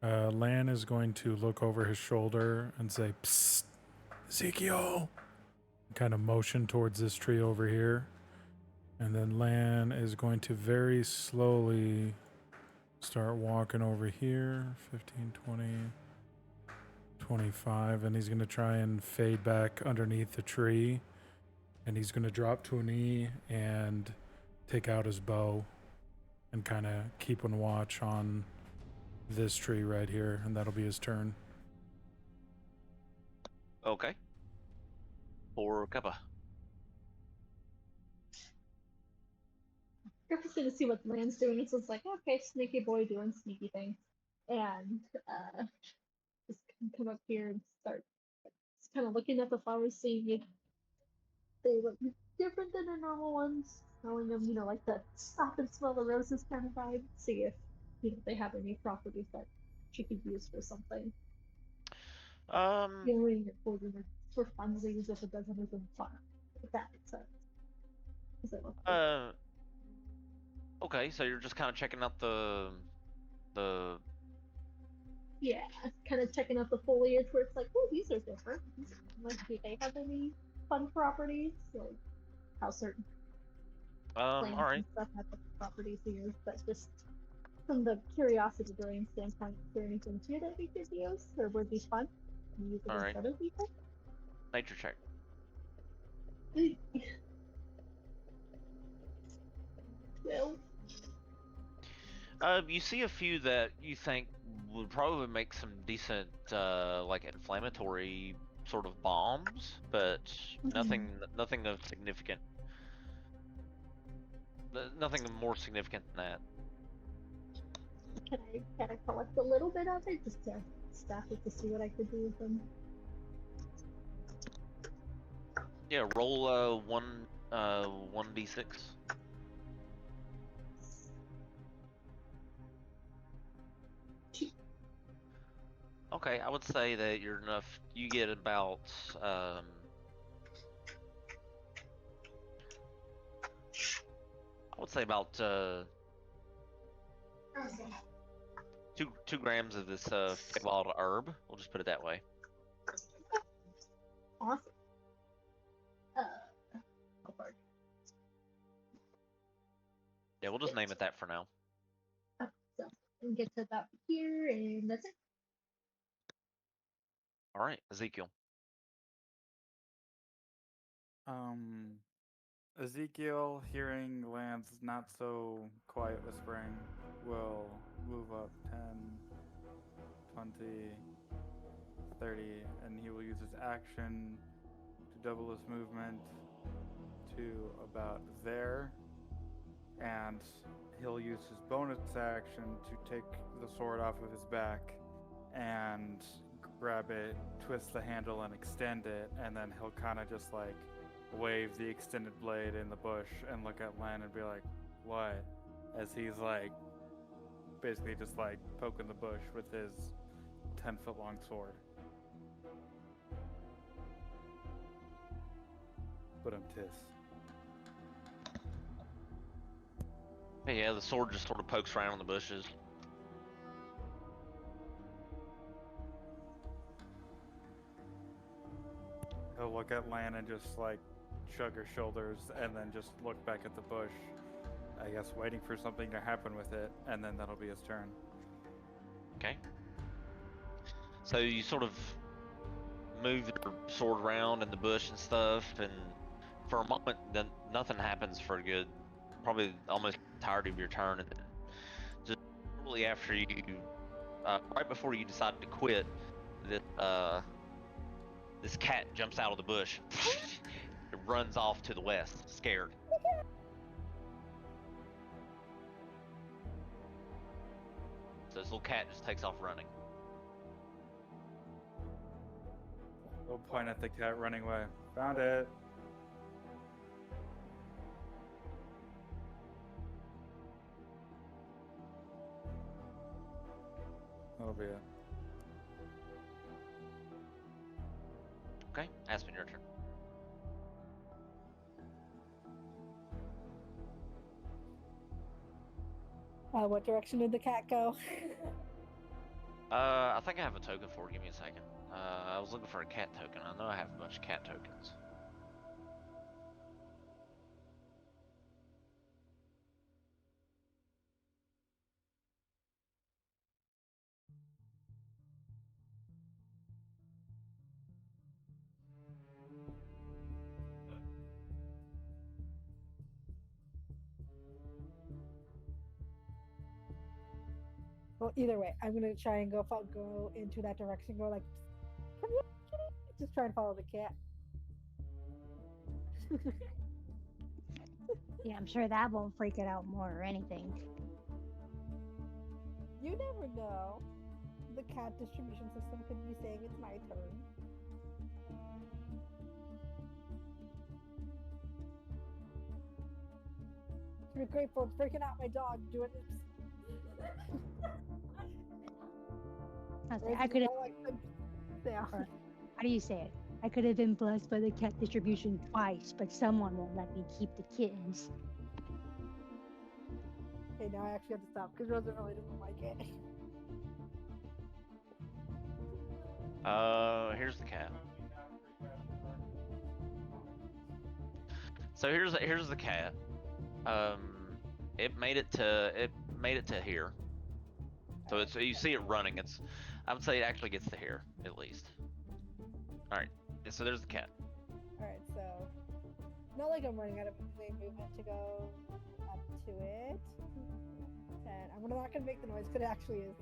Lan is going to look over his shoulder and say, "Psst, Ezekiel!" Kind of motion towards this tree over here. And then Lan is going to very slowly start walking over here. 15, 20, 25. And he's going to try and fade back underneath the tree. And he's going to drop to a knee and take out his bow and kind of keep on watch on this tree right here. And that'll be his turn. Okay. For Kappa. Griffith's gonna see what Land's doing, so it's like, okay, sneaky boy doing sneaky things. And just come up here and start kind of looking at the flowers, seeing if they look different than the normal ones, knowing them, like the stop and smell the roses kind of vibe, see if, they have any properties that she could use for something. Healing or holding it for funsies if it doesn't even fun. If that makes sense. Does it look like Okay, so you're just kind of checking out the yeah, kind of checking out the foliage where it's like, oh, these are different. Like, do they have any fun properties? Like how certain plants all right. and stuff have different properties here, but just from the curiosity brain standpoint, is there anything here that we could use or would be fun? Can we use it All right. instead of people? Nature check. Well, You see a few that you think would probably make some decent, like inflammatory sort of bombs, but nothing of significant. Nothing more significant than that. can I kind of collect a little bit of it just to staff it to see what I could do with them? Yeah, roll 1d6. Okay, I would say that you're enough. You get about I would say about two grams of this wild herb. We'll just put it that way. Awesome. Go for it. Yeah, we'll just name it that for now. So and get to about here, and that's it. All right, Ezekiel. Ezekiel, hearing Lance not so quiet whispering, will move up 10, 20, 30, and he will use his action to double his movement to about there. And he'll use his bonus action to take the sword off of his back and grab it, twist the handle, and extend it. And then he'll kind of just like wave the extended blade in the bush and look at Len and be like, what? As he's like basically just like poking the bush with his 10-foot long sword. But I'm tis. Hey, yeah, the sword just sort of pokes around in the bushes. He'll look at Lan and just like shrug her shoulders and then just look back at the bush, I guess waiting for something to happen with it, and then that'll be his turn. Okay. So you sort of move your sword around in the bush and stuff, and for a moment, then nothing happens for a good, probably almost entirety of your turn, and then just shortly after you, right before you decide to quit, this cat jumps out of the bush. It runs off to the west, scared. So this little cat just takes off running. We'll point at the cat running away. Found it. That'll be it. Okay, Aspen, your turn. What direction did the cat go? I think I have a token for it. Give me a second. I was looking for a cat token. I know I have a bunch of cat tokens. Well, either way, I'm gonna try and go into that direction. Go like, come here, kitty. Just try and follow the cat. Yeah, I'm sure that won't freak it out more or anything. You never know. The cat distribution system could be saying it's my turn. You're grateful. It's freaking out my dog doing this. I could have. Yeah. How do you say it? I could have been blessed by the cat distribution twice, but someone won't let me keep the kittens. Okay, now I actually have to stop because Rosa really doesn't like it. Here's the cat. So here's the cat. It made it to here. So it's, you see it running. I would say it actually gets to here at least. All right. So there's the cat. Alright, so not like I'm running out of movement to go up to it. And I'm not gonna make the noise because it actually is.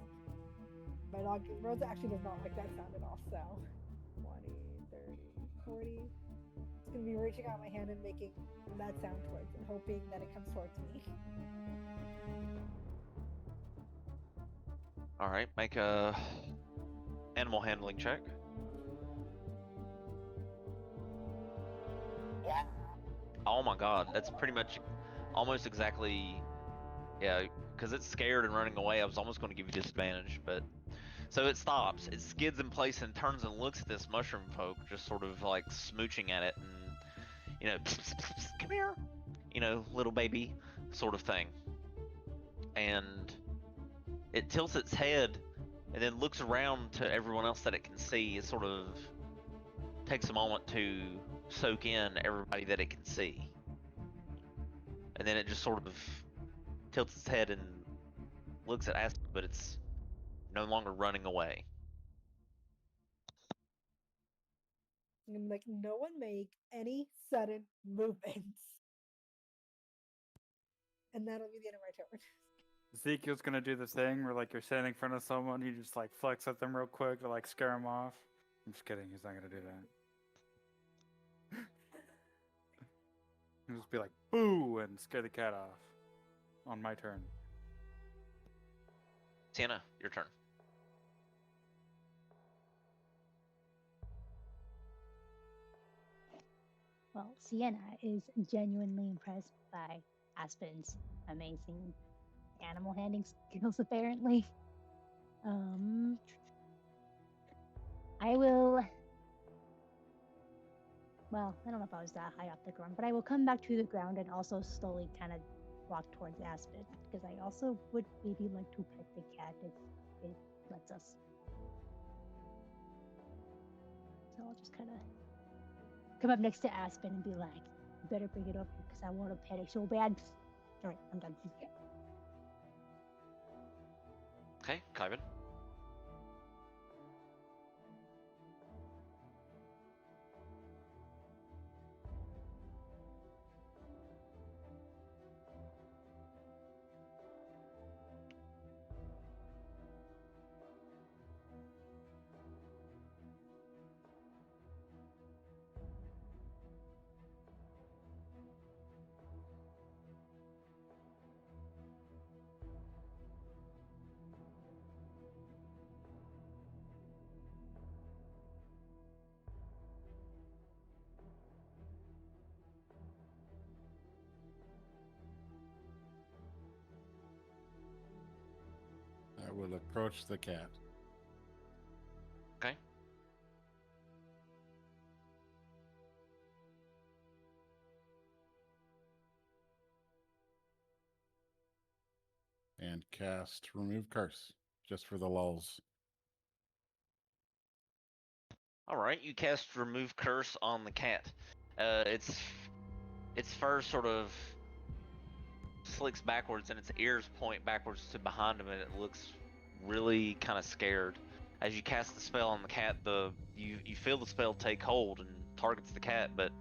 My dog Rosa actually does not like that sound at all, so 20, 30, 40. It's gonna be reaching out my hand and making that sound towards and hoping that it comes towards me. All right. Make a animal handling check. Oh my god, that's pretty much almost exactly, yeah, because it's scared and running away. I was almost going to give you disadvantage, but so it stops, it skids in place and turns and looks at this mushroom folk, just sort of like smooching at it, and you know, pss, pss, pss, come here, you know, little baby sort of thing, and it tilts its head and then looks around to everyone else that it can see. It sort of takes a moment to soak in everybody that it can see, and then it just sort of tilts its head and looks at Aspen, but it's no longer running away. I'm like, no one make any sudden movements. And that'll be the end of my turn. Ezekiel's gonna do the thing where like you're standing in front of someone, you just like flex at them real quick to like scare them off. I'm just kidding. He's not gonna do that. He'll just be like, "Boo!" and scare the cat off. On my turn. Sienna, your turn. Well, Sienna is genuinely impressed by Aspen's amazing animal handling skills, apparently. I will. Well, I don't know if I was that high off the ground, but I will come back to the ground and also slowly kind of walk towards Aspen because I also would maybe like to pet the cat if it lets us. So I'll just kind of come up next to Aspen and be like, "You better bring it up because I want to pet it so bad." All right, I'm done. Okay, Kyvan. approach the cat. Okay. And cast Remove Curse, just for the lulls. All right, you cast Remove Curse on the cat. Its fur sort of slicks backwards, and its ears point backwards to behind him, and it looks really kind of scared. As you cast the spell on the cat, you feel the spell take hold and targets the cat, but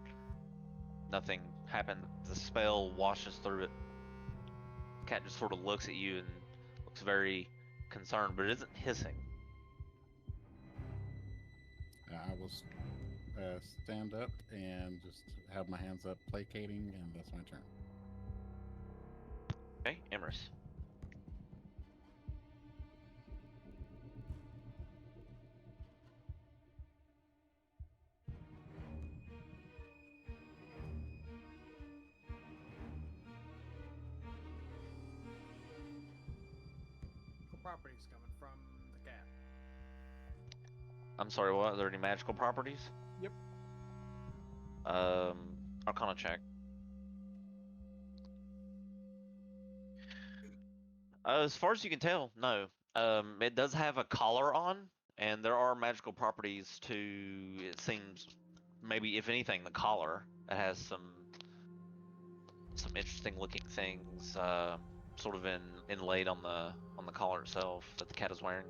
nothing happened. The spell washes through it. The cat just sort of looks at you and looks very concerned, but it isn't hissing. I will stand up and just have my hands up, placating, and that's my turn. Okay, Emrys. Properties coming from the cat. I'm sorry, what? Are there any magical properties? Yep. Arcana check. As far as you can tell, no. It does have a collar on, and there are magical properties to, it seems, maybe if anything, the collar. It has some interesting looking things, sort of inlaid on the collar itself that the cat is wearing.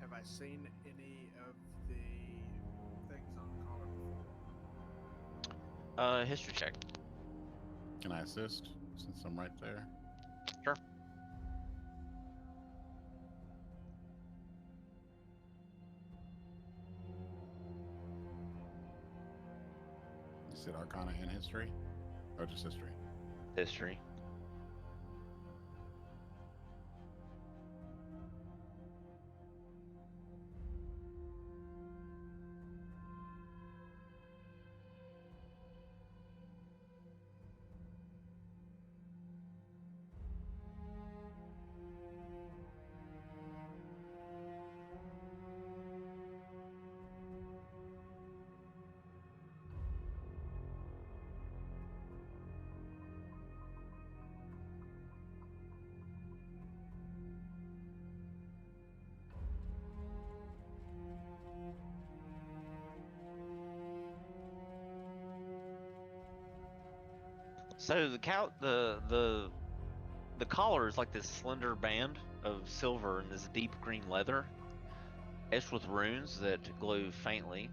Have I seen any of the things on the collar before? History check. Can I assist since I'm right there? Sure. You said Arcana and History? Or just History? History. So the collar is like this slender band of silver and this deep green leather, etched with runes that glow faintly.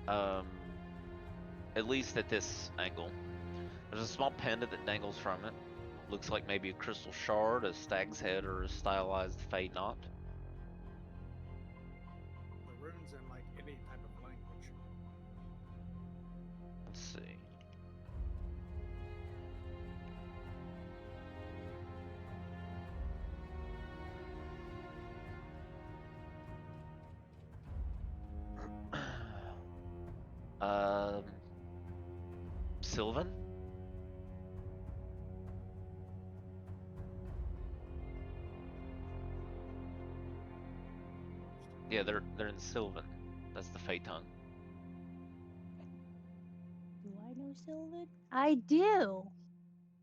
At least at this angle. There's a small pendant that dangles from it. Looks like maybe a crystal shard, a stag's head, or a stylized fade knot. The runes in like any type of language. Let's see. Sylvan? Yeah, they're in Sylvan. That's the Fey tongue. Do I know Sylvan? I do.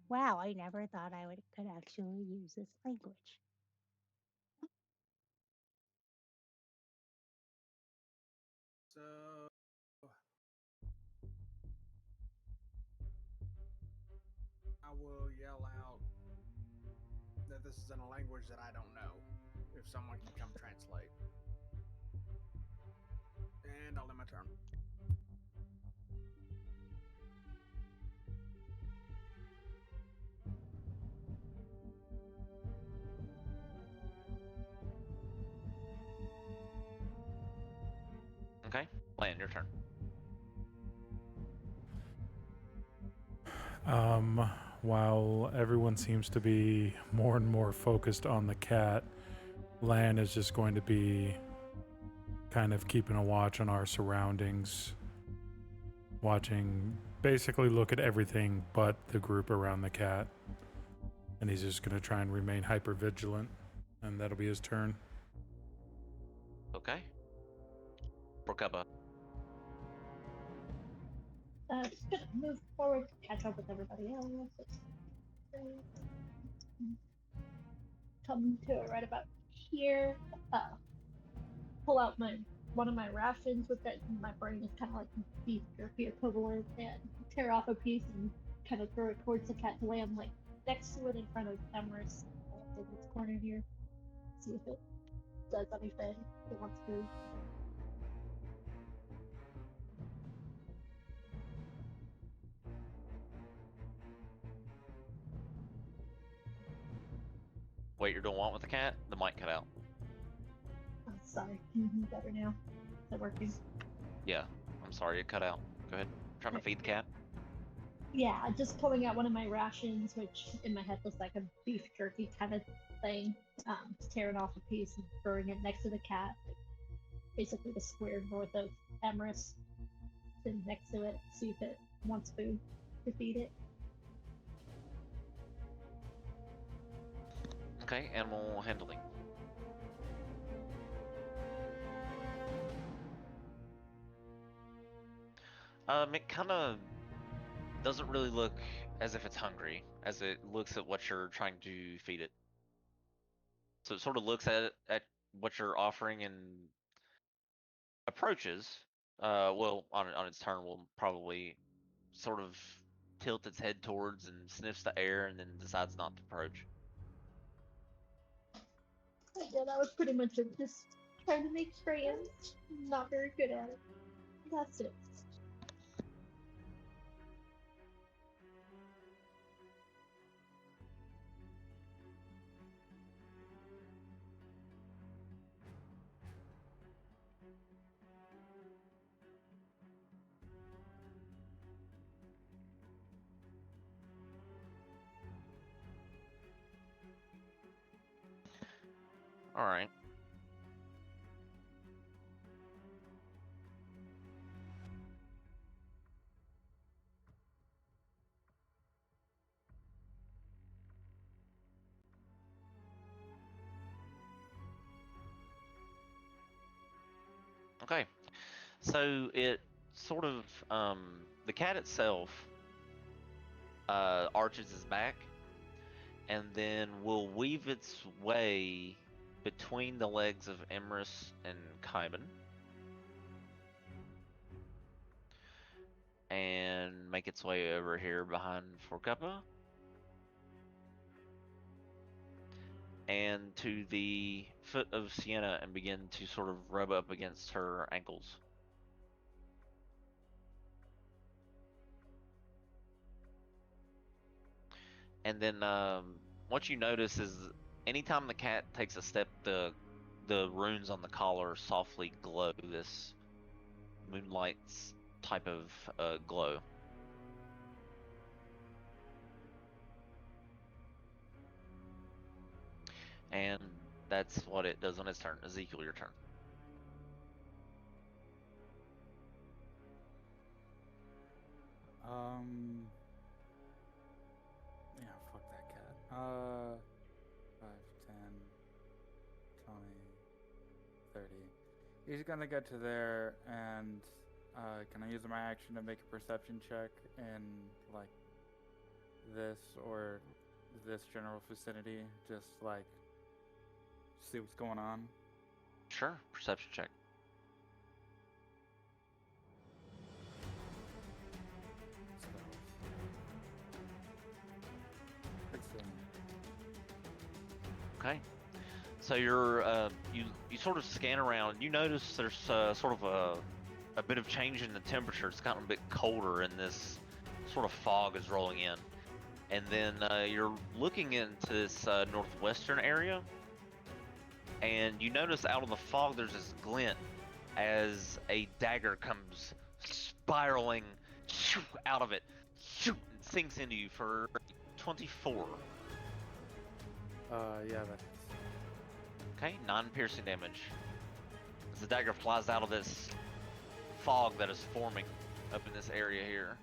Wow, I never thought I could actually use this language. So I will yell out that this is in a language that I don't know. If someone can come translate. And I'll end my turn. Okay, Lan, your turn. While everyone seems to be more and more focused on the cat, Lan is just going to be kind of keeping a watch on our surroundings, watching, basically look at everything but the group around the cat. And he's just going to try and remain hyper vigilant, and that'll be his turn. Okay. Brokaba. Just gonna move forward to catch up with everybody else. Come to it right about here. Pull out one of my rations with that. My brain is kind of like beef jerky equivalent, and tear off a piece and kind of throw it towards the cat to land like next to it in front of Emerus in this corner here. See if it does anything. If it wants to. Wait, you're doing what with the cat? The mic cut out. Oh, sorry. Better now. Is it working? Yeah, I'm sorry, it cut out. Go ahead. Trying to feed the cat. Yeah, just pulling out one of my rations, which in my head looks like a beef jerky kind of thing. Tearing off a piece and throwing it next to the cat. Basically the square north of Emerus. Sitting next to it, see if it wants food to feed it. Okay, animal handling. It kind of doesn't really look as if it's hungry, as it looks at what you're trying to feed it. So it sort of looks at what you're offering and approaches. Well, on its turn, will probably sort of tilt its head towards and sniffs the air, and then decides not to approach. Yeah, that was pretty much it. Just trying to make friends. Not very good at it. That's it. All right. Okay. So it sort of the cat itself arches its back and then will weave its way between the legs of Emrys and Kaiban and make its way over here behind Forkuppa and to the foot of Sienna and begin to sort of rub up against her ankles. And then what you notice is anytime the cat takes a step, the runes on the collar softly glow this moonlight's type of glow. And that's what it does on its turn. Ezekiel, your turn. Yeah, fuck that cat. 5, 10, 20, 30. He's gonna get to there, and can I use my action to make a perception check in like this or this general vicinity? Just like see what's going on. Sure, perception check. Okay, so you're you sort of scan around. You notice there's sort of a bit of change in the temperature. It's gotten a bit colder, and this sort of fog is rolling in. And then you're looking into this northwestern area, and you notice out of the fog there's this glint as a dagger comes spiraling out of it, and sinks into you for 24. Yeah, that is. Okay, non-piercing damage. as the dagger flies out of this fog that is forming up in this area here.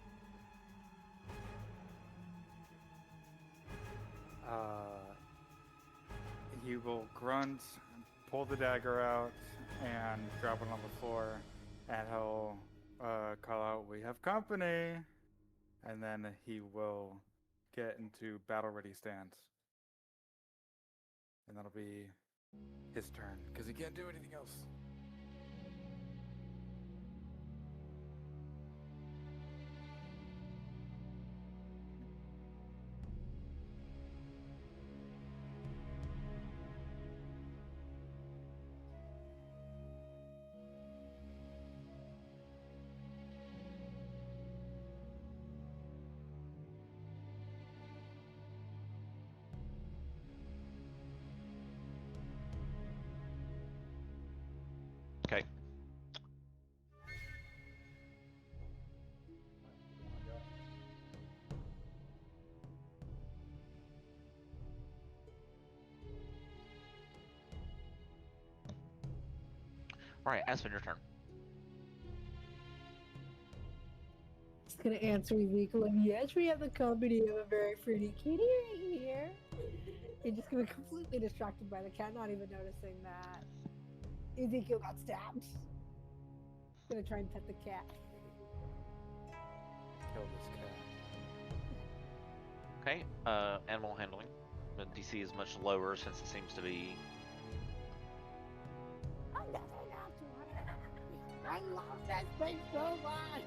He will grunt, pull the dagger out, and drop it on the floor, and he'll call out, "We have company!" And then he will get into battle-ready stance. And that'll be his turn, because he can't do anything else. Okay. All right, Aspen, your turn. Just gonna answer weakly. Yes, we have the company of a very pretty kitty right here. You're just gonna be completely distracted by the cat, not even noticing that Ezekiel got stabbed. Gonna try and pet the cat. Kill this cat. Okay, animal handling. The DC is much lower since it seems to be. I love that thing so much.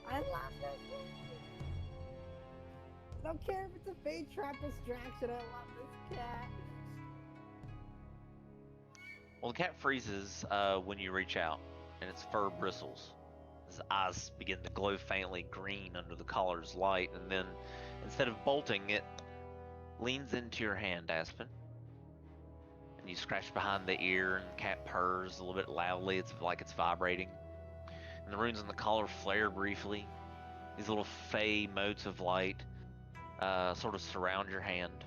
I love this thing. I don't care if it's a bait trap distraction. I love this cat. Well, the cat freezes when you reach out, and its fur bristles. His eyes begin to glow faintly green under the collar's light, and then, instead of bolting, it leans into your hand, Aspen. And you scratch behind the ear, and the cat purrs a little bit loudly. It's like it's vibrating. And the runes on the collar flare briefly. These little fey motes of light sort of surround your hand.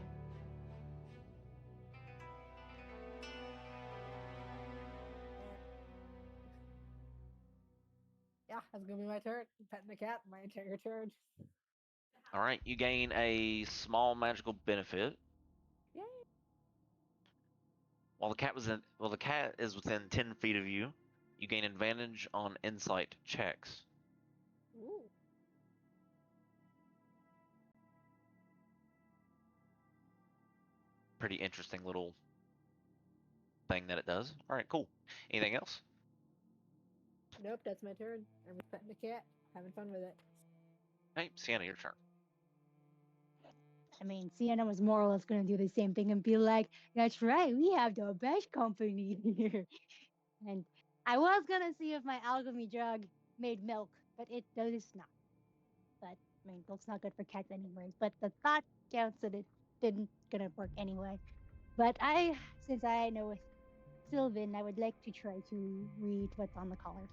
Yeah, that's gonna be my turn. Petting the cat, my entire turn. All right, you gain a small magical benefit. Yay! While the cat is within 10 feet of you, you gain advantage on insight checks. Ooh. Pretty interesting little thing that it does. All right, cool. Anything else? Nope, that's my turn. I'm just petting the cat, having fun with it. Hey, Sienna, your turn. I mean, Sienna was more or less going to do the same thing and be like, "That's right, we have the best company here." And I was going to see if my alchemy jug made milk, but it does not. But, I mean, milk's not good for cats anyways. But the thought counts that it didn't going to work anyway. But since I know with Sylvan, I would like to try to read what's on the collar.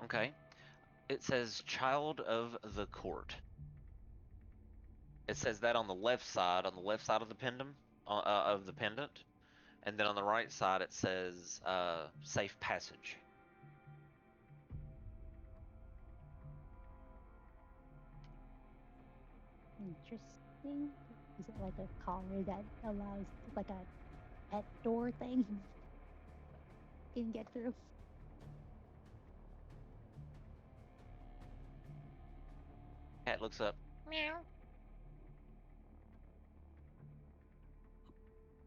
Okay. It says Child of the Court. It says that on the left side of the pendant, and then on the right side it says Safe Passage. Interesting. Is it like a collar that allows like a pet door thing you can get through? Cat looks up. Meow.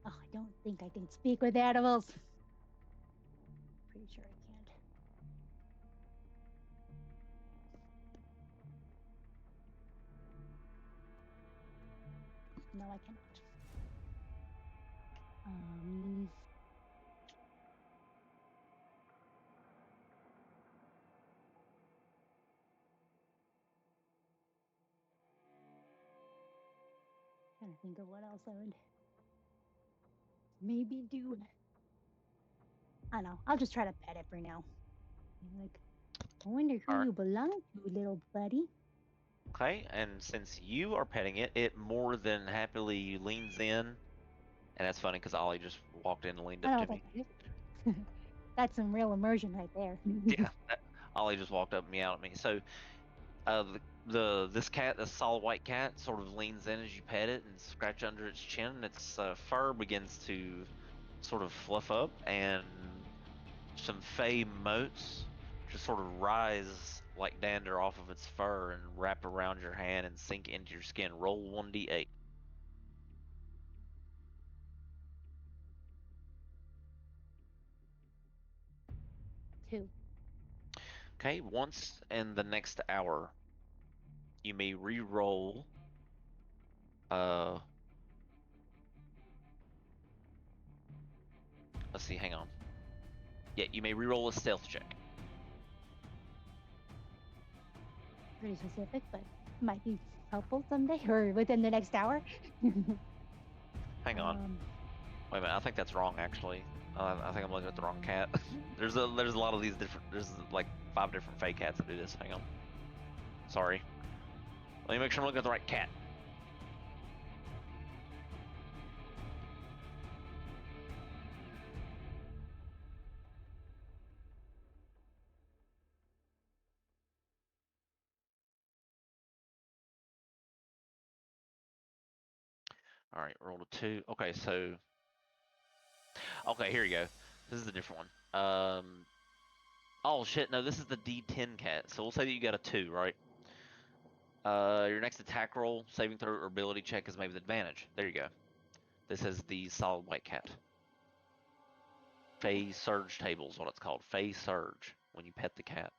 Oh, I don't think I can speak with animals. Pretty sure I can't. No, I cannot. Trying to think of what else I would maybe do. I don't know. I'll just try to pet it for now. Like, I wonder who Alright. you belong to, little buddy. Okay, and since you are petting it, it more than happily leans in. And that's funny because Ollie just walked in and leaned I up know to me. that's some real immersion right there. Yeah, Ollie just walked up and meowed at me. So, this cat, this solid white cat, sort of leans in as you pet it and scratch under its chin, and its fur begins to sort of fluff up, and some fey motes just sort of rise like dander off of its fur and wrap around your hand and sink into your skin. Roll 1d8. Two. Okay, once in the next hour, you may re-roll. Let's see. Hang on. Yeah, you may re-roll a stealth check. Pretty specific, but might be helpful someday or within the next hour. Hang on. Wait a minute. I think that's wrong. Actually, I think I'm looking at the wrong cat. there's a lot of these different. There's like 5 different fey cats that do this. Hang on. Sorry. Let me make sure I'm looking at the right cat. All right, roll a 2. Okay, so okay, here you go. This is a different one. Oh shit, no, this is the D10 cat. So we'll say that you got a 2, right? Your next attack roll, saving throw, or ability check is maybe with advantage. There you go. This is the solid white cat. Fey Surge table is what it's called. Fey Surge, when you pet the cat.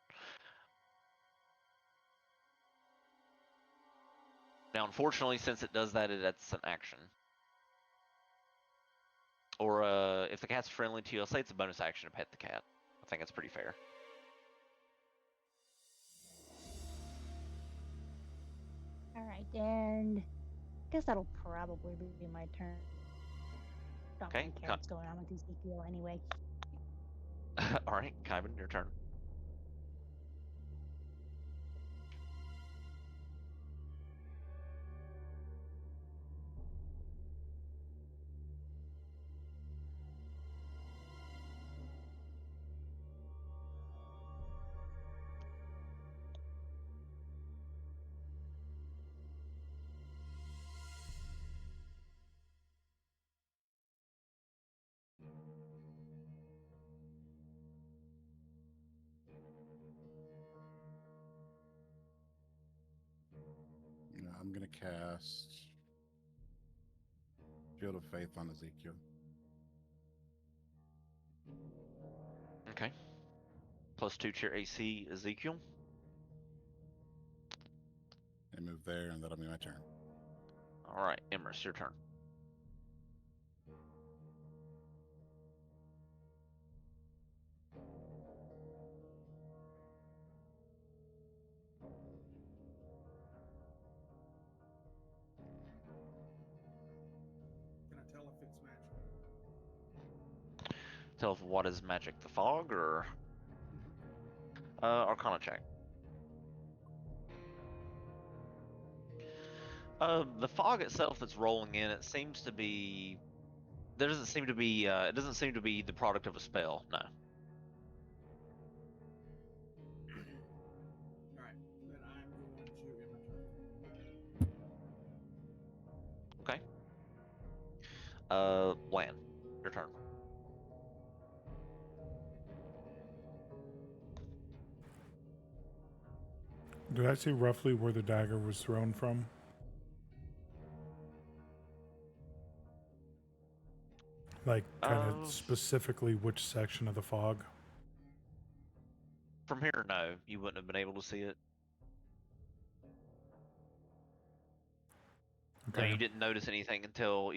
Now, unfortunately, since it does that, that's an action. Or if the cat's friendly to you, I'll say it's a bonus action to pet the cat. I think that's pretty fair. All right, and I guess that'll probably be my turn. Don't Okay, really care what's going on with Ezekiel anyway. All right, Kyban, your turn. Yeah, I'm gonna cast Shield of Faith on Ezekiel. Okay. +2 to your AC, Ezekiel. And move there, and that'll be my turn. All right, Emrys, your turn. Can I tell if it's magic? Tell us what is magic, the fog, or Arcana check. The fog itself that's rolling in, it seems to be. There doesn't seem to be. It doesn't seem to be the product of a spell. No. Alright, then I'm going to end my turn. Okay. Lan, your turn. Did I see roughly where the dagger was thrown from? Like, kind of specifically which section of the fog? From here, no, you wouldn't have been able to see it. Okay. No, you didn't notice anything until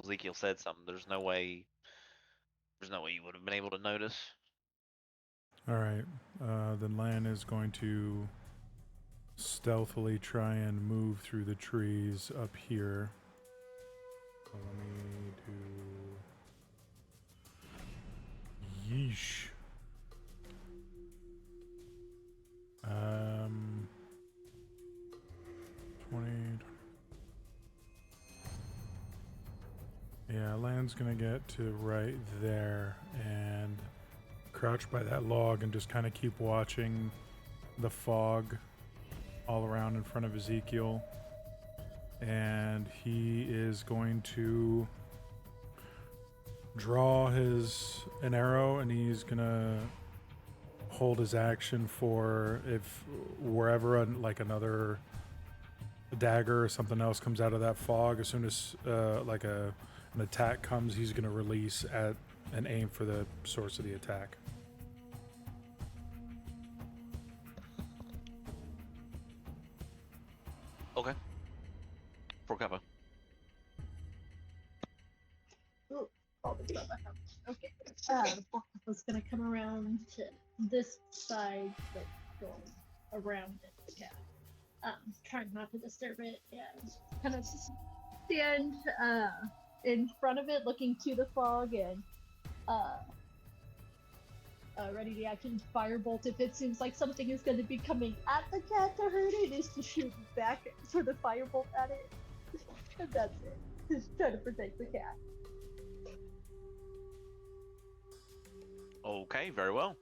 Ezekiel said something. There's no way you would have been able to notice. All right. Then Lan is going to stealthily try and move through the trees up here. So let me do. Yeesh. Land's gonna get to right there and crouch by that log and just kind of keep watching the fog all around in front of Ezekiel. And he is going to draw an arrow, and he's gonna hold his action for if wherever another dagger or something else comes out of that fog. As soon as an attack comes, he's gonna release at and aim for the source of the attack. Okay. For cover. Ooh, all the stuff I have. Okay. Bokka's gonna come around to this side, but going around it. Yeah. Trying not to disturb it, and kind of stand in front of it, looking to the fog, and ready to act and firebolt if it seems like something is going to be coming at the cat to hurt it, is to shoot back for the firebolt at it. And that's it. Just try to protect the cat. Okay, very well.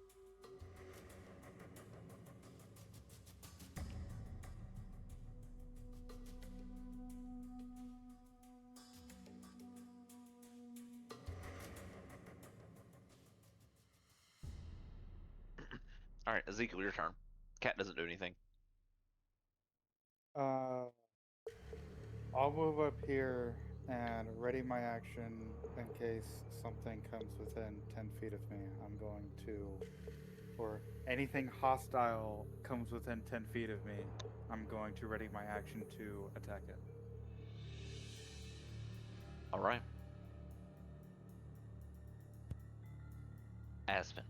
All right, Ezekiel, your turn. Cat doesn't do anything. I'll move up here and ready my action in case something comes within 10 feet of me. I'm going to, or anything hostile comes within 10 feet of me, I'm going to ready my action to attack it. All right. Aspen.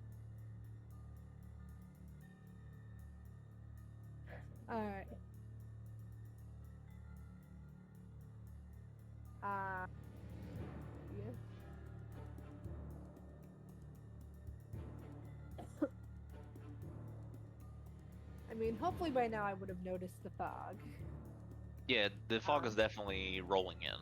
Alright. Yeah. I mean, hopefully by now I would have noticed the fog. Yeah, the fog is definitely rolling in.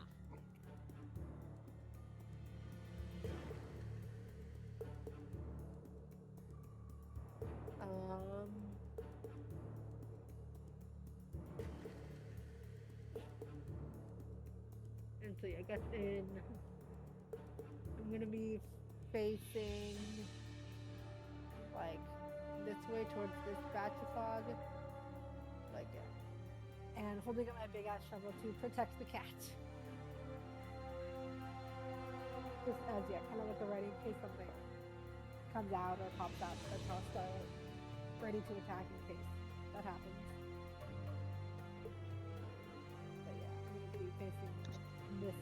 And so I guess I'm gonna be facing like this way towards this patch of fog, like and holding up my big ass shovel to protect the cat. Just as kind of like a ready in case something comes out or pops out that's hostile, ready to attack in case that happens. But yeah, I'm gonna be facing this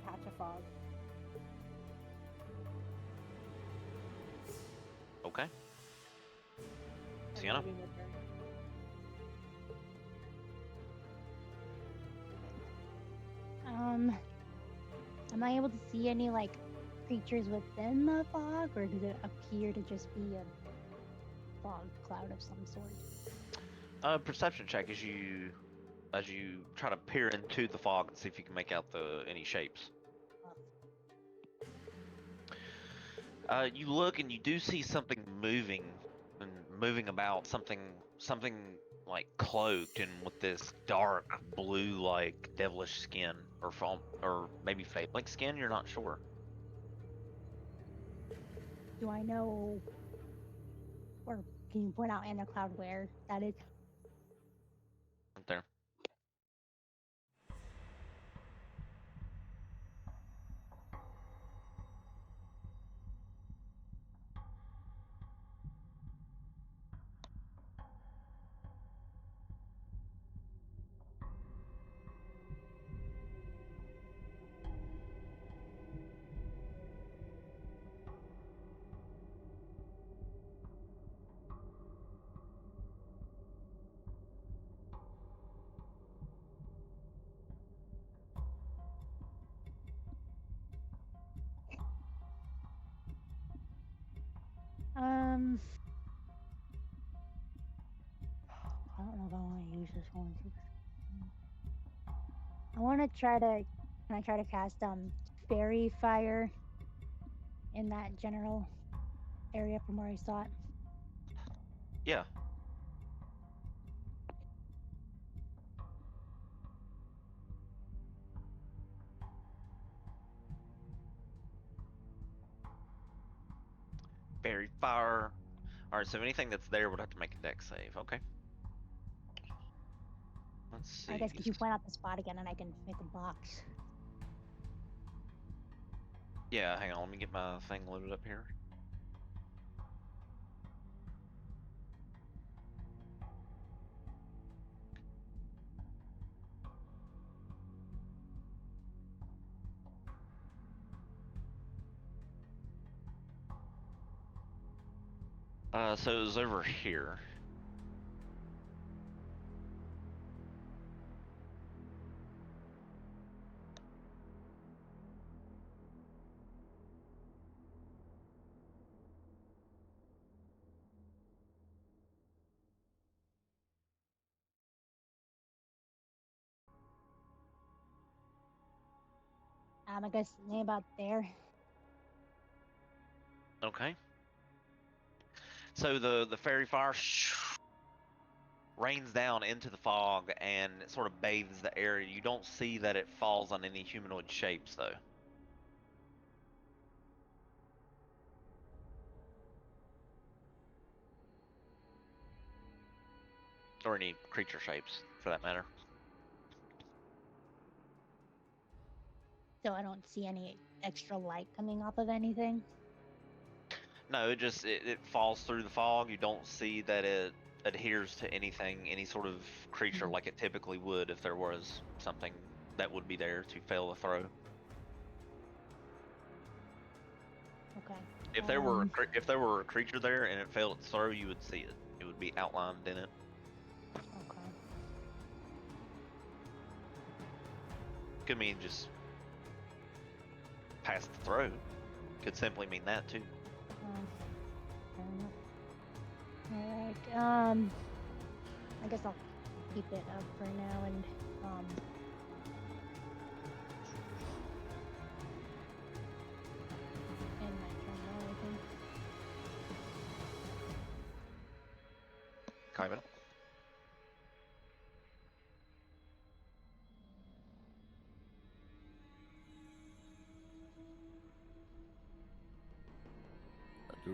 patch of fog. Okay. And Sienna? that'll be my turn. Am I able to see any like creatures within the fog, or does it appear to just be a fog cloud of some sort? Perception check as you try to peer into the fog and see if you can make out any shapes. You look and you do see something moving about, something like cloaked and with this dark blue like devilish skin or maybe fake skin, you're not sure. Do I know, or can you point out in the cloud where that is? Right there. I don't know if I want to use this one. I want to try to. Can I try to cast fairy fire in that general area from where I saw it? Yeah. Fairy fire. Alright, so anything that's there would have to make a deck save, okay? Let's see. I guess because you point out the spot again and I can make a box. Yeah, hang on, let me get my thing loaded up here. So it was over here. I guess maybe about there. Okay. So the fairy fire rains down into the fog and it sort of bathes the area. You don't see that it falls on any humanoid shapes, though. Or any creature shapes, for that matter. So I don't see any extra light coming off of anything. No, it falls through the fog. You don't see that it adheres to anything, any sort of creature like it typically would if there was something that would be there to fail the throw. Okay. If there were a creature there and it failed its throw, you would see it. It would be outlined in it. Okay. Could mean just pass the throw. Could simply mean that too. Fair enough. Alright, I guess I'll keep it up for now and, end my turn now, I think. Kyvan.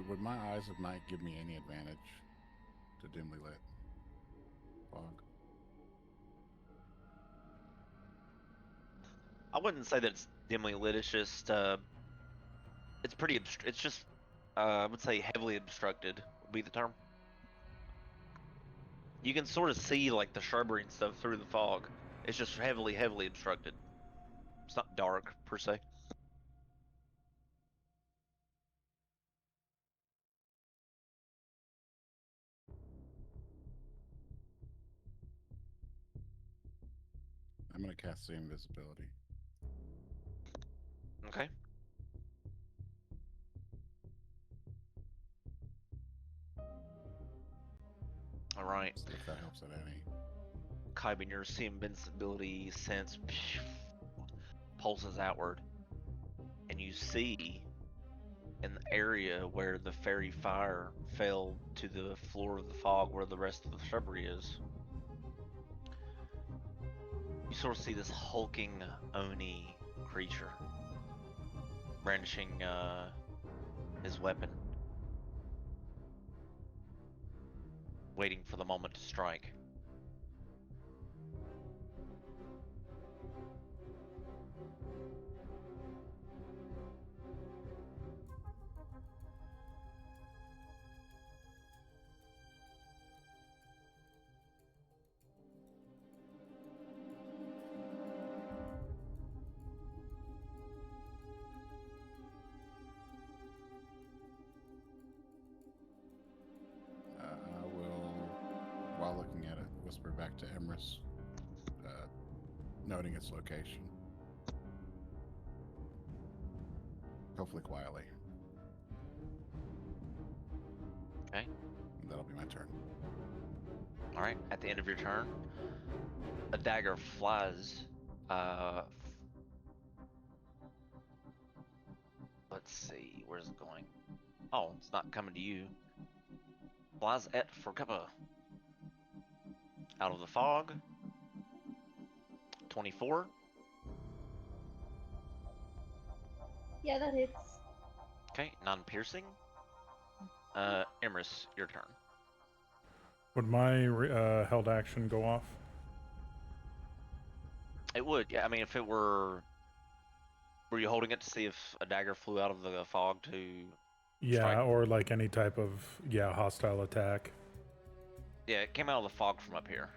Would my eyes of night give me any advantage to dimly lit fog? I wouldn't say that it's dimly lit. It's just it's pretty. It's just I would say heavily obstructed would be the term. You can sort of see like the shrubbery and stuff through the fog. It's just heavily obstructed. It's not dark per se. I'm going to cast the invisibility. Okay. All right. So if that helps at any. Kyban, your invincibility sense pulses outward, and you see in the area where the fairy fire fell to the floor of the fog where the rest of the shrubbery is. You sort of see this hulking Oni creature brandishing his weapon, waiting for the moment to strike. I will, while looking at it, whisper back to Emrys, noting its location. Hopefully quietly. Okay. And that'll be my turn. All right. At the end of your turn, a dagger flies let's see, where's it going? Oh, it's not coming to you. Flies et Forkuppa. Out of the fog. 24. Yeah, that hits. Okay, non-piercing. Emrys, your turn. Would my held action go off? It would, yeah. I mean, if it were you holding it to see if a dagger flew out of the fog to Yeah, strike? or like any type of hostile attack. Yeah, it came out of the fog from up here.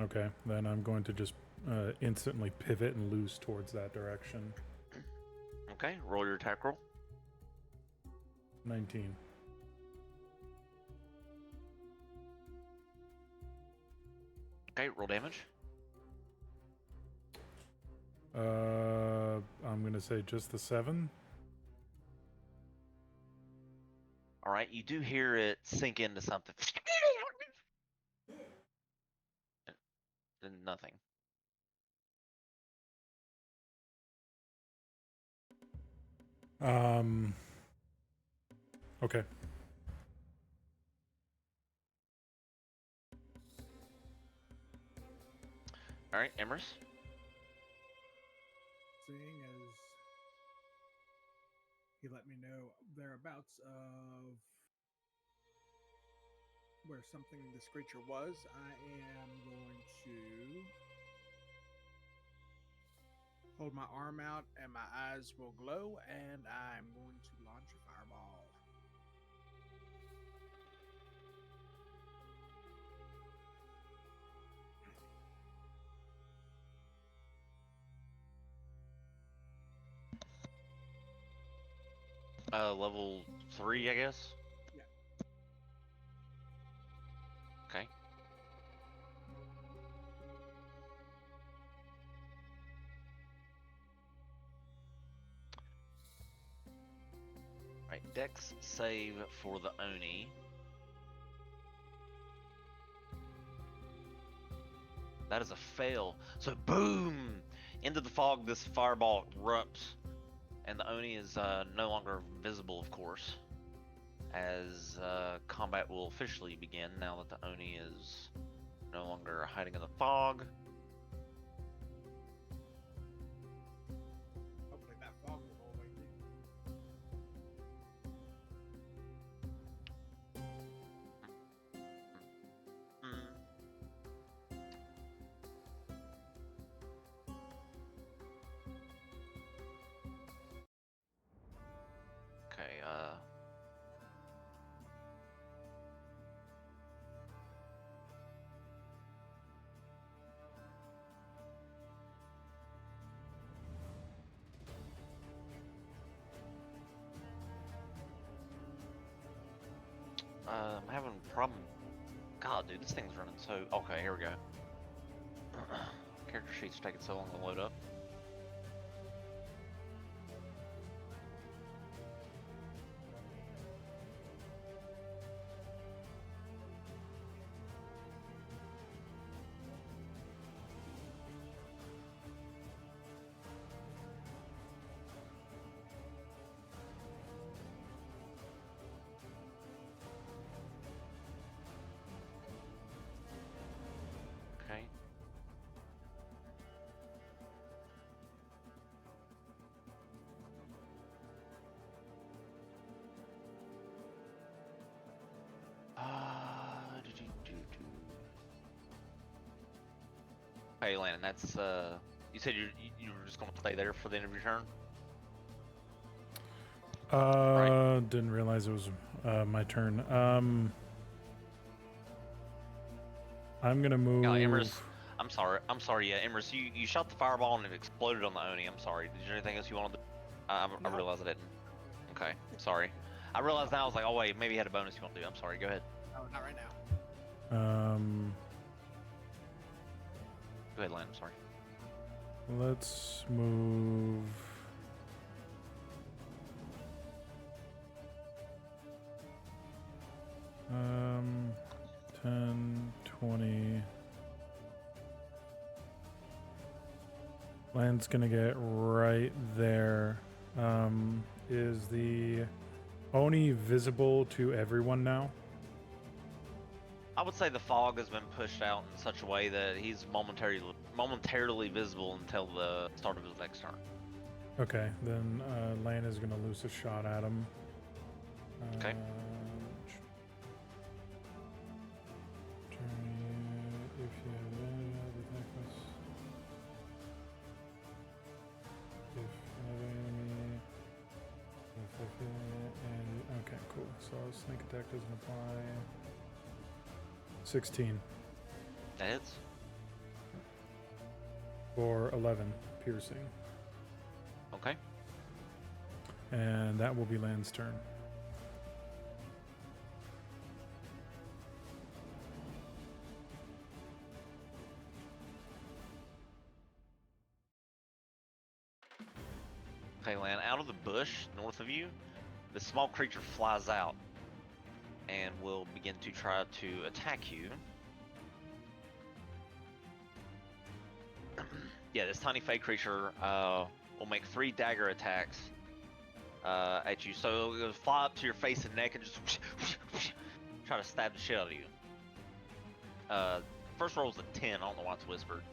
Okay, then I'm going to just instantly pivot and loose towards that direction. Okay, roll your attack roll. 19. Okay, roll damage. I'm gonna say just the 7. All right, you do hear it sink into something. Then nothing. Okay. All right, Emrys. Seeing as he let me know thereabouts of where this creature was, I am going to hold my arm out and my eyes will glow, and I'm going to launch a fireball. Level 3, I guess. Yeah. Okay. Right, Dex save for the Oni. That is a fail. So boom! Into the fog, this fireball erupts, and the Oni is no longer visible, of course, as combat will officially begin now that the Oni is no longer hiding in the fog. Hopefully that fog will go away too. Okay, I'm having a problem. God, dude, this thing's running so... Okay, here we go. Character sheet's taking so long to load up. Okay. Hey, Landon, that's you said you were just gonna stay there for the end of your turn. Didn't realize it was my turn. I'm gonna move. Emrys, I'm sorry. Yeah, Emrys, you shot the fireball and it exploded on the Oni. I'm sorry. Did you have anything else you wanted to? I realized I didn't. Okay, sorry. I realized now. I was like, oh wait, maybe you had a bonus you want to do. I'm sorry. Go ahead. Oh, not right now. Go ahead, Landon. I'm sorry. Let's move. Um, 10, 20. Land's gonna get right there. Is the Oni visible to everyone now? I would say the fog has been pushed out in such a way that he's momentarily visible until the start of his next turn. Okay, then Lane is going to loose a shot at him. Okay. Okay, cool. So sneak attack doesn't apply. 16 That hits. for 11 piercing. Okay. And that will be Land's turn. Okay, Lan, out of the bush north of you, the small creature flies out and will begin to try to attack you. Yeah, this tiny fey creature will make 3 dagger attacks at you. So it'll fly up to your face and neck and just try to stab the shit out of you. First roll is a 10. I don't know why it's whispered.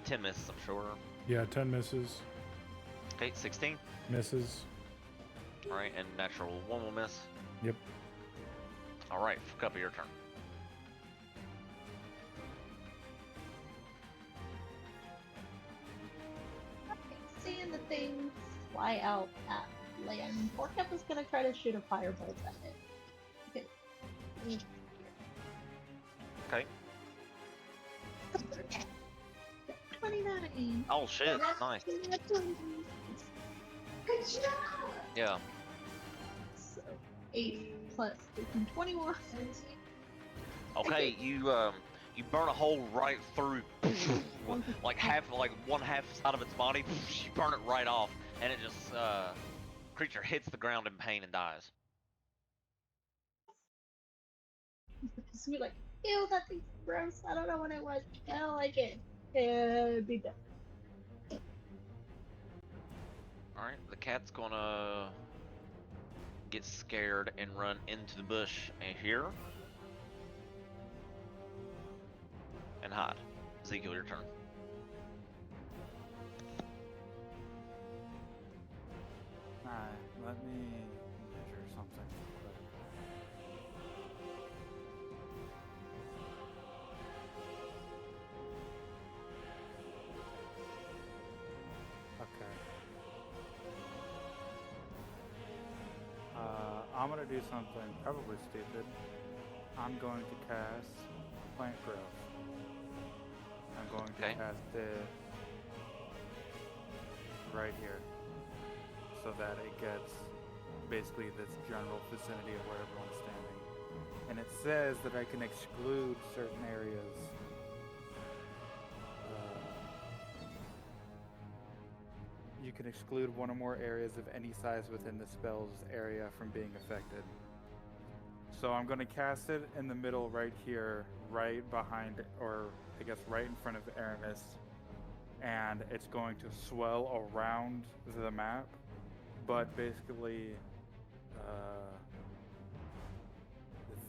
10 misses, I'm sure. Yeah, 10 misses. Okay, 16. Misses. Alright, and natural 1 will miss. Yep. Alright, Cup, your turn. Okay, seeing the thing fly out at Land, Porkep is gonna try to shoot a firebolt at it. Okay. Okay. 29. Oh shit, nice. Good job! Yeah. So, 8 plus 18, 21. Okay, you burn a hole right through, like one half side of its body. You burn it right off, and it just creature hits the ground in pain and dies. Because we're like, ew, that thing's gross. I don't know what it was. I don't like it. And be done. All right, the cat's gonna get scared and run into the bush here and hide. Ezekiel, your turn. Alright, let me measure something real quick. Okay. I'm gonna do something probably stupid. I'm going to cast Plant Growth. I'm going to Okay. cast it right here, so that it gets basically this general vicinity of where everyone's standing. And it says that I can exclude certain areas. You can exclude one or more areas of any size within the spell's area from being affected. So I'm going to cast it in the middle right here, right behind, or I guess right in front of Aramis. And it's going to swell around the map, but basically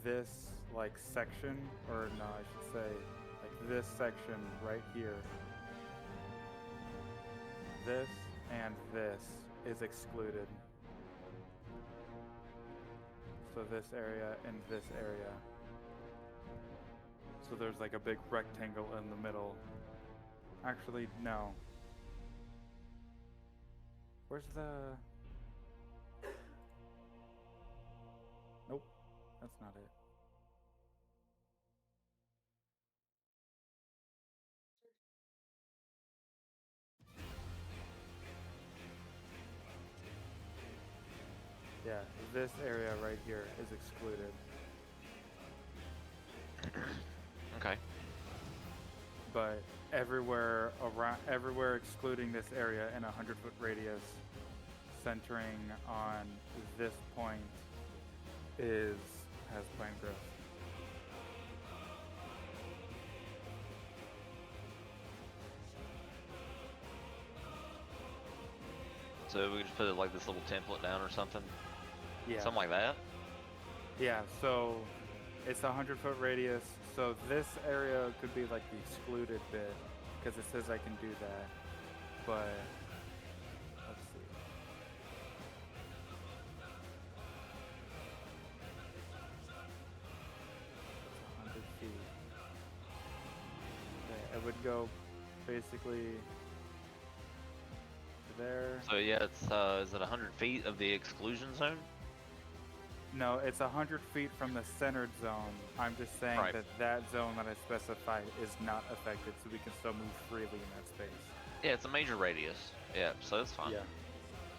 this like section, or no, I should say like this section right here, this and this is excluded. So this area and this area. So there's like a big rectangle in the middle. Actually, no. Where's the... Nope, that's not it. Yeah, this area right here is excluded. Okay. But everywhere around, everywhere excluding this area in a 100-foot radius, centering on this point, has plant growth. So we just put like this little template down or something, Yeah. something like that. Yeah, so it's a 100-foot radius. So this area could be like the excluded bit because it says I can do that. But let's see. It's 100 feet. Okay, it would go basically to there. So yeah, it's is it 100 feet of the exclusion zone? No, it's 100 feet from the centered zone. I'm just saying Right. that zone that I specified is not affected, so we can still move freely in that space. Yeah, it's a major radius. Yeah, so that's fine. Yeah.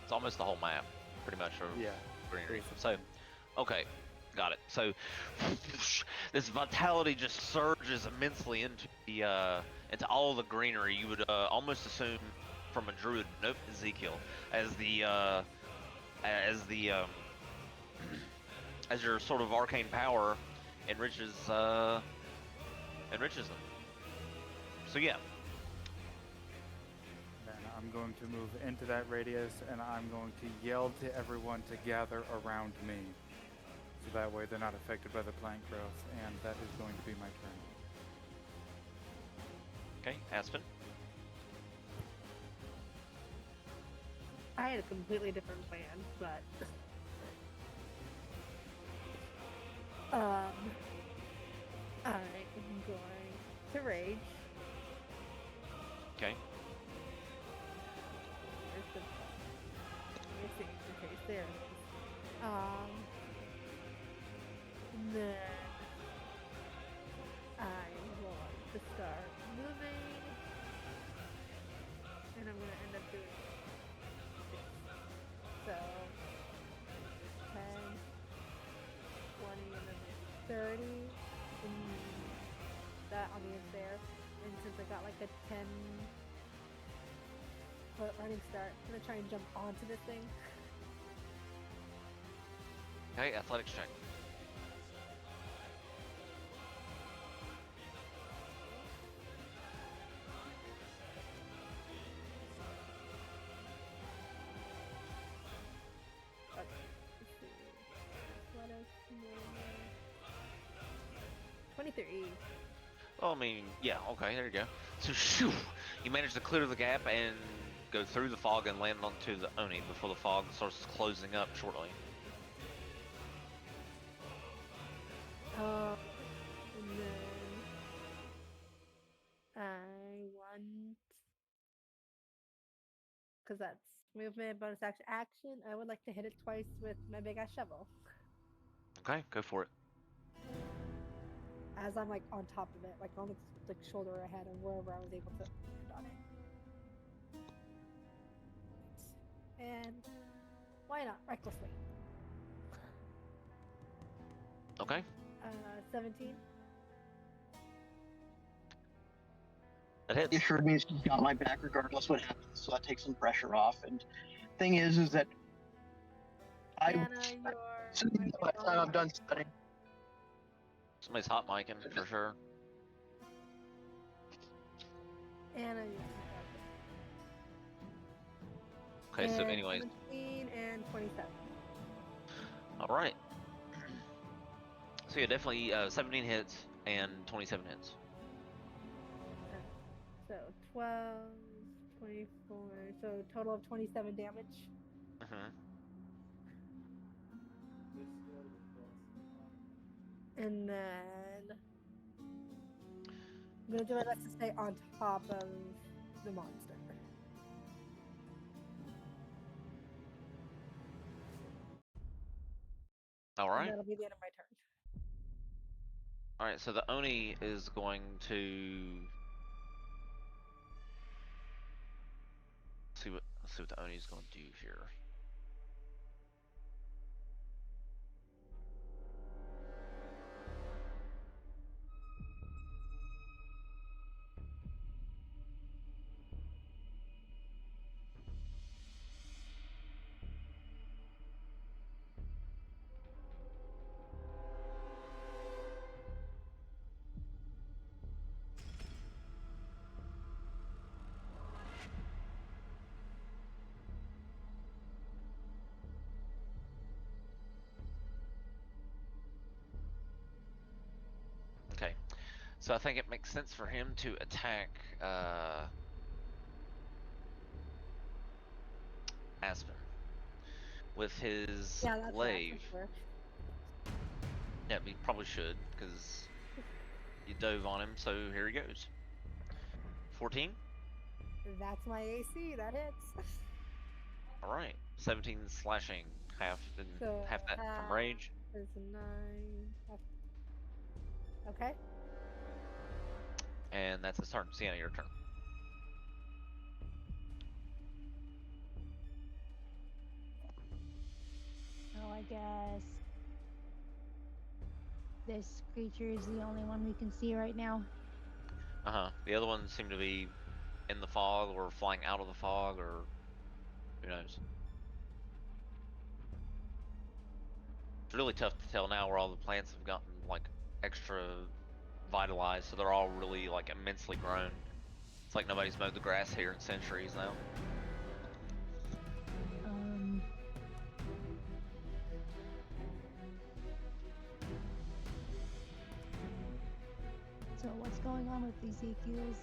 It's almost the whole map, pretty much. Of Yeah. greenery. basically. So, okay, got it. So this vitality just surges immensely into all the greenery. You would almost assume from a druid, nope, Ezekiel, as the as your sort of arcane power enriches them. So yeah, Then I'm going to move into that radius, and I'm going to yell to everyone to gather around me. So that way they're not affected by the plant growth, and that is going to be my turn. okay, Aspen. I had a completely different plan, but I'm going to rage. Okay, Where's the? Let me see. Okay, there. It is. And then I want to start moving, and I'm gonna end up doing this. So 10, 20, and then 30, and that on the edge there. And since I got like a 10-foot running start, I'm gonna try and jump onto this thing. okay, athletics check. Let's see. Athletics, 23. Well, I mean, yeah, okay, there you go. So, shoo, you manage to clear the gap and go through the fog and land onto the Oni before the fog starts closing up shortly. And then I want, because that's movement, bonus action. I would like to hit it twice with my big ass shovel, Okay, go for it. as I'm like on top of it, like on its like shoulder or head or wherever I was able to land on it. And why not recklessly? Okay, 17. that hits. You assured me she's got my back regardless what happens, so that takes some pressure off. And thing is that I Anna, by the time I'm done studying. Somebody's hot micing for sure. Anna, Okay, so and anyways, 17 and 27. all right. So yeah, definitely 17 hits and 27 hits. So 12, 24, so total of 27 damage. Mm-hmm. And then I'm gonna do my best to stay on top of the monster. All And right. that'll be the end of my turn. All right. So the Oni is going to let's see what the Oni is going to do here. So I think it makes sense for him to attack Aspen with his Yeah, that's glaive. for sure. Yeah, he probably should, because you dove on him, so here he goes. 14? That's my AC. That hits. Alright. 17 slashing, half So half that from rage. is 9. Okay. And that's his turn. Sienna, your turn. Oh, I guess this creature is the only one we can see right now. Uh-huh. The other ones seem to be in the fog or flying out of the fog, or who knows. It's really tough to tell now where all the plants have gotten like extra vitalized, so they're all really like immensely grown. It's like nobody's mowed the grass here in centuries now. So what's going on with Ezekiel's?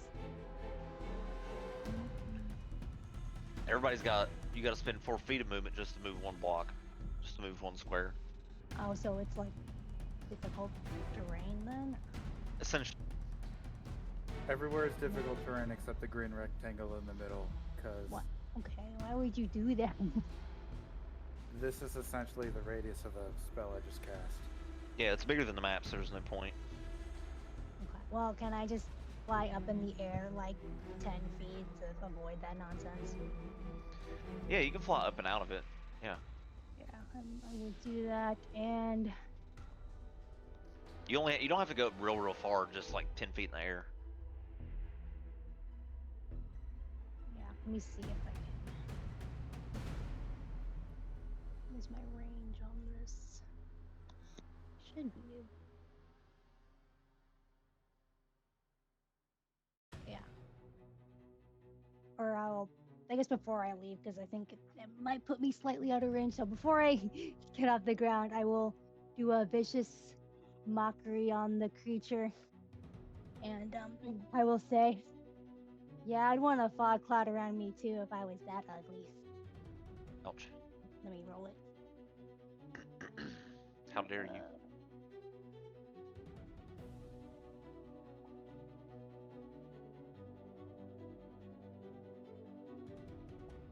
Everybody's got, you got to spend 4 feet of movement just to move 1 block, just to move 1 square. Oh, so it's like difficult terrain then? Essentially, Everywhere is difficult terrain except the green rectangle in the middle, because What? Okay, why would you do that? this is essentially the radius of the spell I just cast. yeah, it's bigger than the map, so there's no point. Okay. Well, can I just fly up in the air like 10 feet to avoid that nonsense? Yeah, you can fly up and out of it. Yeah. Yeah, I would do that, and You don't have to go real far, just like 10 feet in the air. yeah, let me see if I can. What is my range on this? Should be. Yeah. Or I guess before I leave, because I think it might put me slightly out of range. So before I get off the ground, I will do a vicious mockery on the creature. And I will say, yeah, I'd want a fog cloud around me too if I was that ugly. Ouch. Let me roll it. How dare you?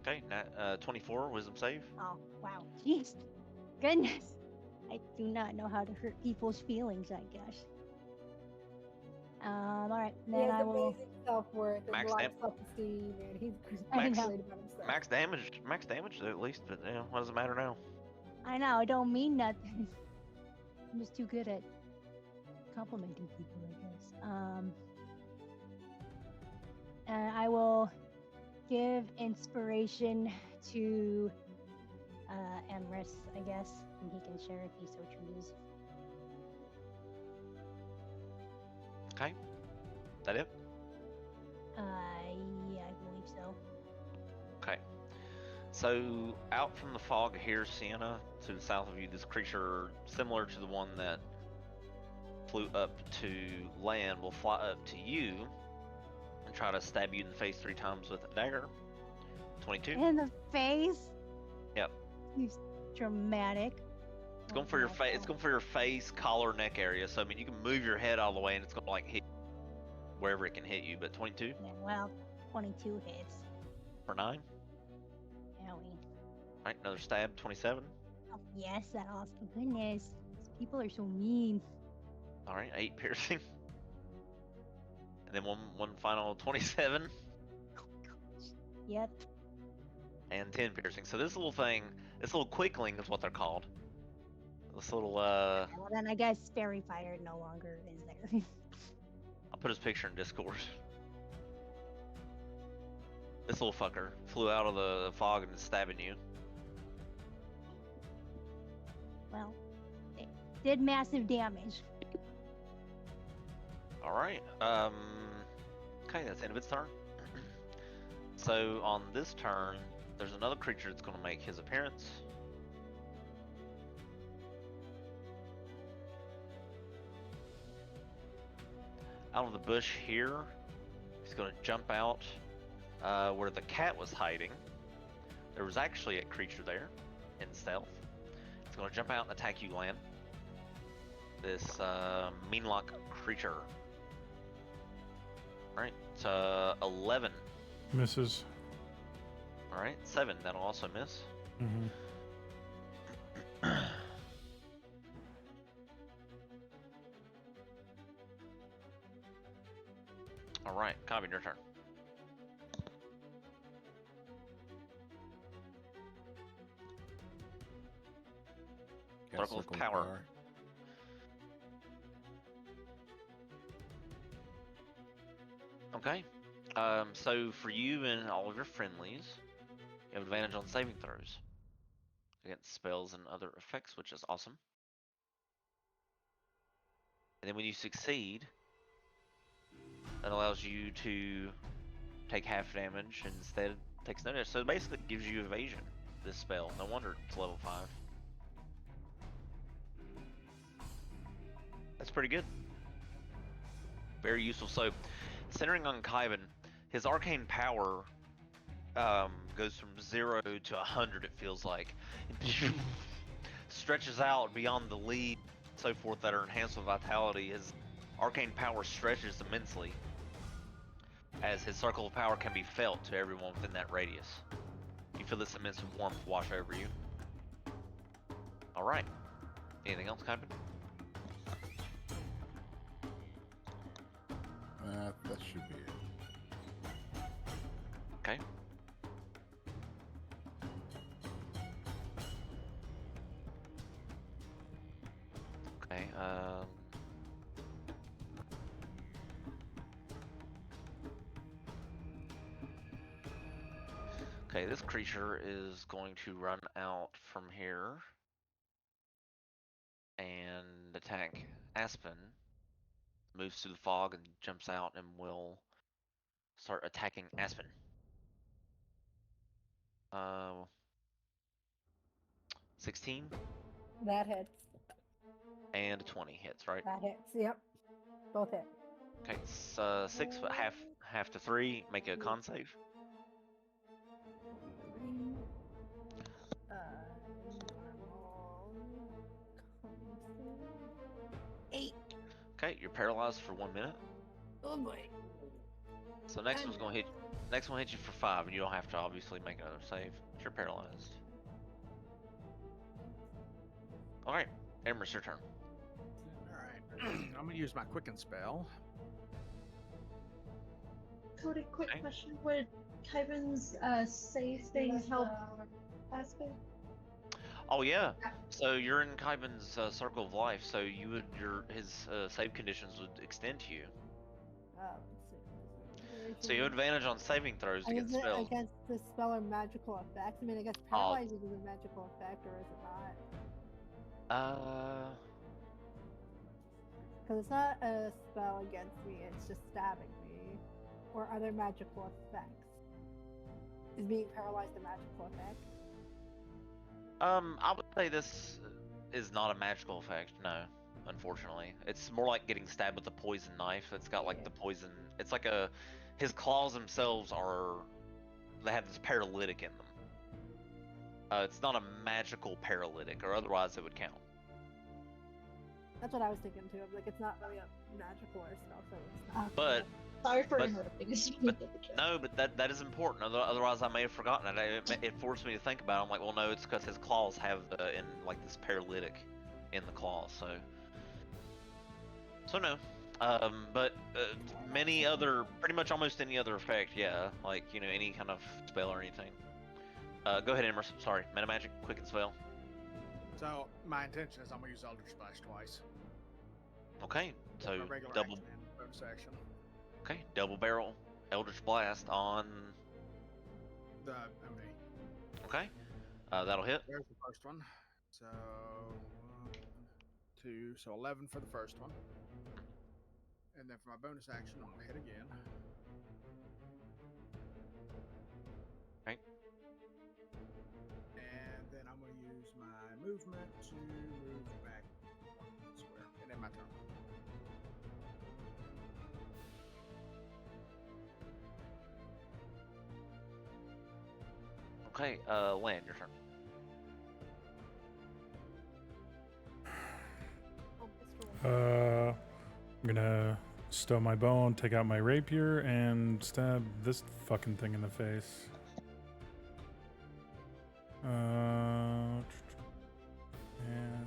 Okay, 24 wisdom save. Oh, wow. Jeez. Goodness. I do not know how to hurt people's feelings, I guess. Alright, He then has I will. amazing self-worth and Max a lot of dam- self-esteem, and he's I Max- know. worried about himself. Max damage at least, but you know, what does it matter now? I know, I don't mean nothing. I'm just too good at complimenting people, I guess. And I will give inspiration to Emrys, I guess, and he can share if he so chooses. Okay. That it? Yeah, I believe so. Okay. So, out from the fog here, Sienna, to the south of you, this creature, similar to the one that flew up to land, will fly up to you and try to stab you in the face 3 times with a dagger. 22. In the face? Yep. He's dramatic. It's going for your face. It's going for your face, collar, neck area. So I mean, you can move your head all the way, and it's going to like hit wherever it can hit you. But 22 Yeah, well, 22 hits. for 9. Owie. All right, another stab. 27. Oh, yes, that awesome. Goodness. These people are so mean. All right, 8 piercing. And then one final 27 Oh, gosh. Yep. and 10 piercing. So this little thing, this little quickling is what they're called. This little Well, then I guess Fairy Fire no longer is there. I'll put his picture in Discord. This little fucker flew out of the fog and is stabbing you. Well, it did massive damage. All right. Okay, that's the end of its turn. So on this turn, there's another creature that's going to make his appearance. out of the bush here. He's going to jump out where the cat was hiding. There was actually a creature there in stealth. It's going to jump out and attack you, Lan. This meanlock creature. Alright, it's 11. Misses. Alright, 7. That'll also miss. Mm-hmm. Alright, Cobbin, your turn. Got Circle of power. Okay. So for you and all of your friendlies, you have advantage on saving throws against spells and other effects, which is awesome. And then when you succeed, that allows you to take half damage and instead takes no damage. So it basically gives you evasion, this spell. No wonder it's level 5. That's pretty good. Very useful. So, centering on Kyvan, his arcane power goes from 0 to 100, it feels like. Stretches out beyond the lead, so forth, that are enhanced with vitality. His arcane power stretches immensely, as his circle of power can be felt to everyone within that radius. You feel this immense warmth wash over you. Alright. Anything else, Kyvan? That should be it. Okay. Okay, okay, this creature is going to run out from here and attack Aspen. Moves through the fog and jumps out and will start attacking Aspen. 16 That hits. and 20 hits, right? That hits. Yep. Both hit. Okay, it's 6 foot half to 3. Make a con save. Normal. 8. Okay, you're paralyzed for 1 minute. Oh boy. So next one's gonna hit. Next one hits you for 5, and you don't have to obviously make another save. You're paralyzed. All right, Emrys, your turn. Alright. I'm gonna use my quicken spell. Cody, quick Okay. question. Would Kyvan's save thing help Aspen? Oh yeah. So you're in Kyvan's circle of life. So you would his save conditions would extend to you. Let's see. So you have advantage on saving throws And against is it spells. against the spell or magical effects? I mean, I guess paralyzing is a magical effect, or is it not? Because it's not a spell against me; it's just stabbing me. Or are there magical effects? Is being paralyzed a magical effect? I would say this is not a magical effect. No, unfortunately, it's more like getting stabbed with a poison knife. It's got like the poison. It's like his claws themselves they have this paralytic in them. It's not a magical paralytic, or otherwise it would count. That's what I was thinking too. Like, it's not really a magical or spell, so it's not. But Sorry for But- interrupting. no, but that is important. Otherwise, I may have forgotten it. It forced me to think about it. I'm like, well, no, it's because his claws have this paralytic in the claws. So no. But pretty much almost any other effect, yeah, like any kind of spell or anything. Go ahead, Emerson. Sorry, meta magic, quicken spell. So my intention is I'm gonna use Eldritch Splash twice. Okay, so A regular double. action and bonus action. Okay, double barrel, Eldritch Blast on. The MD. Okay, that'll hit. There's the first one. So 1, 2, so 11 for the first one. And then for my bonus action, I'm gonna hit again. Okay. And then I'm gonna use my movement to move back one square. And then my turn. Okay, Land, your turn. Oh, Mr. I'm gonna stow my bone, take out my rapier, and stab this fucking thing in the face. And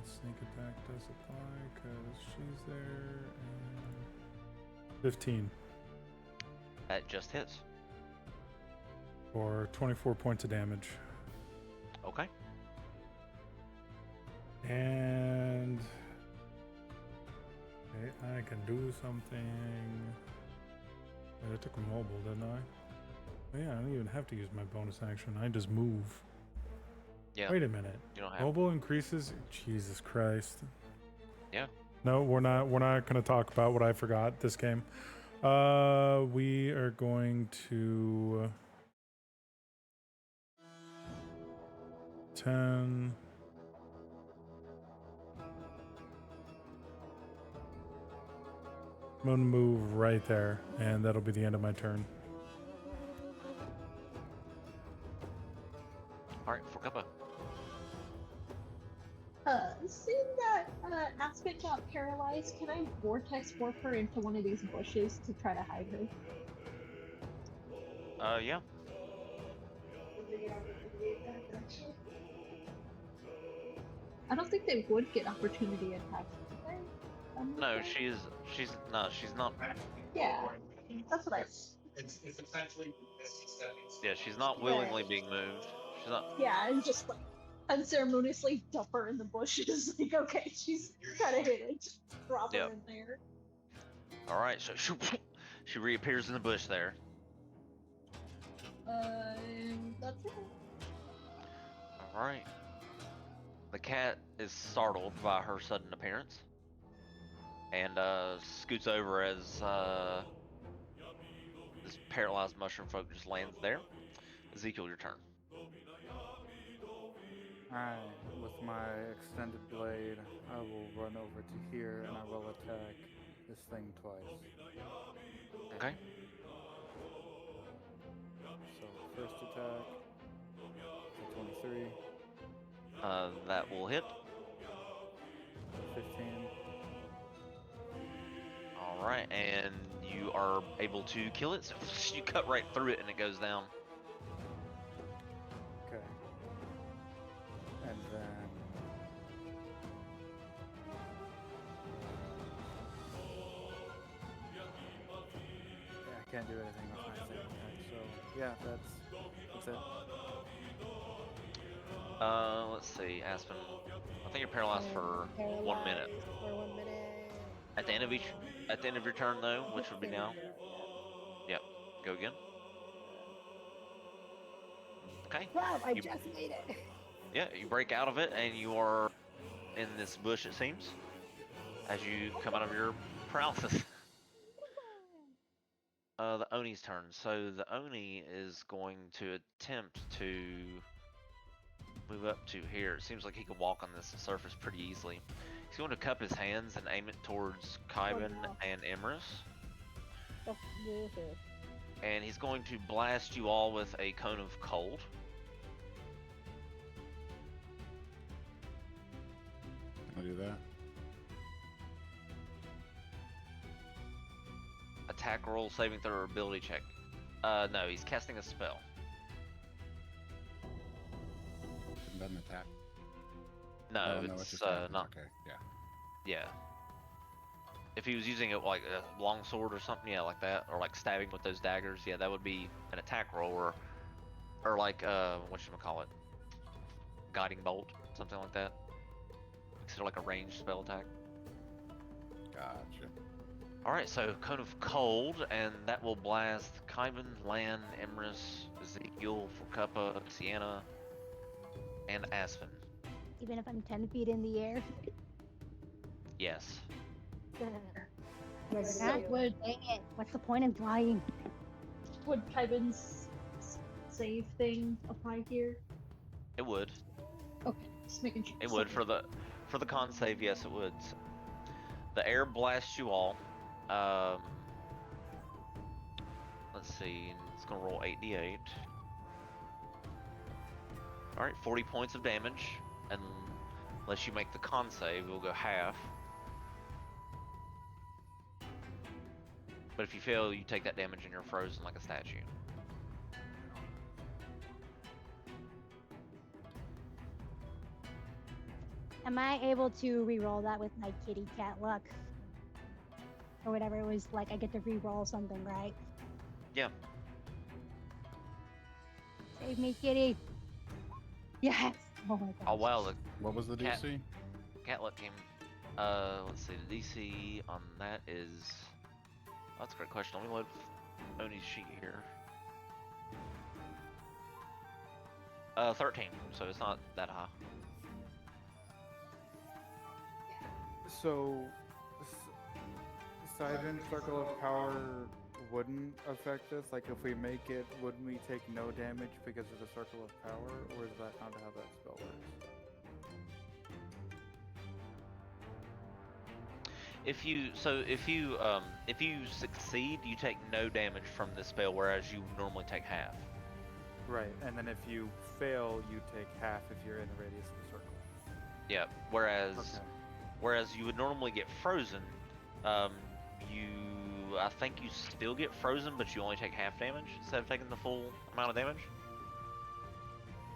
sneak attack does apply because she's there. And 15 That just hits. for 24 points of damage. Okay. And okay, I can do something. Yeah, I took a mobile, didn't I? Oh, yeah, I don't even have to use my bonus action. I just move. Yeah. Wait a minute. You don't have. Mobile increases. Jesus Christ. Yeah. No, we're not gonna talk about what I forgot this game. We are going to 10. I'm gonna move right there, and that'll be the end of my turn. All right, for Kappa. Seeing that Aspen got paralyzed, can I vortex warp her into one of these bushes to try to hide her? Yeah. I don't think they would get opportunity attacks, would they? No, she's not. Yeah, that's what I. It's essentially Yeah, she's not willingly being moved. She's not. Yeah, and just like unceremoniously dump her in the bushes. Like, okay, she's kind of hidden. Just drop her Yep. in there. All right, so she reappears in the bush there. That's it. All right. The cat is startled by her sudden appearance and scoots over as this paralyzed mushroom folk just lands there. Ezekiel, your turn. Alright, with my extended blade, I will run over to here and I will attack this thing twice. Okay. So, first attack, so 23, That will hit. 15, All right, and you are able to kill it. So you cut right through it and it goes down. okay. And then... yeah, I can't do anything with my second attack, so yeah, that's it. Let's see, Aspen. I think you're paralyzed for 1 minute. For 1 minute. At the end of your turn though, which would be now. Yep. Go again. Okay. Wow, I You- just made it. Yeah, you break out of it and you are in this bush, it seems, as you come out of your paralysis. The Oni's turn. So the Oni is going to attempt to move up to here. It seems like he can walk on this surface pretty easily. He's going to cup his hands and aim it towards Kybin no. and Emrys. Oh, And he's going to blast you all with a cone of cold. I'll do that. Attack roll, saving throw, or ability check. No, he's casting a spell. Isn't that an attack? No, Oh, it's just happens. not. Okay, yeah. Yeah. If he was using it like a long sword or something, yeah, like that, or like stabbing with those daggers, yeah, that would be an attack roll, or like whatchamacallit, guiding bolt, something like that. Consider like a ranged spell attack. Gotcha. All right, so cone of cold, and that will blast Kybin, Lan, Emrys, Ezekiel, Forkuppa, Sienna, and Aspen. Even if I'm 10 feet in the air. Yes. That would, dang it. What's the point of flying? Would Kybin's save thing apply here? It would. Okay, just making sure. It would for the con save. Yes, it would. The air blasts you all. Let's see. It's gonna roll 8d8. All right, 40 points of damage, and unless you make the con save, we'll go half. But if you fail, you take that damage and you're frozen like a statue. Am I able to re-roll that with my kitty cat luck? Or whatever it was, like I get to re-roll something, right? Yeah. Save me, kitty. Yes. Oh my gosh. Oh wow, What was the Cat- DC? cat luck came. Let's see. The DC on that is. Oh, that's a great question. Let me load Oni's sheet here. 13. So it's not that high. So, Sidon Circle of Power wouldn't affect us? Like, if we make it, wouldn't we take no damage because of the Circle of Power? Or is that not how that spell works? If you succeed, you take no damage from this spell, whereas you normally take half. Right, and then if you fail, you take half if you're in the radius of the circle. Yeah. Whereas Okay. Whereas you would normally get frozen, I think you still get frozen, but you only take half damage instead of taking the full amount of damage.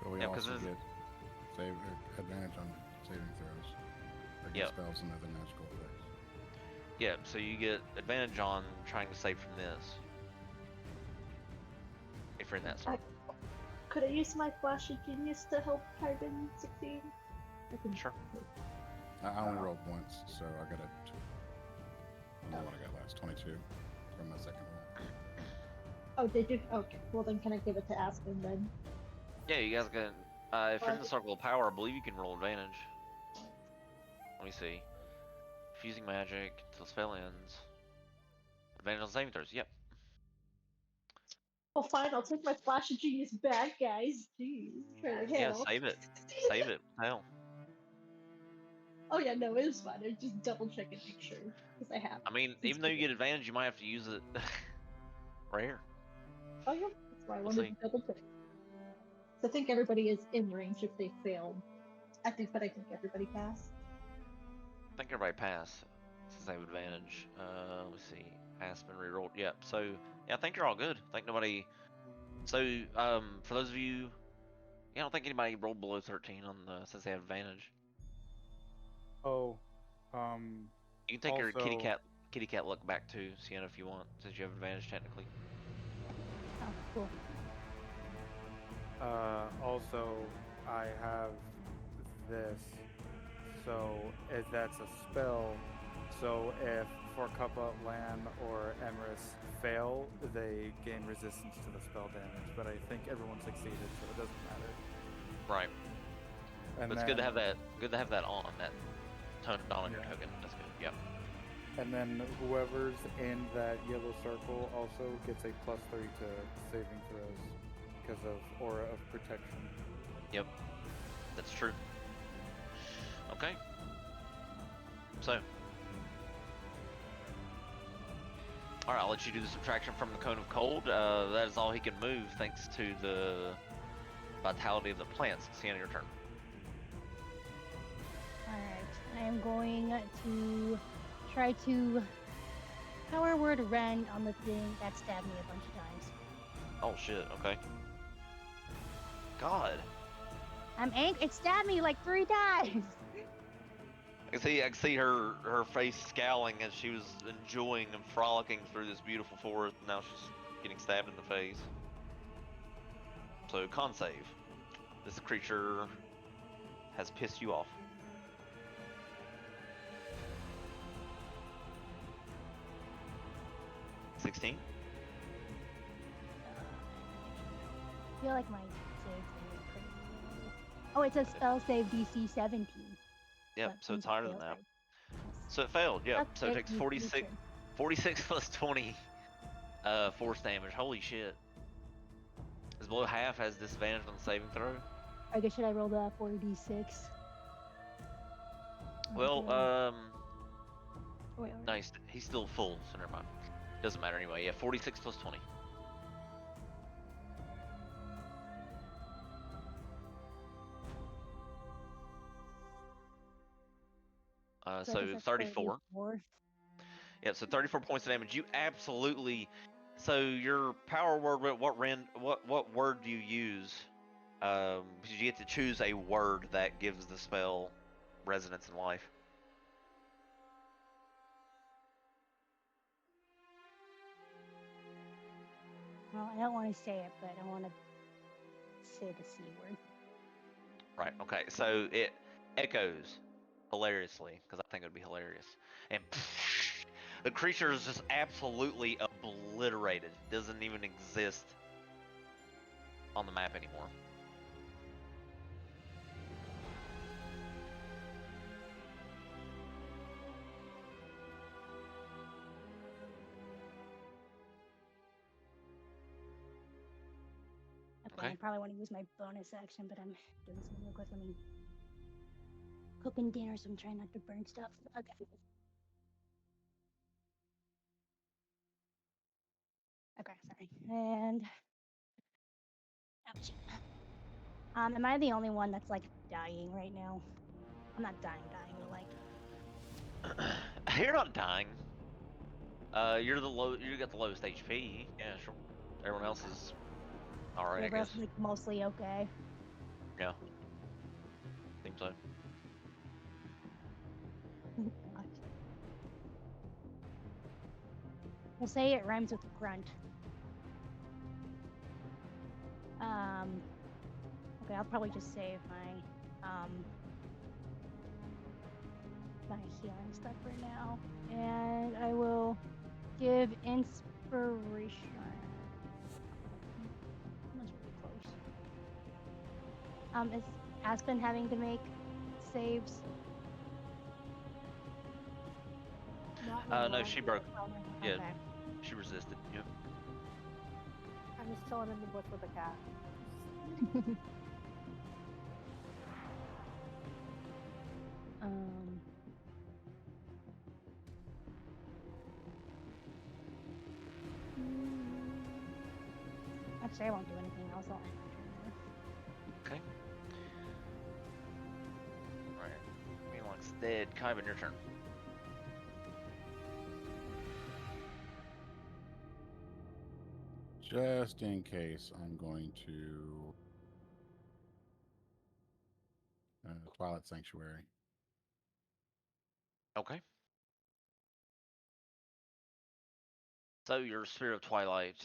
But we Yeah, 'cause also it's- get advantage on saving throws against Yep. spells and other magical effects. Yeah, so you get advantage on trying to save from this. If you're in that circle. Could I use my flash of genius to help Hyden succeed? I can Sure. I only rolled once, so I got a. I don't know what I got last. 22 from my second roll. Oh, did you? Okay. Well, then can I give it to Aspen then? Yeah, you guys can. If you're in the circle of power, I believe you can roll advantage. Let me see. Fusing magic until spell ends. Advantage on saving throws. Yep. Oh, fine. I'll take my flash of genius back, guys. Jeez. Trying to Yeah, help. save it. Save it. Hell. Oh yeah, no, it was fine. I just double check and make sure because I have. I mean, even though you get advantage, you might have to use it right here. Oh yeah, that's why I We'll wanted see. to double check. So I think everybody is in range if they failed. I think everybody passed. I think everybody passed since they have advantage. Let me see. Aspen rerolled. Yep. So yeah, I think you're all good. I think nobody. So for those of you, yeah, I don't think anybody rolled below 13 on the since they have advantage. Oh, You can take your Also- kitty cat luck back too, Sienna, if you want, since you have advantage technically. Oh, cool. also, I have this, so if that's a spell, so if Forkuppa, Lan, or Emrys fail, they gain resistance to the spell damage, but I think everyone succeeded, so it doesn't matter. Right. And But it's good to have that. Good to have that on that toned on your Yeah. token. That's good. Yep. And then whoever's in that yellow circle also gets a +3 to saving throws because of Aura of Protection. Yep. That's true. Okay. So. Alright, I'll let you do the subtraction from the Cone of Cold. That is all he can move thanks to the vitality of the plants. Sienna, your turn. Alright, I am going to try to power word rend on the thing that stabbed me a bunch of times. Oh shit, okay. God. I'm angry. It stabbed me like 3 times. I can see her face scowling as she was enjoying and frolicking through this beautiful forest. Now she's getting stabbed in the face. So con save. This creature has pissed you off. $16. I feel like my save is pretty low. Oh, it says spell save DC 17. Yep, but so it's please higher fail than that. save. So it failed, yep. So it Okay, takes you 46 turn. 46 plus 20 force damage. Holy shit. Is below half has disadvantage on the saving throw? I guess should I roll the 4d6? Well, Wait, no, he's still full, so never mind. Doesn't matter anyway. Yeah, 46 plus 20. So I So guess that's 34. 34. Yeah, so 34 points of damage. You absolutely. So your power word. What word do you use? Because you get to choose a word that gives the spell resonance and life. Well, I don't want to say it, but I want to say the C word. Right. Okay. So it echoes hilariously because I think it would be hilarious, and the creature is just absolutely obliterated. Doesn't even exist on the map anymore. Okay, Okay. I probably want to use my bonus action, but I'm doing something real quick. Let me cooking dinner, so I'm trying not to burn stuff. Okay. Okay, sorry. And ouch. Am I the only one that's like dying right now? I'm not dying, but like You're not dying. You're the low. You got the lowest HP. Yeah, sure. Everyone else is all right, I everybody else guess. is like mostly okay. Yeah. Seems so. Gosh. We'll say it rhymes with grunt. Okay, I'll probably just save my healing stuff for now, and I will give inspiration. That's really close. Is Aspen having to make saves? Not No, anymore. she broke. Oh, no. Yeah, Okay. she resisted. Yep. I'm just chilling in the bush with the cat. um. Actually, I won't do anything else. I'll end my turn there. Okay. Right. Meanwhile, dead. Kyvan, your turn. Just in case, I'm going to Twilight Sanctuary. Okay. So your Spirit of Twilight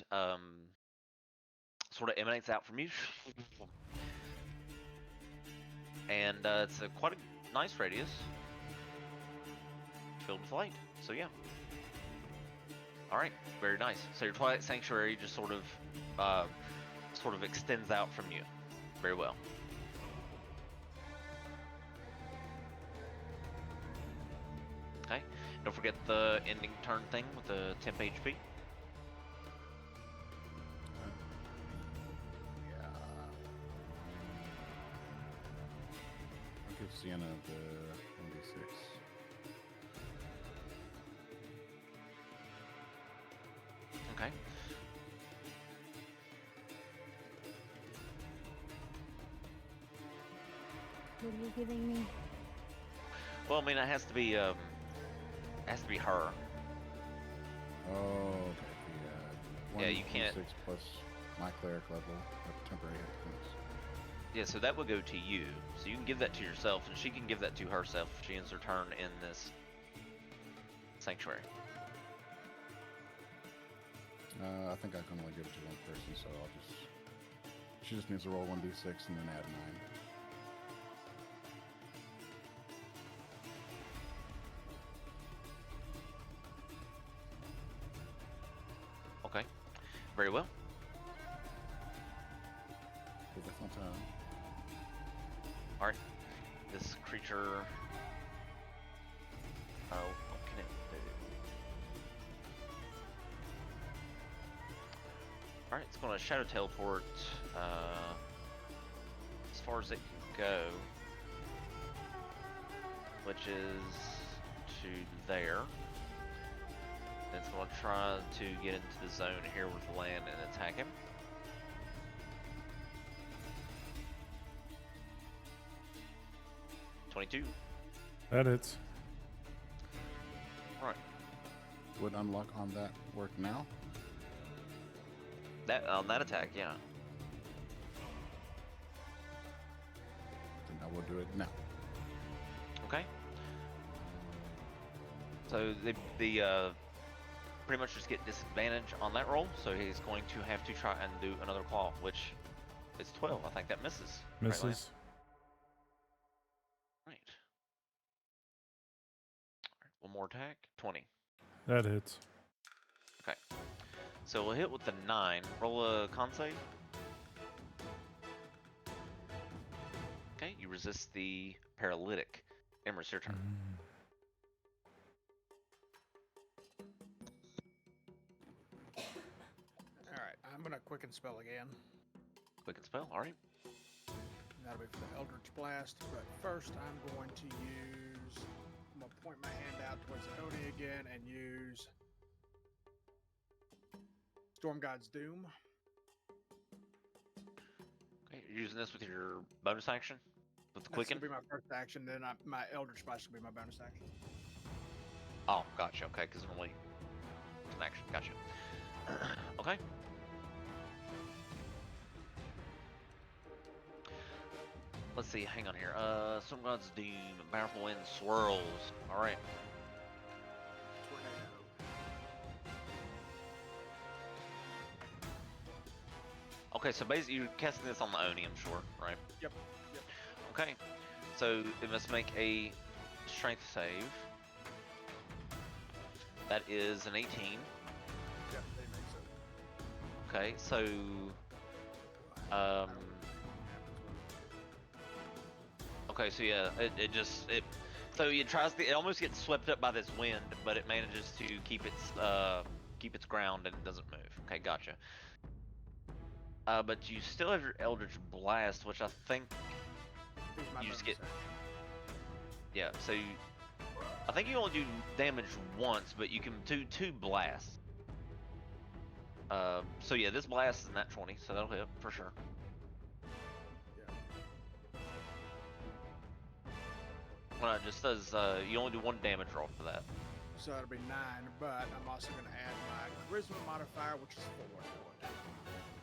sort of emanates out from you, and it's quite a nice radius filled with light. So yeah. All right. Very nice. So your Twilight Sanctuary just sort of extends out from you. Very well. Okay. Don't forget the ending turn thing with the temp HP. Yeah. I'll give Sienna the 1d6. Okay. What are you giving me? Well, I mean, it has to be her. Oh, okay. Yeah, you can't- 1d6 plus my cleric level of temporary hit points. Yeah, so that would go to you. So you can give that to yourself, and she can give that to herself if she ends her turn in this sanctuary. I think I can only give it to one person, so she just needs to roll 1d6 and then add 9. Okay. Very well. Because that's my turn. All right. This creature. Oh, what can it do? All right, it's going to shadow teleport as far as it can go, which is to there. And it's going to try to get into the zone here with land and attack him. $22. That hits. Right. Would unlock on that work now? That on that attack, yeah. Then I will do it now. Okay. So the pretty much just get disadvantage on that roll. So he's going to have to try and do another claw, which is 12. I think that misses. Misses. Right. One more attack. 20. That hits. Okay. So we'll hit with the 9. Roll a con save. Okay, you resist the paralytic. Emma, it's your turn. Alright, I'm gonna quicken spell again. Quicken spell, alright. That'll be for the Eldritch Blast, but first I'm going to use... I'm gonna point my hand out towards the Oni again and use... Storm God's Doom. Okay, you're using this with your bonus action? With the That's quicken? gonna be my first action, then my Eldritch Blast will be my bonus action. Oh, gotcha. Okay, because normally it's an action. Gotcha. Okay. Let's see. Hang on here. Storm God's Doom. Powerful wind swirls. All right. Tornado. Okay, so basically you're casting this on the Oni, I'm sure, right? Yep. Okay. So it must make a strength save. That is an 18. Yep, they make so. Okay, so okay, so yeah, so it almost gets swept up by this wind, but it manages to keep its ground and it doesn't move. Okay, gotcha. But you still have your Eldritch Blast, which I think Here's my you just bonus get. action. Yeah, so I think you only do damage once, but you can do 2 blasts. So yeah, this blast is nat 20, so that'll hit for sure. Well, it just says you only do 1 damage roll for that. So that'll be 9, but I'm also going to add my Charisma modifier, which is 4 to it.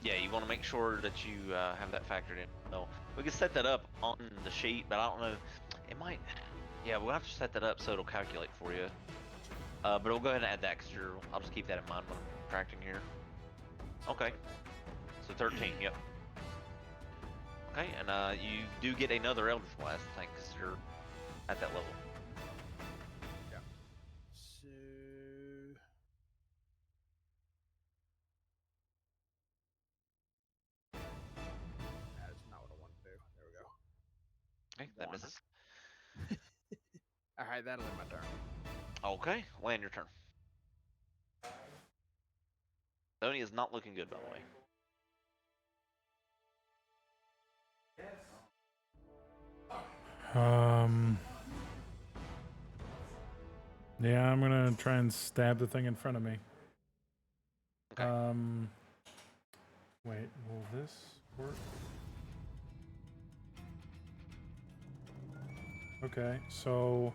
Yeah, you want to make sure that you have that factored in. No, we can set that up on the sheet, but I don't know. It might. Yeah, we'll have to set that up so it'll calculate for you. But we'll go ahead and add that because I'll just keep that in mind when I'm subtracting here. Okay. So 13. Yep. Okay, and you do get another Eldritch Blast, I think, because you're at that level. Yeah. So... That is not what I want to do. There we go. Okay, that misses. Alright, that'll end my turn. Okay, land your turn. Tony is not looking good, by the way. Yeah, I'm gonna try and stab the thing in front of me. Okay. Wait, will this work? Okay, so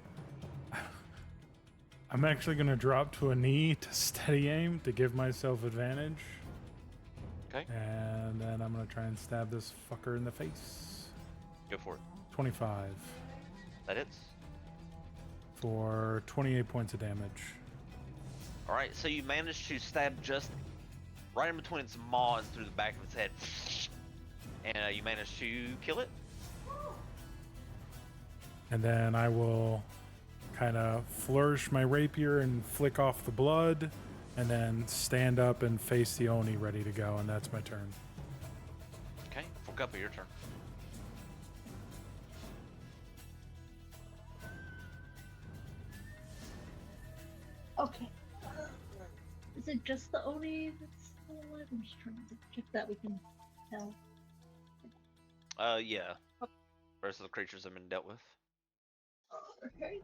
I'm actually gonna drop to a knee to steady aim to give myself advantage. Okay. And then I'm gonna try and stab this fucker in the face. Go for it. 25 That hits. for 28 points of damage. Alright, so you managed to stab just right in between its maw and through the back of its head. And you managed to kill it. And then I will kind of flourish my rapier and flick off the blood, and then stand up and face the Oni ready to go, and that's my turn. Okay, Fukupa, your turn. Okay. Is it just the Oni that's still alive? I'm just trying to check that we can tell. Yeah. The rest of the creatures have been dealt with. Okay.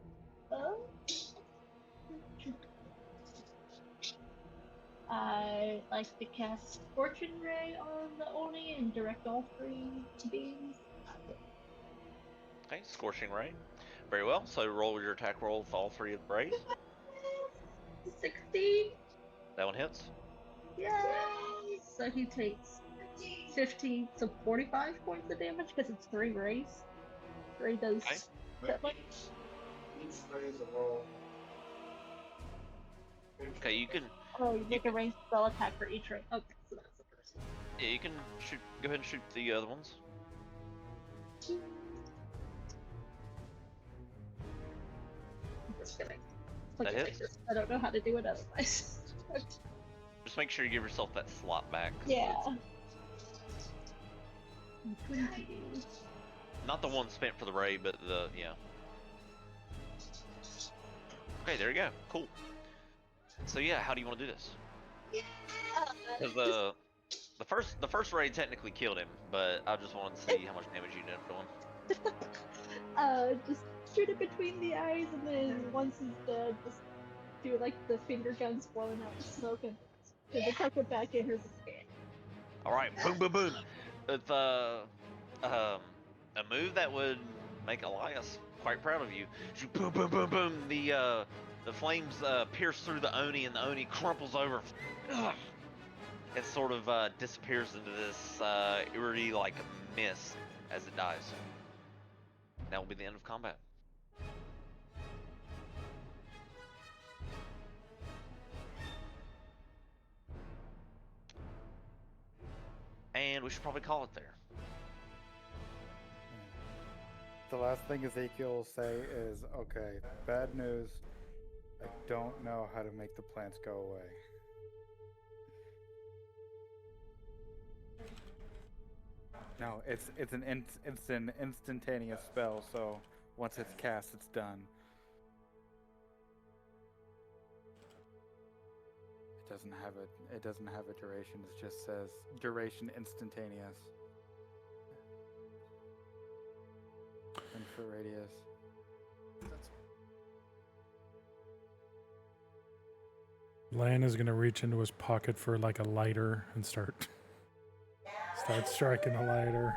I like to cast Fortune Ray on the Oni and direct all 3 beings. Okay, Scorching Ray. Very well, so roll your attack roll with all 3 of the rays. 16. That one hits. Yay! So he takes 15, so 45 points of damage because it's 3 rays. 3 does Okay. that much. Each ray is a roll. Okay, you can Oh, you make a ranged spell attack for each ray. Okay, so that's the first one. yeah, you can shoot. Go ahead and shoot the other ones. I'm just kidding. Like That I hits? just, I don't know how to do it otherwise. Just make sure you give yourself that slot back. 'cause Yeah. it's 20. not the one spent for the ray, but the Okay, there you go. Cool. So yeah, how do you want to do this? Yeah. Because the first raid technically killed him, but I just wanted to see how much damage you ended up doing. Just shoot it between the eyes, and then once he's dead, just do like the finger guns blowing out the smoke, and then tuck it back in her skin. All right, boom, boom, boom. It's a move that would make Elias quite proud of you. Shoot, boom, boom, boom, boom. The flames pierce through the Oni, and the Oni crumples over. Ugh. It sort of disappears into this eerie like mist as it dies. That will be the end of combat. And we should probably call it there. The last thing Ezekiel will say is, okay, bad news. I don't know how to make the plants go away. No, it's an instantaneous spell, so once it's cast, it's done. It doesn't have a duration. It just says duration instantaneous. And for radius. Lan is gonna reach into his pocket for like a lighter and start striking the lighter.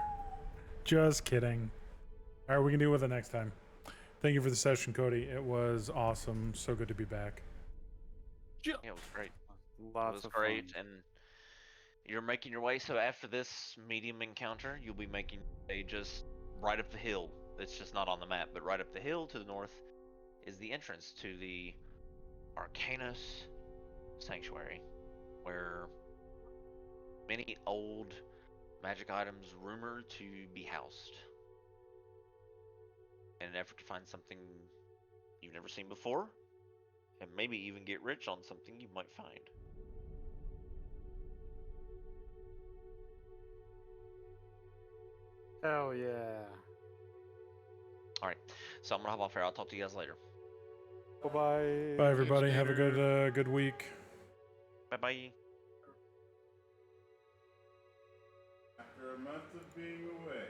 Just kidding. All right, we can deal with it next time. Thank you for the session, Cody. It was awesome. So good to be back. Yeah, it was great. Lots It was of great, fun. and you're making your way. So after this medium encounter, you'll be making your way just right up the hill. It's just not on the map, but right up the hill to the north is the entrance to the Arcanus Sanctuary, where many old magic items rumored to be housed. In an effort to find something you've never seen before, and maybe even get rich on something you might find. Hell yeah. Alright, so I'm gonna hop off here. I'll talk to you guys later. Bye-bye. Bye, everybody. Have a good week. Bye bye. After a month of being away.